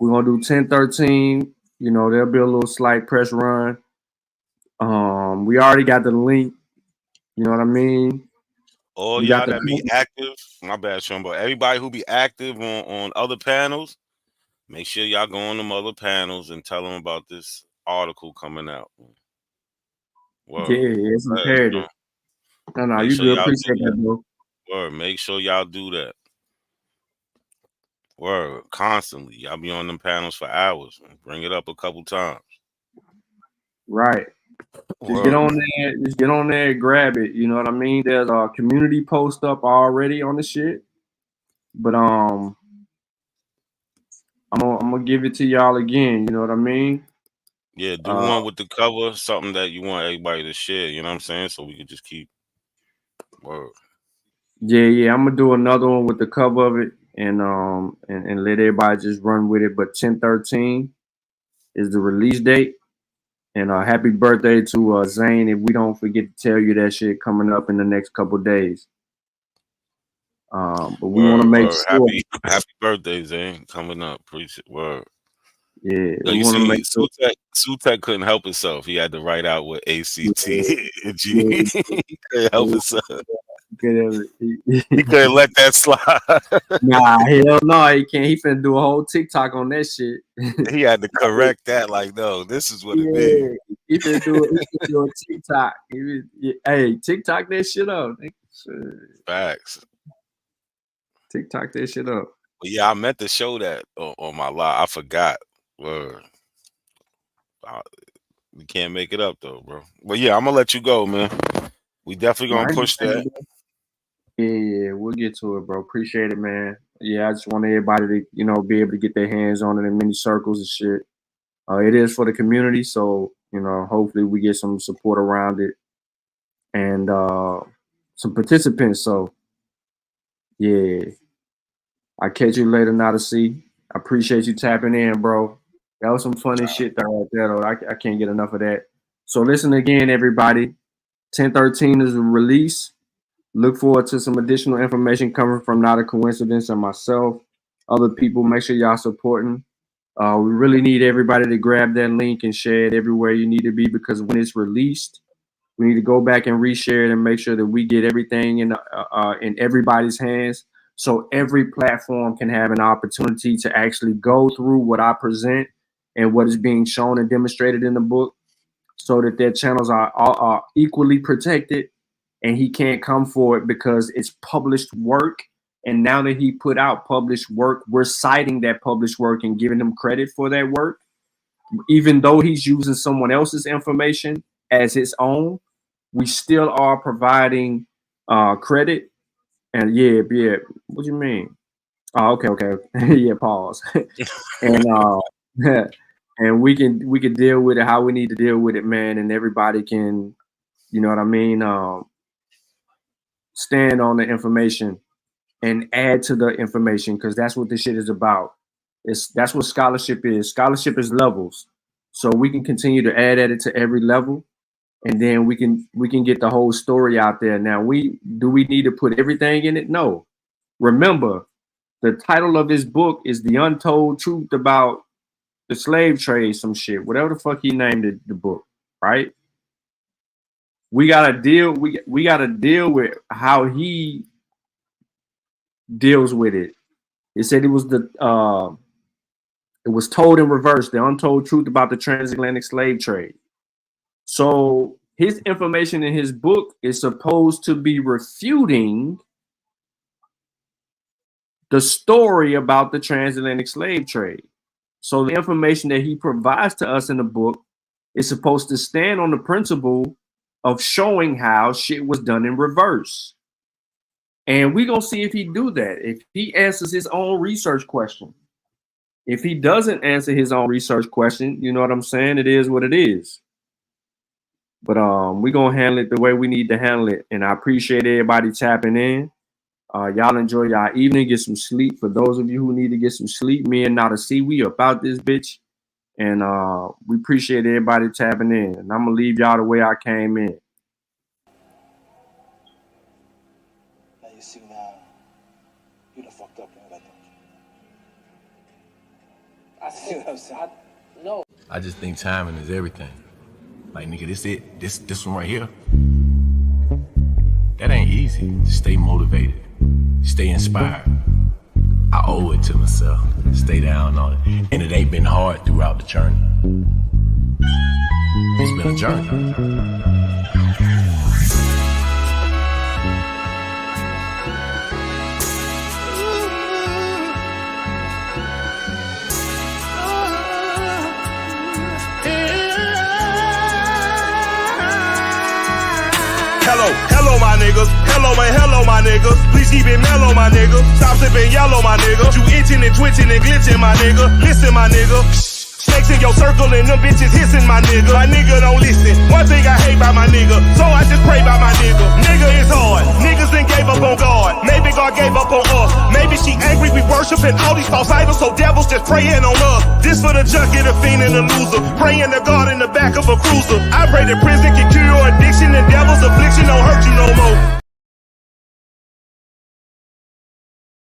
We're gonna do 10/13. You know, there'll be a little slight press run. We already got the link. You know what I mean? All We got y'all the that be active, my bad, Sean, but everybody who be active on other panels, make sure y'all go on them other panels and tell them about this article coming out. Word. Yeah, it's imperative. No, Make you sure good. y'all Appreciate do that, that. bro. Word. Make sure y'all do that. Word. Constantly. Y'all be on them panels for hours. Bring it up a couple times. Right. Just get on there. Just get on there and grab it. You know what I mean? There's a community post up already on the shit. But I'm gonna give it to y'all again. You know what I mean? Yeah, do one with the cover, something that you want everybody to share. You know what I'm saying? So we can just keep. Word. Yeah. I'm gonna do another one with the cover of it, and let everybody just run with it. But 10/13 is the release date. And happy birthday to Zane. If we don't forget to tell you that shit coming up in the next couple days. But we want to make sure. Happy birthday, Zane. Coming up. Appreciate word. Yeah, No, we you want to make see, sure. Sutek couldn't help himself. He had to write out with ACT and G. Yeah. He couldn't help himself. He He couldn't let that slide. Nah, hell no, he can't. He finna do a whole TikTok on that shit. He had to correct that. Like, no, this is what it means. Yeah, he finna do a TikTok. Hey, TikTok that shit up. Facts. TikTok that shit up. But yeah, I meant to show that on my live. I forgot. Word. We can't make it up though, bro. But yeah, I'm gonna let you go, man. We definitely gonna push that. Yeah, we'll get to it, bro. Appreciate it, man. Yeah, I just want everybody to, be able to get their hands on it in many circles and shit. It is for the community, so hopefully we get some support around it and some participants. So yeah, I catch you later, not to see. I appreciate you tapping in, bro. That was some funny shit right there, though. I can't get enough of that. So listen again, everybody. 10/13 is a release. Look forward to some additional information coming from Not a Coincidence and myself. Other people, make sure y'all supporting. We really need everybody to grab that link and share it everywhere you need to be, because when it's released, we need to go back and reshare it and make sure that we get everything in everybody's hands, so every platform can have an opportunity to actually go through what I present and what is being shown and demonstrated in the book, so that their channels are equally protected, and he can't come for it because it's published work. And now that he put out published work, we're citing that published work and giving him credit for that work, even though he's using someone else's information as his own. We still are providing credit. And yeah, what do you mean? Oh, okay. Yeah, pause. And and we can deal with it how we need to deal with it, man. And everybody can, you know what I mean, stand on the information and add to the information, because that's what this shit is about. That's what scholarship is. Scholarship is levels. So we can continue to add at it to every level, and then we can get the whole story out there. Now, we need to put everything in it? No. Remember, the title of this book is The Untold Truth About the Slave Trade, some shit, whatever the fuck he named it, the book, right? We gotta deal with how he deals with it. It said it was it was told in reverse, the untold truth about the transatlantic slave trade. So his information in his book is supposed to be refuting the story about the transatlantic slave trade. So the information that he provides to us in the book is supposed to stand on the principle of showing how shit was done in reverse. And we're going to see if he do that. If he answers his own research question. If he doesn't answer his own research question, you know what I'm saying? It is what it is. But we're going to handle it the way we need to handle it. And I appreciate everybody tapping in. Y'all enjoy y'all evening. Get some sleep. For those of you who need to get some sleep, me and Not a C, we about this bitch. And we appreciate everybody tapping in. And I'm going to leave y'all the way I came in. Now you see now, you done fucked up, man. I see what I'm saying. No. I just think timing is everything. Like, nigga, this it. This one right here. That ain't easy. Just stay motivated. Stay inspired. I owe it to myself. Stay down on it. And it ain't been hard throughout the journey. It's been a journey. Hello my niggas, hello my niggas. Please keep it mellow my nigga. Stop sipping yellow my nigga. You itching and twitching and glitching my nigga. Listen my nigga. Snakes in your circle and them bitches hissing my nigga. My nigga don't listen. One thing I hate by my nigga, so I just pray by my nigga. Nigga is hard. Niggas done gave up on God. Maybe God gave up on us. Maybe she angry we worshiping all these false idols, so devils just praying on us. This for the junkie, the fiend, and the loser. Praying to God in the back of a cruiser. I pray that prison can cure your addiction and devil's affliction don't hurt you no more.